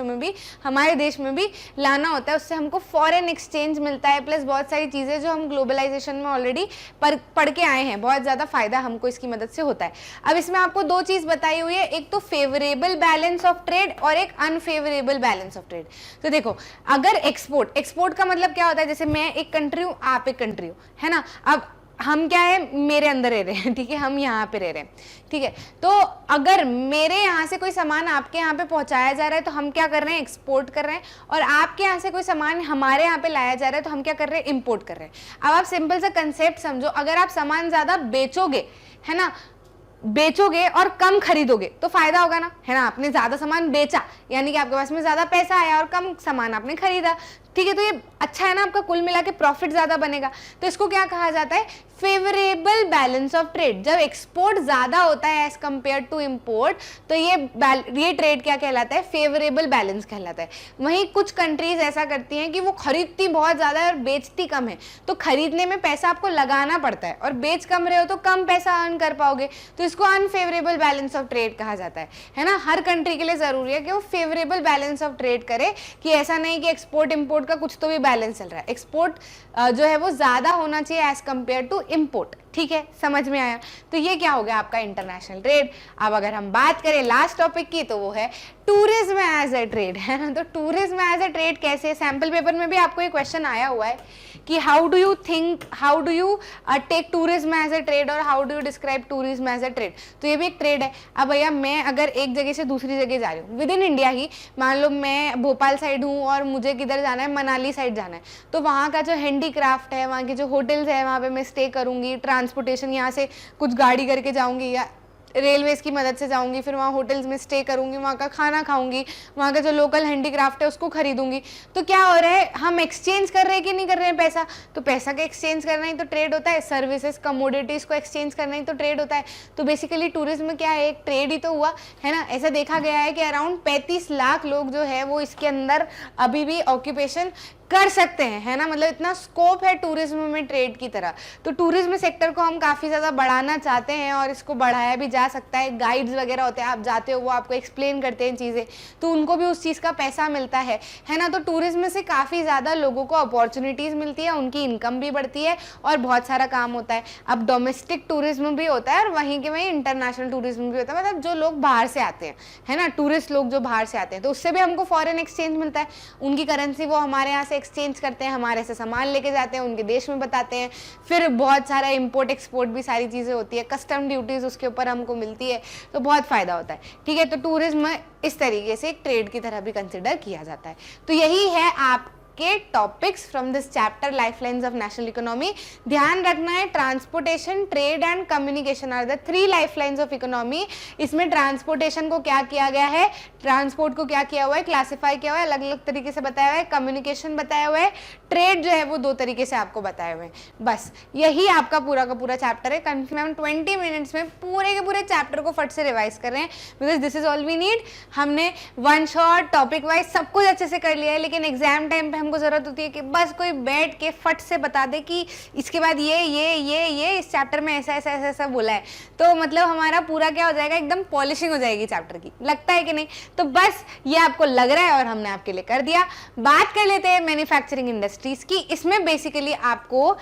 में भी लाना होता है, उससे हमको फॉरेन एक्सचेंज मिलता है, प्लस बहुत सारी चीज़ें जो हम ग्लोबलाइजेशन में ऑलरेडी पढ़ के आए हैं, बहुत ज़्यादा फायदा हमको इसकी मदद से होता है। अब इसमें आपको 2 चीज़ बताई हुई है, एक तो फेवरेबल बैलेंस ऑफ ट्रेड और एक अनफेवरेबल बैलेंस ऑफ ट्रेड। तो देखो, अगर एक्सपोर्ट का मतलब क्या होता है, जैसे मैं एक कंट्री हूँ, आप एक कंट्री हो, है ना। अब हम क्या है, मेरे अंदर रह रहे हैं, ठीक है, हम यहाँ पे रह रहे हैं, ठीक है। तो अगर मेरे यहाँ से कोई सामान आपके यहाँ पे पहुँचाया जा रहा है तो हम क्या कर रहे हैं, एक्सपोर्ट कर रहे हैं, और आपके यहाँ से कोई सामान हमारे यहाँ पे लाया जा रहा है तो हम क्या कर रहे हैं, इंपोर्ट कर रहे हैं। अब आप सिंपल सा कंसेप्ट समझो, अगर आप सामान ज़्यादा बेचोगे, है ना, बेचोगे और कम खरीदोगे तो फायदा होगा ना, है ना। आपने ज्यादा सामान बेचा यानी कि आपके पास में ज्यादा पैसा आया और कम सामान आपने खरीदा, ठीक है, तो ये अच्छा है ना, आपका कुल मिला के प्रॉफिट ज्यादा बनेगा। तो इसको क्या कहा जाता है, फेवरेबल बैलेंस ऑफ ट्रेड। जब एक्सपोर्ट ज्यादा होता है एज कंपेयर टू इंपोर्ट, तो ये ट्रेड क्या कहलाता है, फेवरेबल बैलेंस कहलाता है। वहीं कुछ कंट्रीज ऐसा करती हैं कि वो खरीदती बहुत ज्यादा है और बेचती कम है, तो खरीदने में पैसा आपको लगाना पड़ता है, और बेच कम रहे हो तो कम पैसा अर्न कर पाओगे, तो इसको अनफेवरेबल बैलेंस ऑफ ट्रेड कहा जाता है ना। हर कंट्री के लिए जरूरी है कि वो फेवरेबल बैलेंस ऑफ ट्रेड करे, कि ऐसा नहीं कि एक्सपोर्ट इंपोर्ट का कुछ तो भी बैलेंस चल रहा है। एक्सपोर्ट जो है वो ज्यादा होना चाहिए एज कंपेयर टू इंपोर्ट। ठीक है, समझ में आया। तो ये क्या हो गया आपका इंटरनेशनल ट्रेड। अब अगर हम बात करें लास्ट टॉपिक की, तो वो है टूरिज्म एज ए ट्रेड, है ना। तो टूरिज्म एज ए ट्रेड कैसे, सैम्पल पेपर में भी आपको एक क्वेश्चन आया हुआ है कि how do you take tourism as a trade और how do you describe tourism as a trade. तो ये भी एक ट्रेड है। अब भैया मैं अगर एक जगह से दूसरी जगह जा रही हूँ विद इन इंडिया ही, मान लो मैं भोपाल साइड हूँ और मुझे किधर जाना है, मनाली साइड जाना है, तो वहाँ का जो हैंडीक्राफ्ट है, वहाँ के जो होटल्स है, वहाँ पे मैं स्टे करूँगी, ट्रांसपोर्टेशन यहाँ से कुछ गाड़ी करके जाऊँगी या रेलवेज की मदद से जाऊंगी, फिर वहाँ होटल्स में स्टे करूंगी, वहाँ का खाना खाऊंगी, वहाँ का जो लोकल हैंडीक्राफ्ट है उसको खरीदूंगी। तो क्या हो रहा है, हम एक्सचेंज कर रहे हैं कि नहीं कर रहे हैं पैसा, तो पैसा का एक्सचेंज करना ही तो ट्रेड होता है। सर्विसेज कमोडिटीज को एक्सचेंज करना ही तो ट्रेड होता है। तो बेसिकली टूरिज्म क्या है, एक ट्रेड ही तो हुआ, है ना। ऐसा देखा गया है कि अराउंड 35 लाख लोग जो है वो इसके अंदर अभी भी ऑक्यूपेशन कर सकते हैं, है ना। मतलब इतना स्कोप है टूरिज्म में ट्रेड की तरह। तो टूरिज्म सेक्टर को हम काफ़ी ज़्यादा बढ़ाना चाहते हैं और इसको बढ़ाया भी जा सकता है। गाइड्स वगैरह होते हैं, आप जाते हो वो आपको एक्सप्लेन करते हैं चीज़ें, तो उनको भी उस चीज़ का पैसा मिलता है ना। तो टूरिज्म से काफ़ी ज़्यादा लोगों को अपॉर्चुनिटीज़ मिलती है, उनकी इनकम भी बढ़ती है और बहुत सारा काम होता है। अब डोमेस्टिक टूरिज्म भी होता है और वहीं के वहीं इंटरनेशनल टूरिज्म भी होता है, मतलब जो लोग बाहर से आते हैं, है ना, टूरिस्ट लोग जो बाहर से आते हैं, तो उससे भी हमको फॉरेन एक्सचेंज मिलता है। उनकी करेंसी वो हमारे यहाँ से एक्सचेंज करते हैं, हमारे से सामान लेके जाते हैं, उनके देश में बताते हैं। फिर बहुत सारा इंपोर्ट एक्सपोर्ट भी सारी चीज़ें होती है, कस्टम ड्यूटीज उसके ऊपर हमको मिलती है, तो बहुत फायदा होता है। ठीक है, तो टूरिज्म इस तरीके से एक ट्रेड की तरह भी कंसिडर किया जाता है। तो यही है आप के topics from this chapter lifelines of national economy. ध्यान रखना है, transportation, trade and communication are the 3 lifelines of economy. इसमें ट्रांसपोर्टेशन को क्या किया गया है, ट्रांसपोर्ट को क्या किया हुआ है, क्लासिफाई किया हुआ है, अलग अलग तरीके से बताया हुआ है। कम्युनिकेशन बताया हुआ है, ट्रेड जो है वो 2 तरीके से आपको बताए हुए हैं। बस यही आपका पूरा का पूरा चैप्टर है। हम 20 मिनट्स में पूरे के पूरे चैप्टर को फट से रिवाइज कर रहे हैं, because this is all we need. हमने वन शॉट टॉपिक वाइज सब कुछ अच्छे से कर लिया है, लेकिन एग्जाम टाइम पे हमको जरूरत होती है कि बस कोई बैठ के फट से बता दे कि इसके बाद ये इस चैप्टर में ऐसा ऐसा ऐसा ऐसा बोला है, तो मतलब हमारा पूरा क्या हो जाएगा, एकदम पॉलिशिंग हो जाएगी चैप्टर की। लगता है कि नहीं? तो बस ये आपको लग रहा है और हमने आपके लिए कर दिया। बात कर लेते हैं मैन्युफैक्चरिंग इंडस्ट्रीज की। इसमें बेसिकली आपको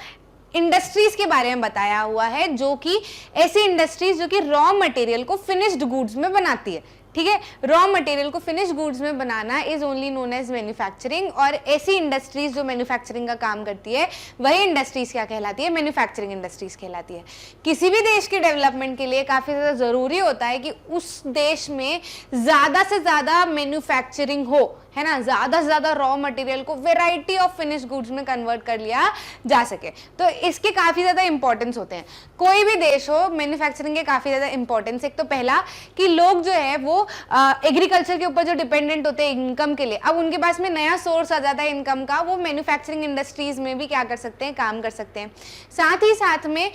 इंडस्ट्रीज के बारे में बताया हुआ है, जो कि ऐसी इंडस्ट्रीज जो कि रॉ मटेरियल को फिनिश्ड गुड्स में बनाती है। ठीक है, रॉ मटेरियल को फिनिश गुड्स में बनाना is only known as manufacturing. और ऐसी इंडस्ट्रीज जो मैन्युफैक्चरिंग का काम करती है, वही इंडस्ट्रीज क्या कहलाती है, मैन्युफैक्चरिंग इंडस्ट्रीज कहलाती है। किसी भी देश के डेवलपमेंट के लिए काफी ज्यादा जरूरी होता है कि उस देश में ज्यादा से ज्यादा मैन्युफैक्चरिंग हो, है ना, ज्यादा से ज्यादा रॉ मटेरियल को वेराइटी ऑफ फिनिश गुड्स में कन्वर्ट कर लिया जा सके। तो इसके काफी ज्यादा इंपॉर्टेंस होते हैं। कोई भी देश हो, मैन्युफैक्चरिंग के काफी ज्यादा इंपॉर्टेंस। एक तो पहला कि लोग जो है वो एग्रीकल्चर के ऊपर जो डिपेंडेंट होते हैं इनकम के लिए, अब उनके पास में नया सोर्स आ जाता है इनकम का, वो मैन्युफैक्चरिंग इंडस्ट्रीज में भी क्या कर सकते हैं, काम कर सकते हैं। साथ ही साथ में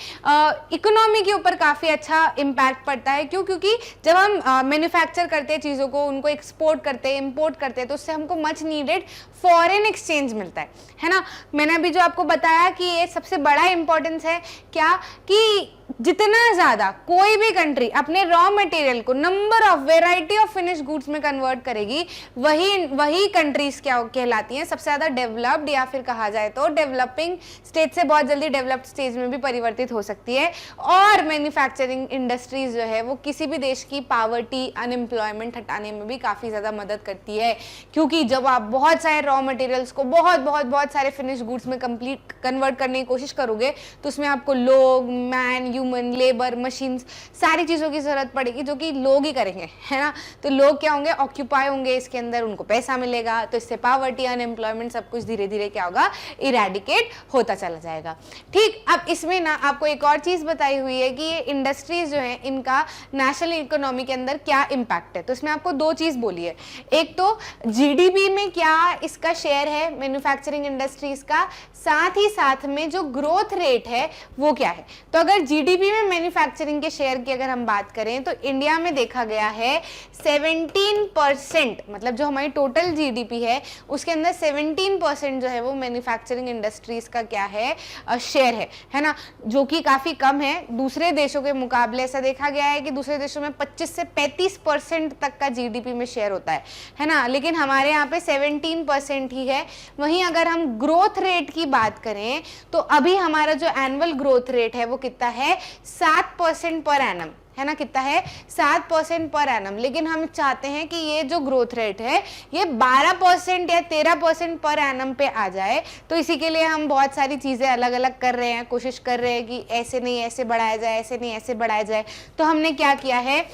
इकोनॉमी के ऊपर काफी अच्छा इम्पैक्ट पड़ता है। क्यों? क्योंकि जब हम मैन्युफैक्चर करते हैं चीजों को, उनको एक्सपोर्ट करते हैं, इंपोर्ट करते हैं, तो उससे हमको मच नीडेड फॉरेन एक्सचेंज मिलता है ना। मैंने अभी जो आपको बताया कि ये सबसे बड़ा इंपॉर्टेंस है क्या, कि जितना ज्यादा कोई भी कंट्री अपने रॉ मटेरियल को number of variety of finish goods में कन्वर्ट करेगी, वही कंट्रीज क्या कहलाती हैं, सबसे ज्यादा डेवलप्ड, या फिर कहा जाए तो डेवलपिंग स्टेज से बहुत जल्दी डेवलप्ड स्टेज में भी परिवर्तित हो सकती है। और मैन्युफैक्चरिंग इंडस्ट्रीज जो है वो किसी भी देश की पॉवर्टी, अनएम्प्लॉयमेंट हटाने में भी काफी ज्यादा मदद करती है। क्योंकि जब आप बहुत सारे रॉ मटेरियल्स को बहुत सारे फिनिश गुड्स में कंप्लीट कन्वर्ट करने की कोशिश करोगे, तो उसमें आपको लोग, मैन, ह्यूमन लेबर, मशीन्स, सारी चीज़ों की ज़रूरत पड़ेगी जो कि लोग ही करेंगे, है ना। तो लोग क्या होंगे, ऑक्यूपाई होंगे इसके अंदर, उनको पैसा मिलेगा, तो इससे पावर्टी, अनएम्प्लॉयमेंट सब कुछ धीरे धीरे क्या होगा, इरेडिकेट होता चला जाएगा। ठीक, अब इसमें ना आपको एक और चीज़ बताई हुई है कि ये इंडस्ट्रीज जो है इनका नेशनल इकोनॉमी के अंदर क्या इम्पैक्ट है। तो इसमें आपको दो चीज़ बोली है, एक तो जीडीपी में क्या इसका शेयर है मैन्युफैक्चरिंग इंडस्ट्रीज का, साथ ही साथ में जो ग्रोथ रेट है वो क्या है। तो अगर जीडीपी में मैन्युफैक्चरिंग के शेयर की अगर हम बात करें तो इंडिया में देखा गया है 17%, मतलब जो हमारी टोटल जीडीपी है उसके अंदर 17% जो है वो मैन्युफैक्चरिंग इंडस्ट्रीज का क्या है, शेयर है ना, जो कि काफी कम है दूसरे देशों के मुकाबले। ऐसा देखा गया है कि दूसरे देशों में 25 से 35% तक का जीडीपी में शेयर होता है ना, लेकिन हमारे यहाँ पे 17% ही है। वहीं अगर हम ग्रोथ रेट की बात करें तो अभी हमारा जो एनुअल ग्रोथ रेट है वो कितना है, 7% पर एनम, है ना, कितना है, 7% पर एनम। लेकिन हम चाहते हैं कि ये जो ग्रोथ रेट है ये 12% या 13% पर एनम पे आ जाए। तो इसी के लिए हम बहुत सारी चीज़ें अलग अलग कर रहे हैं, कोशिश कर रहे हैं कि ऐसे नहीं ऐसे बढ़ाया जाए, ऐसे नहीं ऐसे बढ़ाया जाए। तो हमने क्या किया है,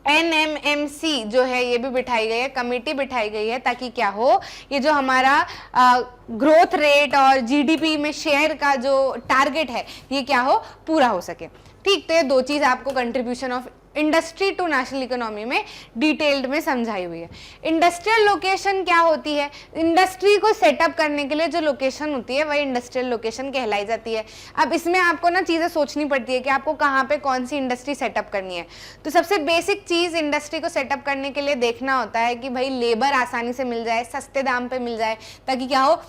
NMMC जो है ये भी बिठाई गई है, कमेटी बिठाई गई है, ताकि क्या हो, ये जो हमारा ग्रोथ रेट और जीडीपी में शेयर का जो टारगेट है ये क्या हो, पूरा हो सके। ठीक, तो ये दो चीज आपको contribution of industry to national economy में डिटेल्ड में समझाई हुई है। इंडस्ट्रियल लोकेशन क्या होती है, इंडस्ट्री को सेटअप करने के लिए जो लोकेशन होती है वही इंडस्ट्रियल लोकेशन कहलाई जाती है। अब इसमें आपको ना चीज़ें सोचनी पड़ती है कि आपको कहाँ पे कौन सी इंडस्ट्री सेटअप करनी है। तो सबसे बेसिक चीज़ इंडस्ट्री को सेटअप करने के लिए देखना होता है कि भाई लेबर आसानी से मिल जाए, सस्ते दाम पे मिल जाए, ताकि क्या हो,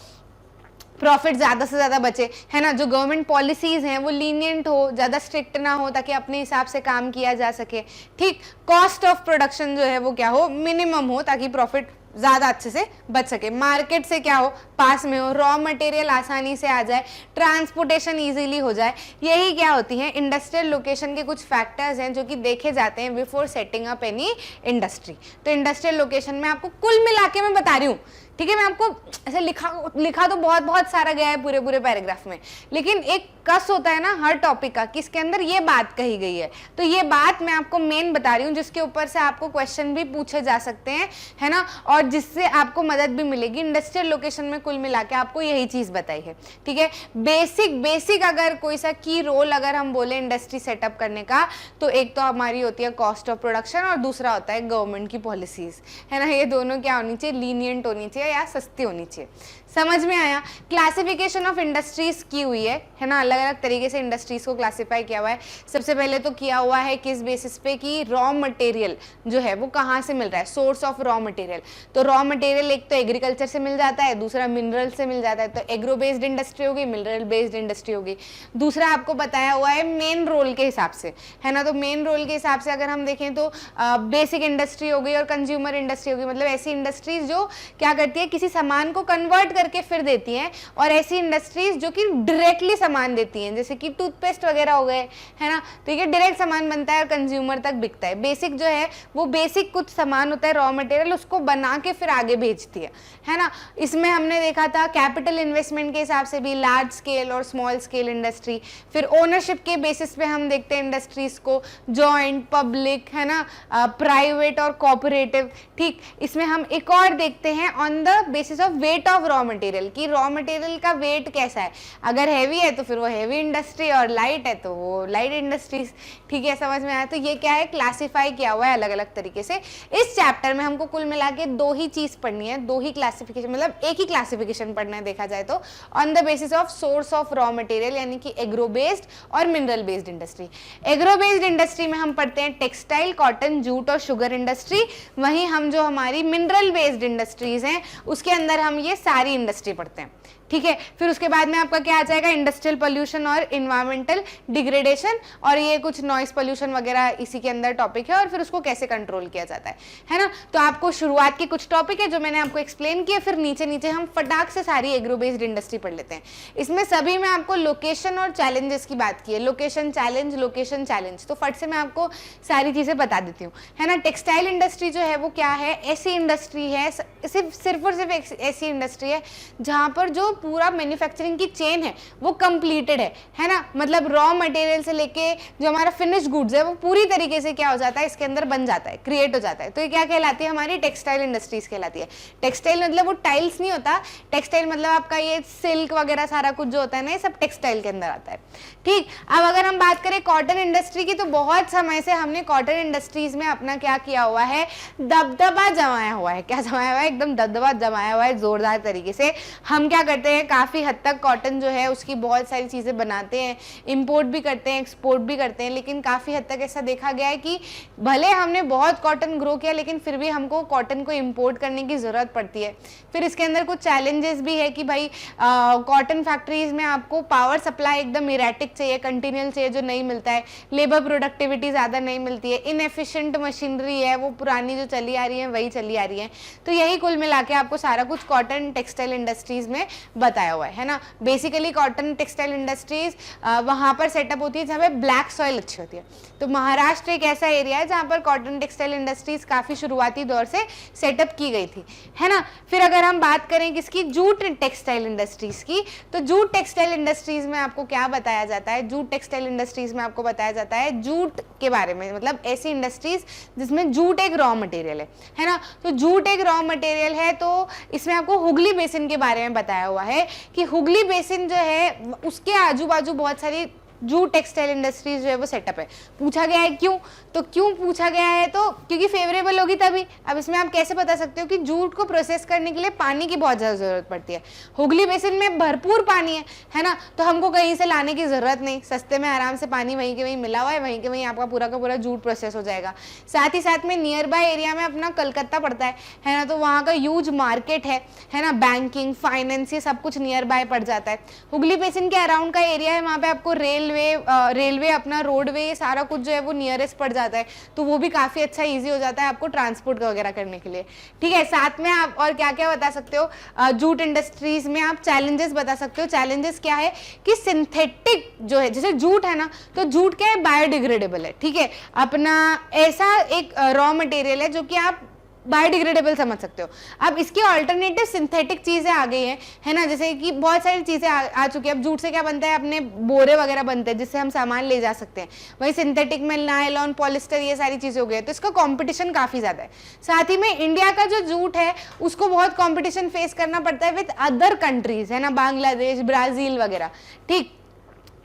प्रॉफिट ज़्यादा से ज़्यादा बचे, है ना। जो गवर्नमेंट पॉलिसीज़ हैं वो लीनियंट हो, ज़्यादा स्ट्रिक्ट ना हो, ताकि अपने हिसाब से काम किया जा सके। ठीक, कॉस्ट ऑफ प्रोडक्शन जो है वो क्या हो, मिनिमम हो, ताकि प्रॉफिट ज़्यादा अच्छे से बच सके। मार्केट से क्या हो, पास में हो, रॉ मटेरियल आसानी से आ जाए, ट्रांसपोर्टेशन इजीली हो जाए। यही क्या होती है, इंडस्ट्रियल लोकेशन के कुछ फैक्टर्स हैं जो कि देखे जाते हैं before setting up any industry. तो इंडस्ट्रियल लोकेशन में आपको कुल मिला के मैं बता रही हूँ, ठीक है। मैं आपको ऐसे लिखा तो बहुत सारा गया है पूरे पैराग्राफ में, लेकिन एक कस होता है ना हर टॉपिक का कि इसके अंदर ये बात कही गई है। तो ये बात मैं आपको मेन बता रही हूँ, जिसके ऊपर से आपको क्वेश्चन भी पूछे जा सकते हैं, है ना, और जिससे आपको मदद भी मिलेगी। इंडस्ट्रियल लोकेशन में कुल मिला के आपको यही चीज बताई है, ठीक है। बेसिक अगर कोई सा की रोल अगर हम बोले इंडस्ट्री सेटअप करने का, तो एक तो हमारी होती है कॉस्ट ऑफ प्रोडक्शन और दूसरा होता है गवर्नमेंट की पॉलिसीज, है ना। ये दोनों क्या होनी चाहिए, लीनियंट होनी चाहिए या सस्ती होनी चाहिए। समझ में आया। क्लासिफिकेशन ऑफ इंडस्ट्रीज की हुई है ना, अलग अलग तरीके से इंडस्ट्रीज को क्लासिफाई किया हुआ है। सबसे पहले तो किया हुआ है किस बेसिस पे कि रॉ मटेरियल जो है वो कहाँ से मिल रहा है, सोर्स ऑफ रॉ मटेरियल। तो रॉ मटेरियल एक तो एग्रीकल्चर से मिल जाता है, दूसरा मिनरल से मिल जाता है। तो एग्रो बेस्ड इंडस्ट्री होगी, मिनरल बेस्ड इंडस्ट्री होगी। दूसरा आपको बताया हुआ है मेन रोल के हिसाब से, है ना। तो मेन रोल के हिसाब से अगर हम देखें तो बेसिक इंडस्ट्री हो गई और कंज्यूमर इंडस्ट्री होगी, मतलब ऐसी इंडस्ट्रीज जो क्या करती है, किसी सामान को कन्वर्ट करके फिर देती हैं, और ऐसी इंडस्ट्रीज जो कि डायरेक्टली सामान देती हैं, जैसे कि टूथपेस्ट वगैरह हो गए, है ना। तो ये डायरेक्ट सामान बनता है और कंज्यूमर तक बिकता है। बेसिक जो है वो बेसिक कुछ सामान होता है, रॉ मटेरियल, उसको बना के फिर आगे भेजती है ना। इसमें हमने देखा था कैपिटल इन्वेस्टमेंट के हिसाब से भी लार्ज स्केल और स्मॉल स्केल इंडस्ट्री। फिर ओनरशिप के बेसिस पे हम देखते हैं इंडस्ट्रीज को, जॉइंट, पब्लिक, है ना, प्राइवेट और कोऑपरेटिव। ठीक, इसमें हम एक और देखते हैं on the basis of weight of raw material, कि रॉ मटेरियल का वेट कैसा है। अगर हैवी है तो फिर वो हैवी इंडस्ट्री, और लाइट है तो वो लाइट इंडस्ट्रीज। ठीक है, समझ में आया। तो ये क्या है, क्लासिफाई किया हुआ है अलग अलग तरीके से। इस चैप्टर में हमको कुल मिला के दो ही चीज पढ़नी है, दो ही क्लासिफिकेशन, मतलब एक ही क्लासिफिकेशन पढ़ना है देखा जाए तो, on the basis of source of raw material, यानी कि एग्रो बेस्ड और mineral based industry. Agro based industry में हम पढ़ते हैं टेक्सटाइल, कॉटन, जूट और शुगर इंडस्ट्री। वहीं हम जो हमारी मिनरल बेस्ड इंडस्ट्रीज हैं उसके अंदर हम ये सारी इंडस्ट्री पढ़ते हैं। ठीक है, फिर उसके बाद में आपका क्या आ जाएगा, इंडस्ट्रियल पोल्यूशन और इन्वायरमेंटल डिग्रेडेशन, और ये कुछ नॉइस पोल्यूशन वगैरह इसी के अंदर टॉपिक है, और फिर उसको कैसे कंट्रोल किया जाता है ना। तो आपको शुरुआत के कुछ टॉपिक है जो मैंने आपको एक्सप्लेन किया, फिर नीचे नीचे हम फटाक से सारी एग्रो बेस्ड इंडस्ट्री पढ़ लेते हैं। इसमें सभी में आपको लोकेशन और चैलेंजेस की बात की है, लोकेशन चैलेंज, तो फट से मैं आपको सारी चीजें बता देती हूँ, है ना। टेक्सटाइल इंडस्ट्री जो है वो क्या है, ऐसी इंडस्ट्री है, सिर्फ और सिर्फ ऐसी इंडस्ट्री है जहाँ पर जो पूरा मैन्युफैक्चरिंग की चेन है वो कंप्लीटेड है ना, मतलब रॉ मटेरियल से लेके जो हमारा फिनिश गुड्स है वो पूरी तरीके से क्या हो जाता है, इसके अंदर बन जाता है, क्रिएट हो जाता है। तो ये क्या कहलाती है, हमारी टेक्सटाइल इंडस्ट्रीज कहलाती है। टेक्सटाइल मतलब वो टाइल्स नहीं होता, टेक्सटाइल मतलब आपका ये सिल्क वगैरह सारा कुछ जो होता है ना, ये सब टेक्सटाइल के अंदर आता है। ठीक, अब अगर हम बात करें कॉटन इंडस्ट्री की, तो बहुत समय से हमने कॉटन इंडस्ट्रीज में अपना क्या किया हुआ है, दबदबा जमाया हुआ है। क्या जमाया हुआ है, एकदम दबदबा जमाया हुआ है जोरदार तरीके से। हम क्या करते हैं, काफी हद तक कॉटन जो है उसकी बहुत सारी चीजें बनाते हैं, इंपोर्ट भी करते हैं, एक्सपोर्ट भी करते हैं, लेकिन काफी हद तक ऐसा देखा गया है कि भले हमने बहुत कॉटन ग्रो किया लेकिन फिर भी हमको कॉटन को इंपोर्ट करने की जरूरत पड़ती है। फिर इसके अंदर कुछ चैलेंजेस भी है कि भाई कॉटन फैक्ट्रीज में आपको पावर सप्लाई एकदम इरेटिक चाहिए, कंटिन्यूअल चाहिए, जो नहीं मिलता है। लेबर प्रोडक्टिविटी ज़्यादा नहीं मिलती है, इनएफिशिएंट मशीनरी है, वो पुरानी जो चली आ रही है वही चली आ रही है। तो यही कुल मिला के आपको सारा कुछ कॉटन टेक्सटाइल इंडस्ट्रीज में बताया हुआ है ना। बेसिकली कॉटन टेक्सटाइल इंडस्ट्रीज वहाँ पर सेटअप होती है जहाँ पे ब्लैक सॉइल अच्छी होती है। तो महाराष्ट्र एक ऐसा एरिया है जहाँ पर कॉटन टेक्सटाइल इंडस्ट्रीज काफ़ी शुरुआती दौर से सेटअप की गई थी, है ना। फिर अगर हम बात करें किसकी, जूट टेक्सटाइल इंडस्ट्रीज की, तो जूट टेक्सटाइल इंडस्ट्रीज में आपको क्या बताया जाता है, जूट टेक्सटाइल इंडस्ट्रीज में आपको बताया जाता है जूट के बारे में, मतलब ऐसी इंडस्ट्रीज जिसमें जूट एक रॉ मटेरियल है ना। तो जूट एक रॉ मटेरियल है, तो इसमें आपको हुगली बेसिन के बारे में बताया हुआ है कि हुगली बेसिन जो है उसके आजू बाजू बहुत सारी जूट टेक्सटाइल इंडस्ट्रीज जो है वो सेटअप है। पूछा गया है क्यों, तो क्यों पूछा गया है, तो क्योंकि फेवरेबल होगी तभी। अब इसमें आप कैसे बता सकते हो कि जूट को प्रोसेस करने के लिए पानी की बहुत ज़्यादा ज़रूरत पड़ती है। हुगली बेसिन में भरपूर पानी है ना, तो हमको कहीं से लाने की ज़रूरत नहीं, सस्ते में आराम से पानी वहीं के वहीं मिला हुआ है, वहीं के वहीं आपका पूरा का पूरा जूट प्रोसेस हो जाएगा। साथ ही साथ में नियर बाय एरिया में अपना कलकत्ता पड़ता है ना, तो वहाँ का ह्यूज मार्केट है ना, बैंकिंग फाइनेंस ये सब कुछ नियर बाय पड़ जाता है। हुगली बेसिन के अराउंड का एरिया है, वहाँ पे आपको रेलवे अपना रोडवे ये सारा कुछ जो है वो नियरेस्ट पड़ जाता है, तो वो भी काफ़ी अच्छा इजी हो जाता है आपको ट्रांसपोर्ट वगैरह करने के लिए। ठीक है, साथ में आप और क्या क्या बता सकते हो, जूट इंडस्ट्रीज में आप चैलेंजेस बता सकते हो। चैलेंजेस क्या है कि सिंथेटिक जो है, जैसे जूट है ना, तो जूट क्या है, बायोडिग्रेडेबल है। ठीक है, अपना ऐसा एक रॉ मटेरियल है जो कि आप बायोडिग्रेडेबल समझ सकते हो। अब इसकी ऑल्टरनेटिव सिंथेटिक चीज़ें आ गई हैं, है ना, जैसे कि बहुत सारी चीज़ें आ चुकी है। अब जूट से क्या बनता है, अपने बोरे वगैरह बनते हैं जिससे हम सामान ले जा सकते हैं। वही सिंथेटिक में नायलॉन, पॉलिस्टर ये सारी चीज़ें हो गई है, तो इसका कंपटीशन काफ़ी ज़्यादा है। साथ ही में इंडिया का जो जूट है उसको बहुत कॉम्पिटिशन फेस करना पड़ता है विद अदर कंट्रीज, है ना, बांग्लादेश, ब्राज़ील वगैरह। ठीक,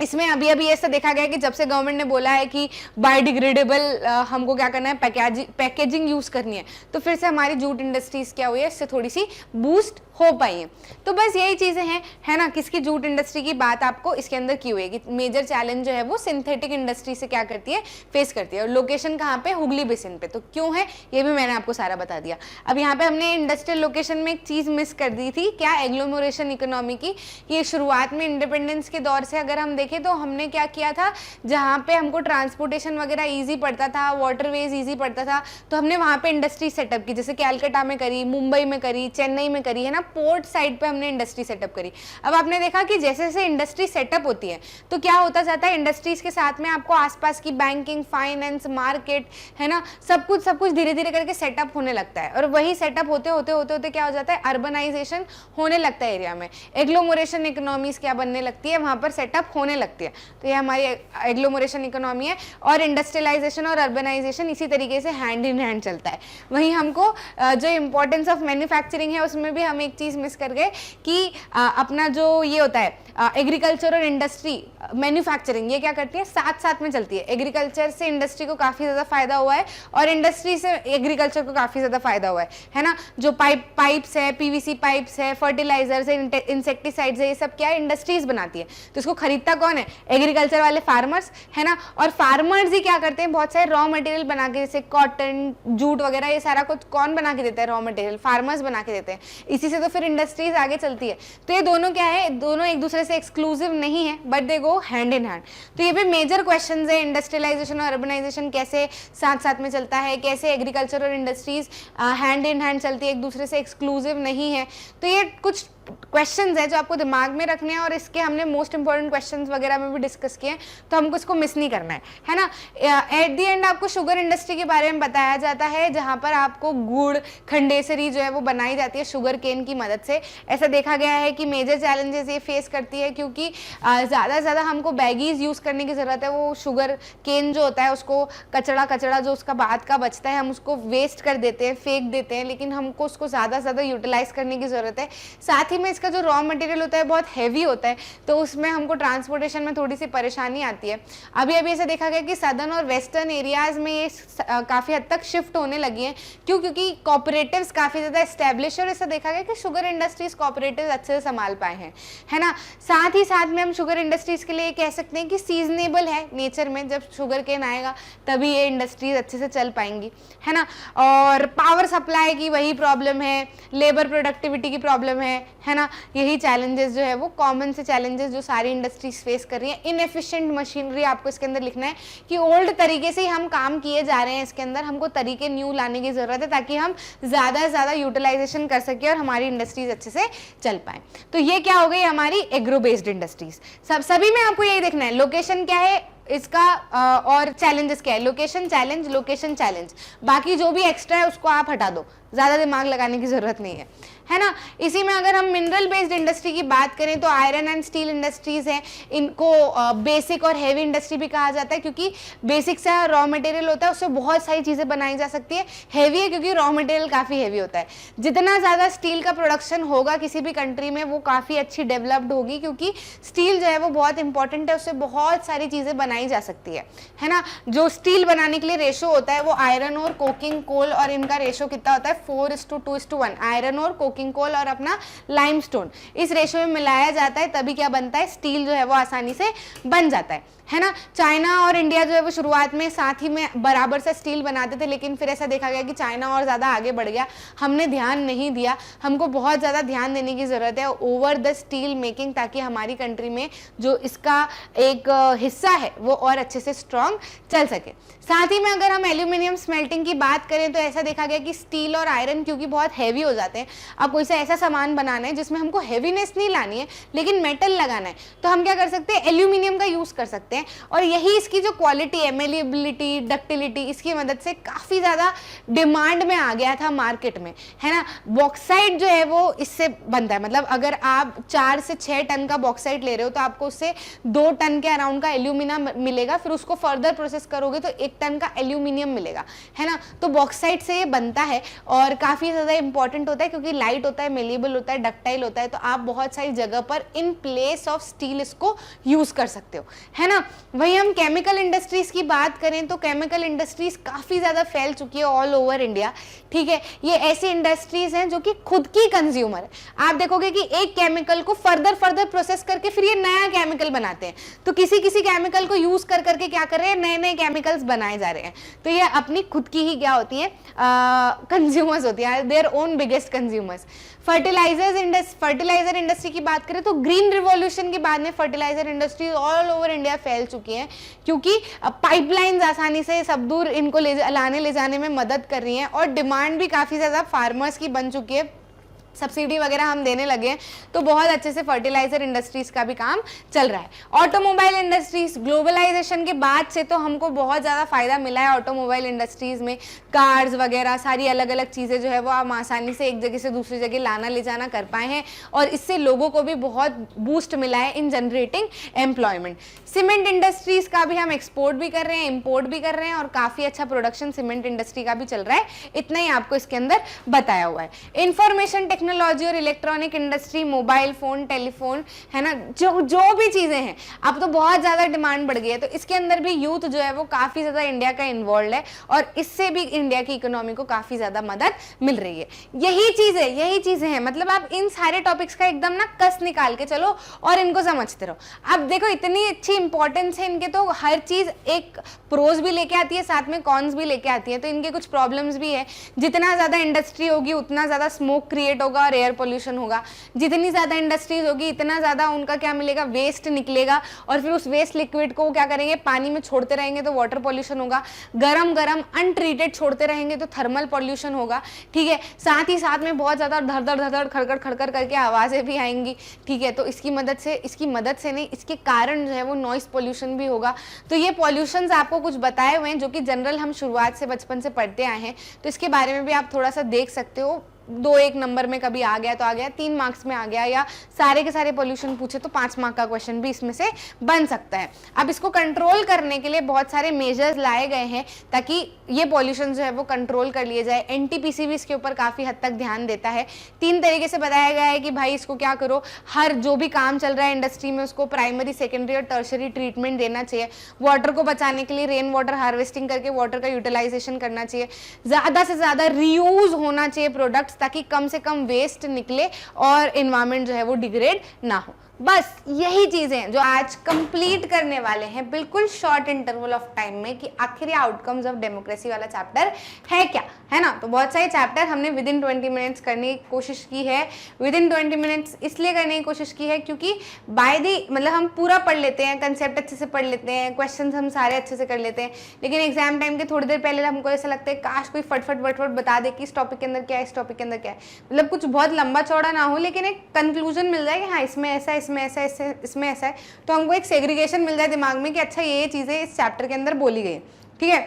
इसमें अभी ऐसा देखा गया कि जब से गवर्नमेंट ने बोला है कि बायोडिग्रेडेबल हमको क्या करना है, पैकेजिंग यूज़ करनी है, तो फिर से हमारी जूट इंडस्ट्रीज क्या हुई है, इससे थोड़ी सी बूस्ट हो पाई है। तो बस यही चीज़ें हैं, है ना, किसकी जूट इंडस्ट्री की बात आपको इसके अंदर की हुई है कि मेजर चैलेंज जो है वो सिंथेटिक इंडस्ट्री से क्या करती है, फेस करती है। और लोकेशन कहाँ पे, हुगली बेसिन पे। तो क्यों है ये भी मैंने आपको सारा बता दिया। अब यहाँ पे हमने इंडस्ट्रियल लोकेशन में एक चीज़ मिस कर दी थी, क्या, एग्लोमरेशन इकोनॉमी की। ये शुरुआत में इंडिपेंडेंस के दौर से अगर हम देखें तो हमने क्या किया था, जहाँ पे हमको ट्रांसपोर्टेशन वगैरह ईजी पड़ता था, वाटरवेज ईजी पड़ता था, तो हमने वहाँ पे इंडस्ट्री सेटअप की, जैसे कैलकाटा में करी, मुंबई में करी, चेन्नई में करी, है ना, पोर्ट साइड पे हमने इंडस्ट्री सेटअप करी। अब आपने देखा कि जैसे जैसे इंडस्ट्री सेटअप होती है तो क्या होता जाता है, इंडस्ट्रीज के साथ में आपको आसपास की बैंकिंग, फाइनेंस, मार्केट, है ना, सब कुछ धीरे धीरे करके सेटअप होने लगता है। और वही सेटअप होते होते क्या हो जाता है, अर्बनाइजेशन होने लगता है एरिया में, एग्लोमरेशन इकोनॉमीज क्या बनने लगती है, वहाँ पर सेटअप होने लगती है। तो ये हमारी एग्लोमरेशन इकोनॉमी है। और इंडस्ट्रियलाइजेशन और अर्बनाइजेशन इसी तरीके से हैंड इन हैंड चलता है। वहीं हमको जो इंपॉर्टेंस ऑफ मैन्युफैक्चरिंग है उसमें भी हम एक चीज़ मिस कर गए कि अपना जो ये होता है एग्रीकल्चर और इंडस्ट्री, मैन्युफैक्चरिंग, ये क्या करती है, साथ साथ में चलती है। एग्रीकल्चर से इंडस्ट्री को काफ़ी ज़्यादा फायदा हुआ है और इंडस्ट्री से एग्रीकल्चर को काफ़ी ज़्यादा फायदा हुआ है ना। जो पाइप्स है, पीवीसी पाइप्स है, फर्टिलाइजर्स है, इंसेक्टिसाइड्स है, ये सब क्या है, इंडस्ट्रीज बनाती है। तो इसको खरीदता कौन है, एग्रीकल्चर वाले फार्मर्स, है ना। और फार्मर्स ही क्या करते हैं, बहुत सारे रॉ मटेरियल बना के, जैसे कॉटन, जूट वगैरह, ये सारा कुछ कौन बना के देता है, रॉ मटेरियल फार्मर्स बना के देते हैं। इसी से तो फिर इंडस्ट्रीज आगे चलती है। तो ये दोनों क्या है, दोनों एक दूसरे से एक्सक्लूसिव नहीं है, but they go hand in hand. तो ये भी मेजर क्वेश्चंस है, इंडस्ट्रियलाइजेशन और अर्बनाइजेशन कैसे साथ साथ में चलता है, कैसे एग्रीकल्चर और इंडस्ट्रीज हैंड इन हैंड चलती है, एक दूसरे से एक्सक्लूसिव नहीं है। तो ये कुछ क्वेश्चंस है जो आपको दिमाग में रखने हैं, और इसके हमने मोस्ट इंपॉर्टेंट क्वेश्चंस वगैरह में भी डिस्कस किए हैं, तो हमको इसको मिस नहीं करना है ना। एट द एंड आपको शुगर इंडस्ट्री के बारे में बताया जाता है, जहां पर आपको गुड़ खंडेसरी जो है वो बनाई जाती है शुगर केन की मदद से। ऐसा देखा गया है कि मेजर चैलेंजेस ये फेस करती है, क्योंकि ज़्यादा से ज़्यादा हमको बैगीज यूज़ करने की ज़रूरत है। वो शुगर केन जो होता है उसको कचड़ा जो उसका बाद का बचता है हम उसको वेस्ट कर देते हैं, फेंक देते हैं, लेकिन हमको उसको ज़्यादा से ज़्यादा यूटिलाइज करने की ज़रूरत है। साथ ही में इसका जो रॉ मटेरियल होता है बहुत हैवी होता है, तो उसमें हमको ट्रांसपोर्टेशन में थोड़ी सी परेशानी आती है। अभी ऐसा देखा गया कि सदर्न और वेस्टर्न एरियाज में ये काफ़ी हद तक शिफ्ट होने लगी हैं। क्यों? क्योंकि कॉपरेटिव्स काफ़ी ज़्यादा एस्टेब्लिश, और ऐसा देखा गया कि शुगर इंडस्ट्रीज कॉपरेटिव्स अच्छे से संभाल पाए हैं, है ना। साथ ही साथ में हम शुगर इंडस्ट्रीज के लिए कह सकते हैं कि सीजनेबल है नेचर में, जब शुगर केन आएगा तभी ये इंडस्ट्रीज अच्छे से चल पाएंगी, है ना। और पावर सप्लाई की वही प्रॉब्लम है, लेबर प्रोडक्टिविटी की प्रॉब्लम है ना। यही चैलेंजेस जो है वो कॉमन से चैलेंजेस जो सारी इंडस्ट्रीज फेस कर रही है। इनएफिशिएंट मशीनरी आपको इसके अंदर लिखना है कि ओल्ड तरीके से ही हम काम किए जा रहे हैं, इसके अंदर हमको तरीके न्यू लाने की जरूरत है, ताकि हम ज़्यादा से ज़्यादा यूटिलाइजेशन कर सके और हमारी इंडस्ट्रीज अच्छे से चल पाए। तो ये क्या हो गई हमारी एग्रो बेस्ड इंडस्ट्रीज। सभी में आपको यही देखना है, लोकेशन क्या है इसका और चैलेंजेस क्या है। लोकेशन चैलेंज, बाकी जो भी एक्स्ट्रा है उसको आप हटा दो, ज़्यादा दिमाग लगाने की ज़रूरत नहीं है ना। इसी में अगर हम मिनरल बेस्ड इंडस्ट्री की बात करें तो आयरन एंड स्टील इंडस्ट्रीज हैं, इनको बेसिक और हैवी इंडस्ट्री भी कहा जाता है, क्योंकि बेसिक से रॉ मटेरियल होता है उससे बहुत सारी चीज़ें बनाई जा सकती है। हैवी है क्योंकि रॉ मटेरियल काफ़ी हैवी होता है। जितना ज़्यादा स्टील का प्रोडक्शन होगा किसी भी कंट्री में वो काफ़ी अच्छी डेवलप्ड होगी, क्योंकि स्टील जो है वो बहुत इंपॉर्टेंट है, उससे बहुत सारी चीज़ें बनाई जा सकती है ना। जो स्टील बनाने के लिए रेशो होता है वो आयरन और कोकिंग कोल, और इनका रेशो कितना होता है 4:2:1। आयरन और कोकिंग कोल और अपना लाइमस्टोन, इस रेशो में मिलाया जाता है, तभी क्या बनता है, स्टील जो है वो आसानी से बन जाता है ना। चाइना और इंडिया जो है वो शुरुआत में साथ ही में बराबर से स्टील बनाते थे, लेकिन फिर ऐसा देखा गया कि चाइना और ज़्यादा आगे बढ़ गया, हमने ध्यान नहीं दिया। हमको बहुत ज़्यादा ध्यान देने की ज़रूरत है ओवर द स्टील मेकिंग, ताकि हमारी कंट्री में जो इसका एक हिस्सा है वो और अच्छे से स्ट्रॉन्ग चल सके। साथ ही में अगर हम एल्यूमिनियम स्मेल्टिंग की बात करें तो ऐसा देखा गया कि स्टील और आयरन क्योंकि बहुत हैवी हो जाते हैं, अब कोई सा ऐसा सामान बनाना है जिसमें हमको हैवीनेस नहीं लानी है लेकिन मेटल लगाना है, तो हम क्या कर सकते हैं, एल्यूमिनियम का यूज़ कर सकते हैं। और यही इसकी जो क्वालिटी है, मेलिएबिलिटी, डक्टिलिटी, इसकी मदद से काफ़ी ज़्यादा डिमांड में आ गया था मार्केट में, है ना। बॉक्साइट जो है वो इससे बनता है, मतलब अगर आप 4 से 6 टन का बॉक्साइट ले रहे हो तो आपको उससे 2 टन के अराउंड का एल्यूमिनियम मिलेगा, फिर उसको फर्दर प्रोसेस करोगे तो 1 टन का एल्यूमिनियम मिलेगा, है ना। तो बॉक्साइट से ये बनता है और काफ़ी ज़्यादा इंपॉर्टेंट होता है, क्योंकि लाइट होता है, मेलिएबल होता है, डक्टाइल होता है, तो आप बहुत सारी जगह पर इन प्लेस ऑफ स्टील इसको यूज़ कर सकते हो, है ना। वहीं हम केमिकल इंडस्ट्रीज की बात करें तो केमिकल इंडस्ट्रीज काफ़ी ज़्यादा फैल चुकी है ऑल ओवर इंडिया, ठीक है। ये ऐसी इंडस्ट्रीज हैं जो कि खुद की कंज्यूमर है। आप देखोगे कि एक केमिकल को फर्दर प्रोसेस करके फिर ये नया केमिकल बनाते हैं, तो किसी केमिकल को यूज़ करके क्या कर रहे हैं, नए केमिकल्स बनाए जा रहे हैं। तो ये अपनी खुद की ही क्या होती है, कंज्यूमर्स होती है, their own biggest consumers. Fertiliser industry की बात करें तो ग्रीन रिवॉल्यूशन के बाद में fertiliser industry all over India फैल चुकी है, क्योंकि पाइपलाइंस आसानी से सब दूर इनको ले जाने में मदद कर रही हैं, और डिमांड भी काफ़ी ज़्यादा फार्मर्स की बन चुकी है, सब्सिडी वगैरह हम देने लगे हैं, तो बहुत अच्छे से फर्टिलाइजर इंडस्ट्रीज का भी काम चल रहा है। ऑटोमोबाइल इंडस्ट्रीज, ग्लोबलाइजेशन के बाद से तो हमको बहुत ज़्यादा फायदा मिला है ऑटोमोबाइल इंडस्ट्रीज में। कार्स वगैरह सारी अलग अलग चीज़ें जो है वो हम आसानी से एक जगह से दूसरी जगह लाना ले जाना कर पाए हैं, और इससे लोगों को भी बहुत बूस्ट मिला है इन जनरेटिंग एम्प्लॉयमेंट। सीमेंट इंडस्ट्रीज का भी हम एक्सपोर्ट भी कर रहे हैं, इम्पोर्ट भी कर रहे हैं, और काफ़ी अच्छा प्रोडक्शन सीमेंट इंडस्ट्री का भी चल रहा है। इतना ही आपको इसके अंदर बताया हुआ है। इंफॉर्मेशन टेक्नोलॉजी और electronic industry, mobile phone, telephone, है ना, जो भी चीज़ें हैं, अब तो बहुत ज़्यादा डिमांड बढ़ गई है, तो इसके अंदर भी यूथ जो है वो काफ़ी ज़्यादा इंडिया का इन्वॉल्व है, और इससे भी इंडिया की इकोनॉमी को काफ़ी ज़्यादा मदद मिल रही है। यही चीज़ें हैं, मतलब आप इन सारे टॉपिक्स का एकदम ना कस निकाल के चलो और इनको समझते रहो। अब देखो इतनी अच्छी इंपॉर्टेंस है इनके, तो हर चीज़ एक प्रोज भी लेके आती है, साथ में कॉन्स भी लेके आती है, तो इनके कुछ प्रॉब्लम्स भी है। जितना ज़्यादा इंडस्ट्री होगी उतना ज़्यादा स्मोक क्रिएट होगा, होगा और एयर पोल्यूशन होगा। जितनी ज़्यादा इंडस्ट्रीज होगी इतना ज़्यादा उनका क्या मिलेगा, वेस्ट निकलेगा, और फिर उस वेस्ट लिक्विड को क्या करेंगे, पानी में छोड़ते रहेंगे तो वाटर पोल्यूशन होगा। गरम गरम अनट्रीटेड छोड़ते रहेंगे तो थर्मल पोल्यूशन होगा। ठीक है, साथ ही साथ में बहुत ज़्यादा धड़ धड़ खड़खड़ खड़खड़ करके आवाज़ें भी आएंगी। ठीक है, तो इसकी मदद से नहीं, इसके कारण जो है वो नॉइस पोल्यूशन भी होगा। तो ये पॉल्यूशंस आपको कुछ बताए हुए हैं जो कि जनरल हम शुरुआत से बचपन से पढ़ते आए हैं, तो इसके बारे में भी आप थोड़ा सा देख सकते हो। 2-1 नंबर में कभी आ गया तो आ गया, 3 मार्क्स में आ गया, या सारे के सारे पोल्यूशन पूछे तो 5 मार्क का क्वेश्चन भी इसमें से बन सकता है। अब इसको कंट्रोल करने के लिए बहुत सारे मेजर्स लाए गए हैं ताकि ये पोल्यूशन जो है वो कंट्रोल कर लिए जाए। एनटीपीसी भी इसके ऊपर काफ़ी हद तक ध्यान देता है। 3 तरीके से बताया गया है कि भाई इसको क्या करो, हर जो भी काम चल रहा है इंडस्ट्री में उसको प्राइमरी, सेकेंडरी और टर्शरी ट्रीटमेंट देना चाहिए। वाटर को बचाने के लिए रेन वाटर हार्वेस्टिंग करके वाटर का यूटिलाइजेशन करना चाहिए। ज़्यादा से ज़्यादा रीयूज होना चाहिए प्रोडक्ट्स, ताकि कम से कम वेस्ट निकले और एनवायरनमेंट जो है वो डिग्रेड ना हो। बस यही चीजें जो आज कंप्लीट करने वाले हैं बिल्कुल शॉर्ट इंटरवल ऑफ टाइम में, कि आखिर आउटकम्स ऑफ डेमोक्रेसी वाला चैप्टर है क्या, है ना। तो बहुत सारे चैप्टर हमने विद इन 20 मिनट्स करने की कोशिश की है। विद इन 20 मिनट्स इसलिए करने की कोशिश की है क्योंकि बाय दी मतलब हम पूरा पढ़ लेते हैं, कंसेप्ट अच्छे से पढ़ लेते हैं, क्वेश्चन हम सारे अच्छे से कर लेते हैं, लेकिन एग्जाम टाइम के थोड़ी देर पहले हमको ऐसा लगता है काश कोई फटफट बता दे कि इस टॉपिक के अंदर क्या है, इस टॉपिक के अंदर क्या है। मतलब कुछ बहुत लंबा चौड़ा ना हो, लेकिन एक कंक्लूजन मिल जाए कि हाँ इसमें ऐसा है, इसमें ऐसा है, इसमें ऐसा है, तो हमको एक सेग्रीगेशन मिल जाए दिमाग में कि अच्छा ये चीजें इस चैप्टर के अंदर बोली गई। ठीक है,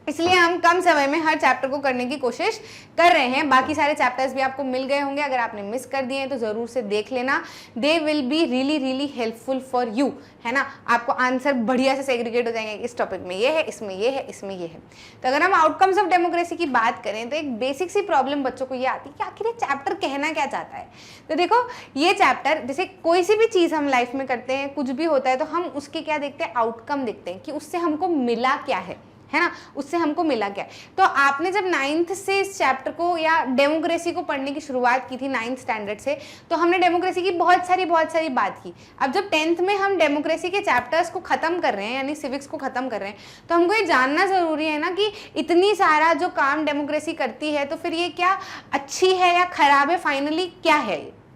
इसलिए हम कम समय में हर चैप्टर को करने की कोशिश कर रहे हैं। बाकी सारे चैप्टर्स भी आपको मिल गए होंगे, अगर आपने मिस कर दिए हैं तो ज़रूर से देख लेना। They will be really really helpful for you, है ना। आपको आंसर बढ़िया से सेग्रीगेट हो जाएंगे, इस टॉपिक में ये है, इसमें ये है, इसमें ये है। तो अगर हम आउटकम्स ऑफ डेमोक्रेसी की बात करें तो एक बेसिक सी प्रॉब्लम बच्चों को ये आती है कि आखिर ये चैप्टर कहना क्या चाहता है। तो देखो ये चैप्टर, जैसे कोई सी भी चीज़ हम लाइफ में करते हैं, कुछ भी होता है तो हम उसके क्या देखते हैं, आउटकम देखते हैं कि उससे हमको मिला क्या है ना, उससे हमको मिला क्या। तो आपने जब 9th से इस चैप्टर को या डेमोक्रेसी को पढ़ने की शुरुआत की थी 9th स्टैंडर्ड से, तो हमने डेमोक्रेसी की बहुत सारी बात की। अब जब 10th में हम डेमोक्रेसी के चैप्टर्स को खत्म कर रहे हैं, यानी सिविक्स को खत्म कर रहे हैं, तो हमको ये जानना जरूरी है ना कि इतनी सारा जो काम डेमोक्रेसी करती है तो फिर ये क्या अच्छी है या खराब है, फाइनली क्या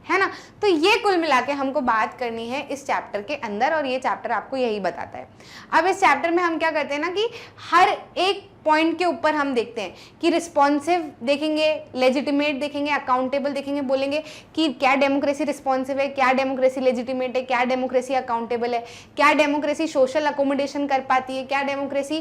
है ना। तो ये कुल मिला के हमको बात करनी है इस चैप्टर के अंदर, और ये चैप्टर आपको यही बताता है। अब इस चैप्टर में हम क्या करते हैं ना कि हर एक पॉइंट के ऊपर हम देखते हैं कि रिस्पॉन्सिव देखेंगे, लेजिटिमेट देखेंगे, अकाउंटेबल देखेंगे, बोलेंगे कि क्या डेमोक्रेसी रिस्पॉन्सिव है, क्या डेमोक्रेसी लेजिटिमेट है, क्या डेमोक्रेसी अकाउंटेबल है, क्या डेमोक्रेसी सोशल अकोमोडेशन कर पाती है, क्या डेमोक्रेसी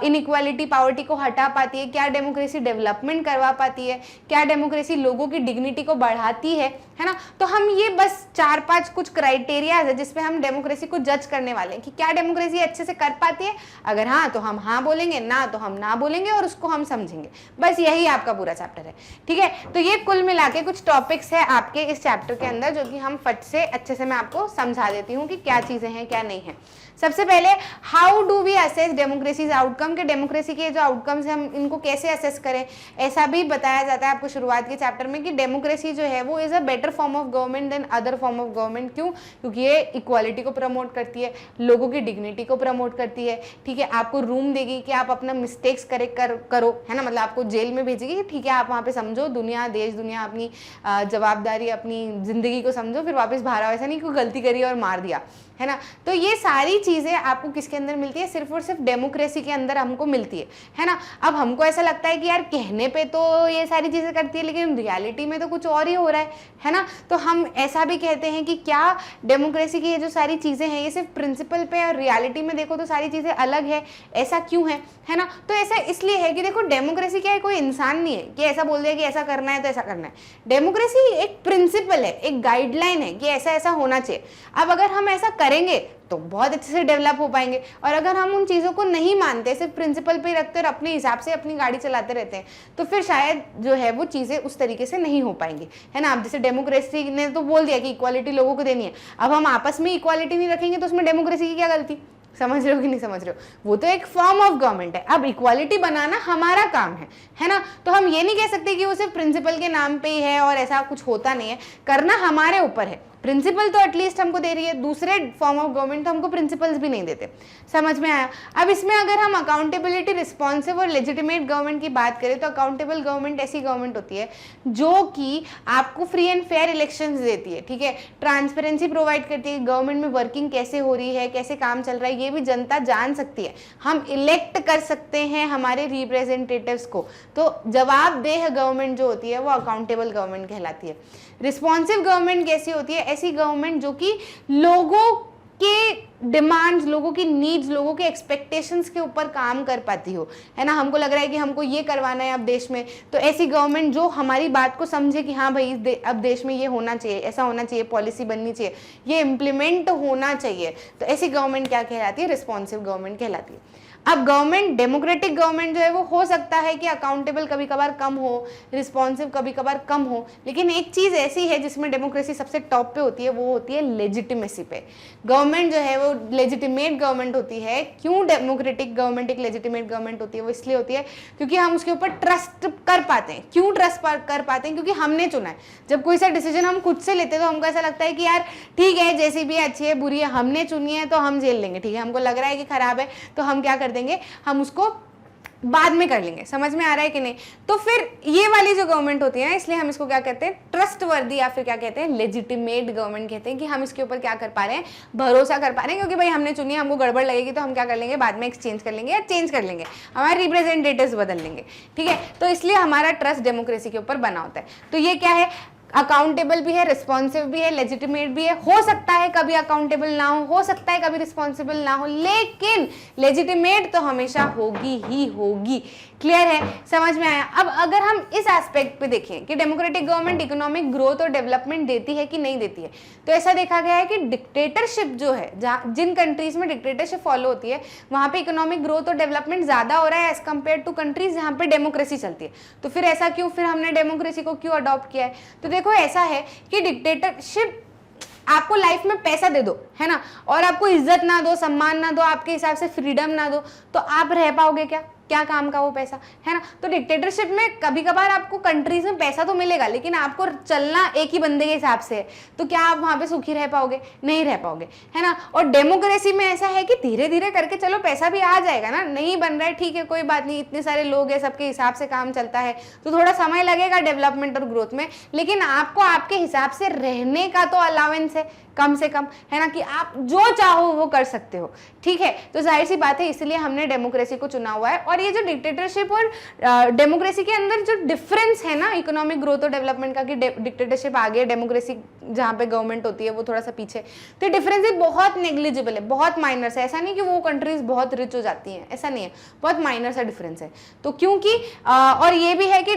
इनइक्वालिटी पावर्टी को हटा पाती है, क्या डेमोक्रेसी डेवलपमेंट करवा पाती है, क्या डेमोक्रेसी लोगों की डिग्निटी को बढ़ाती है ना। तो हम ये बस 4-5 कुछ क्राइटेरिया है जिसपे हम डेमोक्रेसी को जज करने वाले हैं कि क्या डेमोक्रेसी अच्छे से कर पाती है। अगर हाँ तो हम हाँ बोलेंगे, ना तो हम ना बोलेंगे, और उसको हम समझेंगे। बस यही आपका पूरा चैप्टर है। ठीक है, तो ये कुल मिला के कुछ टॉपिक्स है आपके इस चैप्टर के अंदर जो कि हम फट से अच्छे से मैं आपको समझा देती हूँ कि क्या चीजें हैं क्या नहीं है। सबसे पहले how do we assess democracy's outcome, के डेमोक्रेसी के जो आउटकम्स हैं हम इनको कैसे असेस करें। ऐसा भी बताया जाता है आपको शुरुआत के चैप्टर में कि डेमोक्रेसी जो है वो is a better form of government than other form of government. क्यों? क्योंकि ये इक्वालिटी को प्रमोट करती है, लोगों की डिग्निटी को प्रमोट करती है। ठीक है, आपको रूम देगी कि आप अपना मिस्टेक्स करो, है ना। मतलब आपको जेल में भेजेगी, ठीक है आप वहाँ पे समझो दुनिया, देश दुनिया, अपनी जवाबदारी, अपनी जिंदगी को समझो, फिर वापस बाहर आओ। ऐसा नहीं कोई गलती करी और मार दिया, है ना। तो ये सारी चीजें आपको किसके अंदर मिलती है, सिर्फ और सिर्फ डेमोक्रेसी के अंदर हमको मिलती है ना। अब हमको ऐसा लगता है कि यार कहने पे तो ये सारी चीजें करती है लेकिन रियलिटी में तो कुछ और ही हो रहा है ना। तो हम ऐसा भी कहते हैं कि क्या डेमोक्रेसी की ये जो सारी चीजें हैं ये सिर्फ प्रिंसिपल पे और रियलिटी में देखो तो सारी चीजें अलग है, ऐसा क्यों है ना। तो ऐसा इसलिए है कि देखो डेमोक्रेसी क्या है, कोई इंसान नहीं है कि ऐसा बोल दिया कि ऐसा करना है तो ऐसा करना है। डेमोक्रेसी एक प्रिंसिपल है, एक गाइडलाइन है कि ऐसा ऐसा होना चाहिए। अब अगर हम ऐसा करेंगे तो बहुत अच्छे से डेवलप हो पाएंगे, और अगर हम उन चीज़ों को नहीं मानते, सिर्फ प्रिंसिपल पे ही रखते और अपने हिसाब से अपनी गाड़ी चलाते रहते हैं, तो फिर शायद जो है वो चीज़ें उस तरीके से नहीं हो पाएंगी, है ना। अब जैसे डेमोक्रेसी ने तो बोल दिया कि इक्वालिटी लोगों को देनी है, अब हम आपस में इक्वालिटी नहीं रखेंगे तो उसमें डेमोक्रेसी की क्या गलती। समझ रहे हो कि नहीं समझ रहे हो, वो तो एक फॉर्म ऑफ गवर्नमेंट है। अब इक्वालिटी बनाना हमारा काम है ना। तो हम ये नहीं कह सकते कि वो सिर्फ प्रिंसिपल के नाम पे ही है और ऐसा कुछ होता नहीं है, करना हमारे ऊपर है। प्रिंसिपल तो एटलीस्ट हमको दे रही है, दूसरे फॉर्म ऑफ गवर्नमेंट तो हमको प्रिंसिपल्स भी नहीं देते। समझ में आया? अब इसमें अगर हम अकाउंटेबिलिटी, रिस्पॉन्सिव और लेजिटिमेट गवर्नमेंट की बात करें तो अकाउंटेबल गवर्नमेंट ऐसी गवर्नमेंट होती है जो कि आपको फ्री एंड फेयर इलेक्शंस देती है, ठीक है, ट्रांसपेरेंसी प्रोवाइड करती है, गवर्नमेंट में वर्किंग कैसे हो रही है, कैसे काम चल रहा है, ये भी जनता जान सकती है, हम इलेक्ट कर सकते हैं हमारे रिप्रेजेंटेटिव्स को। तो जवाबदेह गवर्नमेंट जो होती है वो अकाउंटेबल गवर्नमेंट कहलाती है। रिस्पॉन्सिव गवर्नमेंट कैसी होती है? ऐसी गवर्नमेंट जो कि लोगों के डिमांड्स, लोगों की नीड्स, लोगों के एक्सपेक्टेशंस के ऊपर काम कर पाती हो, है ना। हमको लग रहा है कि हमको ये करवाना है अब देश में, तो ऐसी गवर्नमेंट जो हमारी बात को समझे कि हाँ भाई अब देश में ये होना चाहिए, ऐसा होना चाहिए, पॉलिसी बननी चाहिए, ये इम्प्लीमेंट होना चाहिए, तो ऐसी गवर्नमेंट क्या कहलाती है? रिस्पॉन्सिव गवर्नमेंट कहलाती है। अब गवर्नमेंट, डेमोक्रेटिक गवर्नमेंट जो है वो हो सकता है कि अकाउंटेबल कभी कभार कम हो, रिस्पॉन्सिव कभी कभार कम हो, लेकिन एक चीज़ ऐसी है जिसमें डेमोक्रेसी सबसे टॉप पे होती है, वो होती है लेजिटिमेसी पे। गवर्नमेंट जो है वो लेजिटिमेट गवर्नमेंट होती है। क्यों डेमोक्रेटिक गवर्नमेंट एक लेजिटिमेट गवर्नमेंट होती है? वो इसलिए होती है क्योंकि हम उसके ऊपर ट्रस्ट कर पाते हैं। क्यों ट्रस्ट कर पाते हैं? क्योंकि हमने चुना है। जब कोई सा डिसीजन हम खुद से लेते हैं तो हमको ऐसा लगता है कि यार ठीक है, जैसी भी अच्छी है बुरी है, हमने चुनी है तो हम झेल लेंगे, ठीक है, हमको लग रहा है कि खराब है तो हम क्या कर देंगे, हम उसको बाद में कर लेंगे। समझ में आ रहा है कि नहीं? तो फिर ये वाली जो गवर्नमेंट होती है, इसलिए हम इसको क्या कहते हैं? ट्रस्टवर्दी, या फिर क्या कहते हैं? लेजिटिमेट गवर्नमेंट कहते हैं, कि हम इसके ऊपर क्या कर पा रहे हैं? भरोसा कर पा रहे हैं, क्योंकि भाई हमने चुनी है, हमको गड़बड़ लगेगी तो हम क्या कर लेंगे? बाद में एक्सचेंज कर लेंगे या चेंज कर लेंगे, हमारे रिप्रेजेंटेटिव्स बदल लेंगे, ठीक है। तो इसलिए हमारा ट्रस्ट डेमोक्रेसी के ऊपर बना होता है। तो ये क्या है? अकाउंटेबल भी है, रिस्पॉन्सिव भी है, लेजिटिमेट भी है। हो सकता है कभी अकाउंटेबल ना हो सकता है कभी रिस्पॉन्सिबल ना हो, लेकिन लेजिटिमेट तो हमेशा होगी ही होगी। क्लियर है? समझ में आया? अब अगर हम इस एस्पेक्ट पे देखें कि डेमोक्रेटिक गवर्नमेंट इकोनॉमिक ग्रोथ और डेवलपमेंट देती है कि नहीं देती है, तो ऐसा देखा गया है कि डिक्टेटरशिप जो है, जहाँ जिन कंट्रीज में डिक्टेटरशिप फॉलो होती है वहां पे इकोनॉमिक ग्रोथ और डेवलपमेंट ज्यादा हो रहा है एज कम्पेयर टू कंट्रीज जहाँ पे डेमोक्रेसी चलती है। तो फिर ऐसा क्यों? फिर हमने डेमोक्रेसी को क्यों अडॉप्ट किया है? तो देखो ऐसा है कि डिक्टेटरशिप आपको लाइफ में पैसा दे दो, है ना, और आपको इज्जत ना दो, सम्मान ना दो, आपके हिसाब से फ्रीडम ना दो, तो आप रह पाओगे क्या? क्या काम का वो पैसा, है ना। तो डिक्टेटरशिप में कभी कभार आपको कंट्रीज में पैसा तो मिलेगा, लेकिन आपको चलना एक ही बंदे के हिसाब से है, तो क्या आप वहां पे सुखी रह पाओगे? नहीं रह पाओगे, है ना। और डेमोक्रेसी में ऐसा है कि धीरे धीरे करके चलो पैसा भी आ जाएगा ना, नहीं बन रहा है ठीक है, कोई बात नहीं, इतने सारे लोग हैं, सबके हिसाब से काम चलता है, तो थोड़ा समय लगेगा डेवलपमेंट और ग्रोथ में, लेकिन आपको आपके हिसाब से रहने का तो अलाउंस है कम से कम, है ना, कि आप जो चाहो वो कर सकते हो, ठीक है। तो जाहिर सी बात है, इसलिए हमने डेमोक्रेसी को चुना हुआ है। और ये जो डिक्टेटरशिप और डेमोक्रेसी के अंदर जो डिफरेंस है ना इकोनॉमिक ग्रोथ और डेवलपमेंट का, कि डिक्टेटरशिप आगे, डेमोक्रेसी जहाँ पे गवर्नमेंट होती है वो थोड़ा सा पीछे, तो डिफरेंस बहुत नेग्लिजिबल है, बहुत माइनर है। ऐसा नहीं कि वो कंट्रीज बहुत रिच हो जाती हैं, ऐसा नहीं है, बहुत माइनर सा डिफरेंस है। तो क्योंकि और ये भी है कि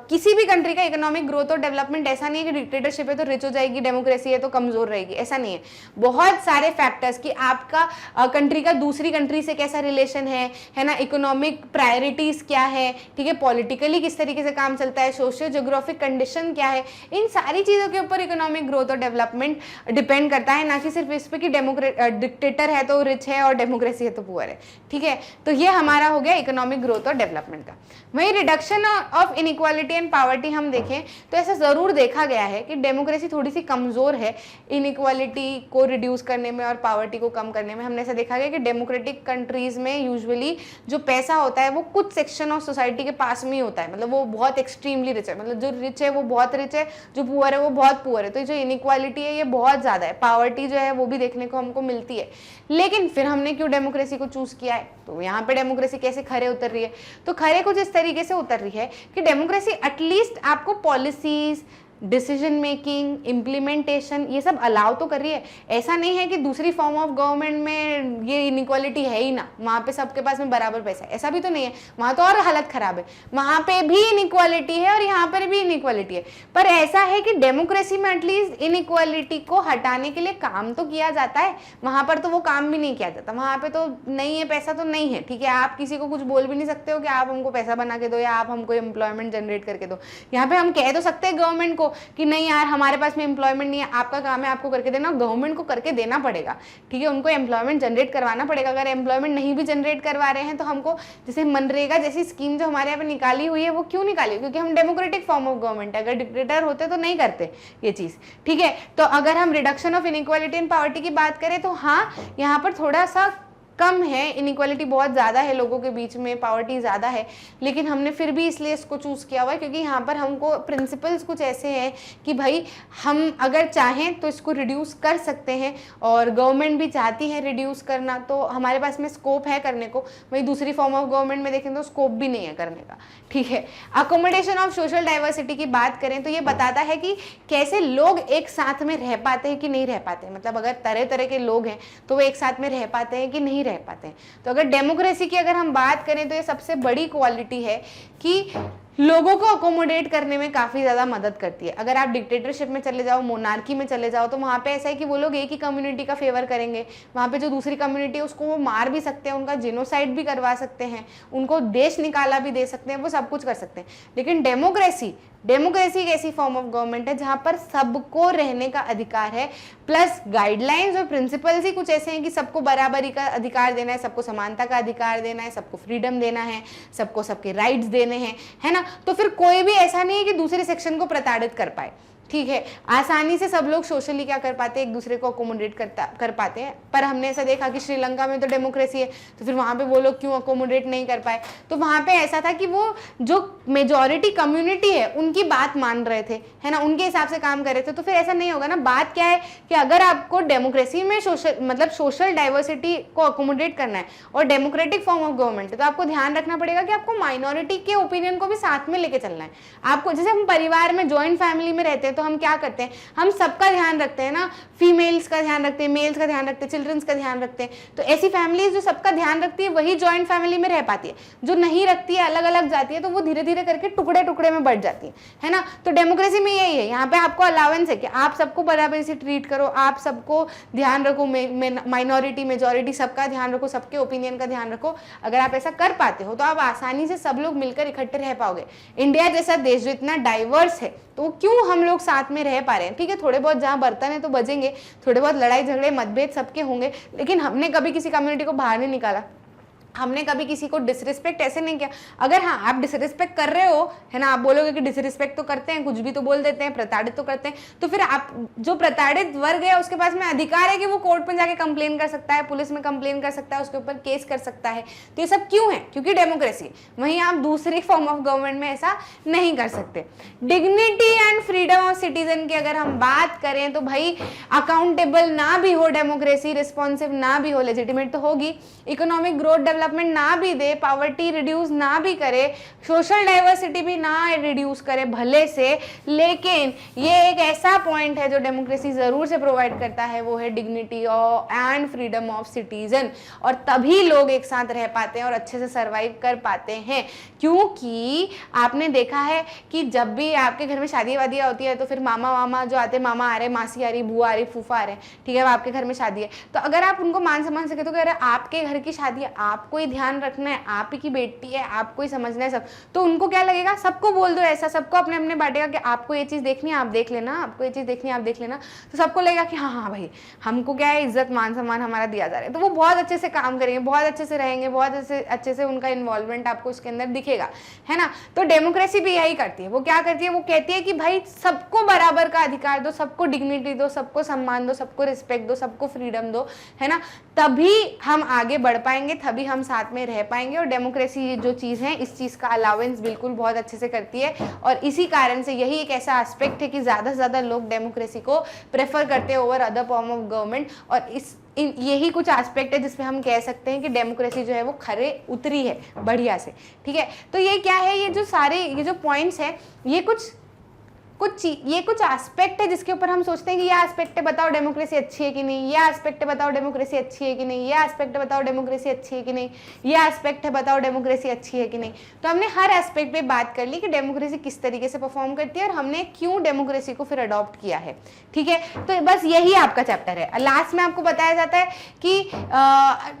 किसी भी कंट्री का इकोनॉमिक ग्रोथ और डेवलपमेंट ऐसा नहीं है कि डिक्टेटरशिप है तो रिच हो जाएगी, डेमोक्रेसी है तो कमजोर रहेगी, ऐसा नहीं है। बहुत सारे फैक्टर्स कि आपका कंट्री का दूसरी कंट्री से कैसा रिलेशन है ना, इकोनॉमिक प्रायोरिटीज क्या है, ठीक है, पॉलिटिकली किस तरीके से काम चलता है, सोशियो जियोग्राफिक कंडीशन क्या है, इन सारी चीजों के ऊपर इकोनॉमिक ग्रोथ और डेवलपमेंट डिपेंड करता है, ना कि सिर्फ इस पे कि डिक्टेटर है तो रिच है और डेमोक्रेसी है तो पुअर है, ठीक है। तो ये हमारा हो गया इकोनॉमिक ग्रोथ और डेवलपमेंट का। वही reduction of inequality and poverty हम देखें तो ऐसा जरूर देखा गया है कि डेमोक्रेसी थोड़ी सी कमजोर है इनइक्वालिटी को रिड्यूस करने में और पॉवर्टी को कम करने में। हमने ऐसा देखा गया कि डेमोक्रेटिक कंट्रीज में यूजुअली जो पैसा होता है वो कुछ सेक्शन ऑफ सोसाइटी के पास में ही होता है, मतलब वो बहुत एक्सट्रीमली रिच है, मतलब जो रिच है वो बहुत रिच है, जो पुअर है वो बहुत पुअर है। तो जो इनइक्वालिटी है ये बहुत ज्यादा है, पॉवर्टी जो है वो भी देखने को हमको मिलती है। लेकिन फिर हमने क्यों डेमोक्रेसी को चूज किया है? तो यहाँ पे डेमोक्रेसी कैसे खरे उतर रही है? तो खरे कुछ इस तरीके से उतर रही है कि डेमोक्रेसी एटलीस्ट आपको पॉलिसीज, डिसीजन मेकिंग, इम्प्लीमेंटेशन ये सब अलाउ तो कर रही है। ऐसा नहीं है कि दूसरी फॉर्म ऑफ गवर्नमेंट में ये इनइक्वालिटी है ही ना, वहाँ पे सबके पास में बराबर पैसा है, ऐसा भी तो नहीं है, वहाँ तो और हालत खराब है, वहाँ पे भी इनइक्वालिटी है और यहाँ पर भी इनइक्वालिटी है। पर ऐसा है कि डेमोक्रेसी में एटलीस्ट इनइक्वालिटी को हटाने के लिए काम तो किया जाता है, वहाँ पर तो वो काम भी नहीं किया जाता। वहाँ पे तो नहीं है पैसा तो नहीं है, ठीक है, आप किसी को कुछ बोल भी नहीं सकते हो कि आप हमको पैसा बना के दो या आप हमको एम्प्लॉयमेंट जनरेट करके दो। यहाँ पे हम कह तो सकते हैं गवर्नमेंट को को कि नहीं यार हमारे पास में एम्प्लॉयमेंट नहीं है, आपका काम है आपको करके देना, गवर्नमेंट को करके देना पड़ेगा, ठीक है, उनको एम्प्लॉयमेंट जनरेट करवाना पड़ेगा। अगर एम्प्लॉयमेंट नहीं भी जनरेट करवा रहे हैं तो हमको जैसे मनरेगा जैसी स्कीम जो हमारे यहाँ पे निकाली हुई है वो क्यों निकाली, क्योंकि हम डेमोक्रेटिक फॉर्म ऑफ गवर्नमेंट है, अगर डिक्टेटर होते तो नहीं करते ये चीज, ठीक है। तो अगर हम reduction of inequality in poverty की बात करें तो हाँ यहाँ पर थोड़ा सा कम है, इनइक्वालिटी बहुत ज़्यादा है लोगों के बीच में, पॉवर्टी ज़्यादा है, लेकिन हमने फिर भी इसलिए इसको चूज़ किया हुआ है क्योंकि यहाँ पर हमको प्रिंसिपल्स कुछ ऐसे हैं कि भाई हम अगर चाहें तो इसको रिड्यूस कर सकते हैं और गवर्नमेंट भी चाहती है रिड्यूस करना, तो हमारे पास में स्कोप है करने को। वही दूसरी फॉर्म ऑफ गवर्नमेंट में देखें तो स्कोप भी नहीं है करने का, ठीक है। अकोमोडेशन ऑफ सोशल डाइवर्सिटी की बात करें तो ये बताता है कि कैसे लोग एक साथ में रह पाते हैं कि नहीं रह पाते, मतलब अगर तरह तरह के लोग हैं तो वो एक साथ में रह पाते हैं कि नहीं रह पाते हैं। तो अगर डेमोक्रेसी की अगर हम बात करें तो ये सबसे बड़ी क्वालिटी है कि लोगों को अकोमोडेट करने में काफ़ी ज़्यादा मदद करती है। अगर आप डिक्टेटरशिप में चले जाओ, मोनार्की में चले जाओ, तो वहाँ पे ऐसा है कि वो लोग एक ही कम्युनिटी का फेवर करेंगे, वहाँ पे जो दूसरी कम्युनिटी है उसको वो मार भी सकते हैं, उनका जेनोसाइड भी करवा सकते हैं, उनको देश निकाला भी दे सकते हैं, वो सब कुछ कर सकते हैं। लेकिन डेमोक्रेसी एक ऐसी फॉर्म ऑफ गवर्नमेंट है जहाँ पर सबको रहने का अधिकार है, प्लस गाइडलाइंस और प्रिंसिपल्स ही कुछ ऐसे हैं कि सबको बराबरी का अधिकार देना है, सबको समानता का अधिकार देना है, सबको फ्रीडम देना है, सबको सबके राइट्स देने हैं, है ना। तो फिर कोई भी ऐसा नहीं है कि दूसरे सेक्शन को प्रताड़ित कर पाए, ठीक है। आसानी से सब लोग सोशली क्या कर पाते हैं, एक दूसरे को अकोमोडेट कर पाते हैं। पर हमने ऐसा देखा कि श्रीलंका में तो डेमोक्रेसी है, तो फिर वहाँ पे वो लोग क्यों अकोमोडेट नहीं कर पाए, तो वहाँ पे ऐसा था कि वो जो मेजॉरिटी कम्युनिटी है उनकी बात मान रहे थे, है ना, उनके हिसाब से काम कर रहे थे। तो फिर ऐसा नहीं होगा ना। बात क्या है कि अगर आपको डेमोक्रेसी में सोशल डाइवर्सिटी को अकोमोडेट करना है और डेमोक्रेटिक फॉर्म ऑफ गवर्नमेंट है, तो आपको ध्यान रखना पड़ेगा कि आपको माइनॉरिटी के ओपिनियन को भी साथ में लेके चलना है। आपको जैसे हम परिवार में ज्वाइंट फैमिली में रहते हैं तो हम क्या करते हैं, हम सबका ध्यान रखते हैं ना, फीमेल्स का ध्यान रखते हैं, मेल्स का ध्यान रखते हैं, चिल्ड्रंस का ध्यान रखते हैं। तो ऐसी फैमिलीज जो सबका ध्यान रखती है वही जॉइंट फैमिली में रह पाती है, जो नहीं रखती है, अलग अलग जाती है, तो वो धीरे धीरे करके टुकड़े टुकड़े में बढ़ जाती है ना। तो डेमोक्रेसी में यही है, यहाँ पे आपको अलाउंस है कि आप सबको बराबरी से ट्रीट करो, आप सबको ध्यान रखो, माइनॉरिटी मेजॉरिटी सबका ध्यान रखो, सबके ओपिनियन का ध्यान रखो। अगर आप ऐसा कर पाते हो तो आप आसानी से सब लोग मिलकर इकट्ठे रह पाओगे। इंडिया जैसा देश जो इतना डाइवर्स है, तो क्यों हम लोग साथ में रह पा रहे हैं, ठीक है। थोड़े बहुत जहाँ बर्तन है तो बजेंगे, थोड़े बहुत लड़ाई झगड़े मतभेद सबके होंगे, लेकिन हमने कभी किसी कम्युनिटी को बाहर नहीं निकाला, हमने कभी किसी को डिसरिस्पेक्ट ऐसे नहीं किया। अगर हाँ आप डिसरिस्पेक्ट कर रहे हो, है ना, आप बोलोगे कि डिसरिस्पेक्ट तो करते हैं, कुछ भी तो बोल देते हैं, प्रताड़ित तो करते हैं, तो फिर आप जो प्रताड़ित वर्ग है उसके पास में अधिकार है कि वो कोर्ट में जाके कंप्लेन कर सकता है, पुलिस में कंप्लेन कर सकता है, उसके ऊपर केस कर सकता है। तो ये सब क्यों है, क्योंकि डेमोक्रेसी। वहीं आप दूसरी फॉर्म ऑफ गवर्नमेंट में ऐसा नहीं कर सकते। Dignity and freedom of citizen की अगर हम बात करें तो भाई अकाउंटेबल ना भी हो डेमोक्रेसी, रिस्पॉन्सिव ना भी हो, लेजिटिमेट तो होगी, इकोनॉमिक ग्रोथ डेवलपमेंट ना भी दे, पॉवर्टी रिड्यूस ना भी करे, सोशल डाइवर्सिटी भी ना रिड्यूस करे भले से, लेकिन ये एक ऐसा पॉइंट है जो डेमोक्रेसी जरूर से प्रोवाइड करता है, वो है dignity and freedom of citizen. और तभी लोग एक साथ रह पाते हैं और अच्छे से सर्वाइव कर पाते हैं। क्योंकि आपने देखा है कि जब भी आपके घर में शादी वादियाँ होती है तो फिर मामा वामा जो आते हैं, मामा आ रहे, मासी आ रही, बुआ आ रही, फूफा आ रहे, ठीक है, आपके घर में शादी है, तो अगर आप उनको मान सम्मान से कहते हो कि अरे आपके घर की शादी है, आपको ही ध्यान रखना है, आप ही की बेटी है, आपको ही समझना है सब, तो उनको क्या लगेगा, सबको बोल दो ऐसा, सबको अपने अपने बांटेगा कि आपको ये चीज़ देखनी है आप देख लेना, आपको ये चीज़ देखनी है आप देख लेना, तो सबको लगेगा कि हाँ हाँ भाई हमको क्या है, इज्जत मान सम्मान हमारा दिया जा रहा है। तो वो बहुत अच्छे से काम करेंगे, बहुत अच्छे से रहेंगे, बहुत अच्छे से उनका इन्वॉल्वमेंट आपको उसके अंदर दिखेगा, है ना। तो डेमोक्रेसी भी यही करती है, वो क्या करती है, वो कहती है कि भाई सबको बराबर का अधिकार दो, सबको डिग्निटी दो, सबको सम्मान दो, सबको रिस्पेक्ट दो, सबको फ्रीडम दो, है ना। तभी हम आगे बढ़ पाएंगे, तभी हम साथ में रह पाएंगे। और डेमोक्रेसी जो चीज़ है, इस चीज़ का अलाउंस बिल्कुल बहुत अच्छे से करती है। और इसी कारण से यही एक ऐसा एस्पेक्ट है कि ज़्यादा से ज़्यादा लोग डेमोक्रेसी को प्रेफर करते हैं over other form of government. और यही कुछ एस्पेक्ट है जिसपे हम कह सकते हैं कि डेमोक्रेसी जो है वो खरे उतरी है बढ़िया से, ठीक है। तो ये क्या है, ये जो सारे ये जो पॉइंट्स हैं, ये कुछ एस्पेक्ट है जिसके ऊपर हम सोचते हैं कि ये एस्पेक्ट है, बताओ डेमोक्रेसी अच्छी है कि नहीं, ये एस्पेक्ट है, बताओ डेमोक्रेसी अच्छी है कि नहीं, ये एस्पेक्ट है, बताओ डेमोक्रेसी अच्छी है कि नहीं, ये एस्पेक्ट है, बताओ डेमोक्रेसी अच्छी है कि नहीं। तो हमने हर एस्पेक्ट पे बात कर ली कि डेमोक्रेसी किस तरीके से परफॉर्म करती है और हमने क्यों डेमोक्रेसी को फिर अडॉप्ट किया है, ठीक है। तो बस यही आपका चैप्टर है। लास्ट में आपको बताया जाता है कि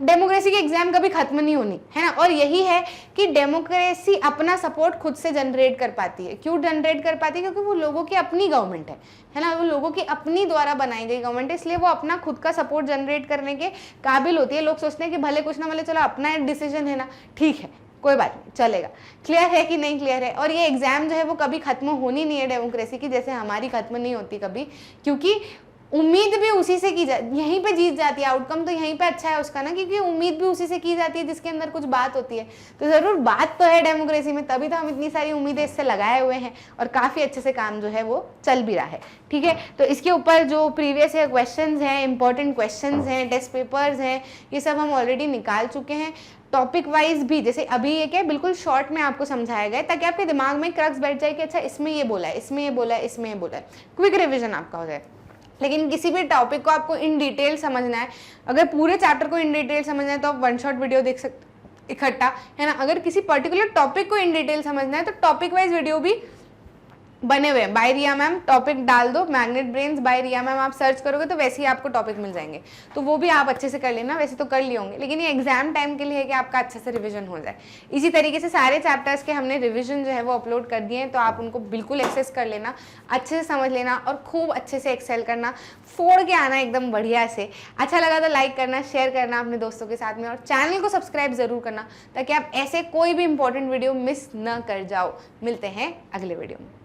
डेमोक्रेसी की एग्जाम कभी खत्म नहीं होनी, है ना। और यही है कि डेमोक्रेसी अपना सपोर्ट खुद से जनरेट कर पाती है। क्यों जनरेट कर पाती है, क्योंकि वो लोगों की अपनी गवर्नमेंट है ना, वो लोगों की अपनी द्वारा बनाई गई गवर्नमेंट है, इसलिए वो अपना खुद का सपोर्ट जनरेट करने के काबिल होती है। लोग सोचते हैं कि भले कुछ ना भले चलो अपना डिसीजन है ना, ठीक है कोई बात नहीं चलेगा। क्लियर है कि नहीं क्लियर है? और ये एग्जाम जो है वो कभी खत्म होनी नहीं है डेमोक्रेसी की, जैसे हमारी खत्म नहीं होती कभी, क्योंकि उम्मीद भी उसी से की यहीं पे जीत जाती है, आउटकम तो यहीं पे अच्छा है उसका ना, क्योंकि उम्मीद भी उसी से की जाती है जिसके अंदर कुछ बात होती है। तो जरूर बात तो है डेमोक्रेसी में, तभी तो हम इतनी सारी उम्मीदें इससे लगाए हुए हैं और काफी अच्छे से काम जो है वो चल भी रहा है। ठीक है, तो इसके ऊपर जो प्रीवियस ईयर क्वेश्चंस हैं, इंपॉर्टेंट क्वेश्चंस हैं, टेस्ट पेपर्स हैं, ये सब हम ऑलरेडी निकाल चुके हैं। टॉपिक वाइज भी, जैसे अभी ये क्या बिल्कुल शॉर्ट में आपको समझाया गया ताकि आपके दिमाग में क्रक्स बैठ जाए कि अच्छा इसमें ये बोला है, इसमें ये बोला है, इसमें ये बोला है, क्विक रिविजन आपका हो जाए। लेकिन किसी भी टॉपिक को आपको इन डिटेल समझना है, अगर पूरे चैप्टर को इन डिटेल समझना है तो आप वन शॉट वीडियो देख सकते इकट्ठा, है ना। अगर किसी पर्टिकुलर टॉपिक को इन डिटेल समझना है तो टॉपिक वाइज वीडियो भी बने हुए हैं। बाय रिया मैम, टॉपिक डाल दो मैग्नेट ब्रेन्स बाय रिया मैम, आप सर्च करोगे तो वैसे ही आपको टॉपिक मिल जाएंगे, तो वो भी आप अच्छे से कर लेना। वैसे तो कर लिए होंगे, लेकिन ये एग्जाम टाइम के लिए है कि आपका अच्छे से रिवीजन हो जाए। इसी तरीके से सारे चैप्टर्स के हमने रिवीजन जो है वो अपलोड कर दिए हैं, तो आप उनको बिल्कुल एक्सेस कर लेना, अच्छे से समझ लेना और खूब अच्छे से एक्सेल करना, फोड़ के आना एकदम बढ़िया से। अच्छा लगा तो लाइक करना, शेयर करना अपने दोस्तों के साथ में, और चैनल को सब्सक्राइब जरूर करना ताकि आप ऐसे कोई भी इंपॉर्टेंट वीडियो मिस न कर जाओ। मिलते हैं अगले वीडियो में।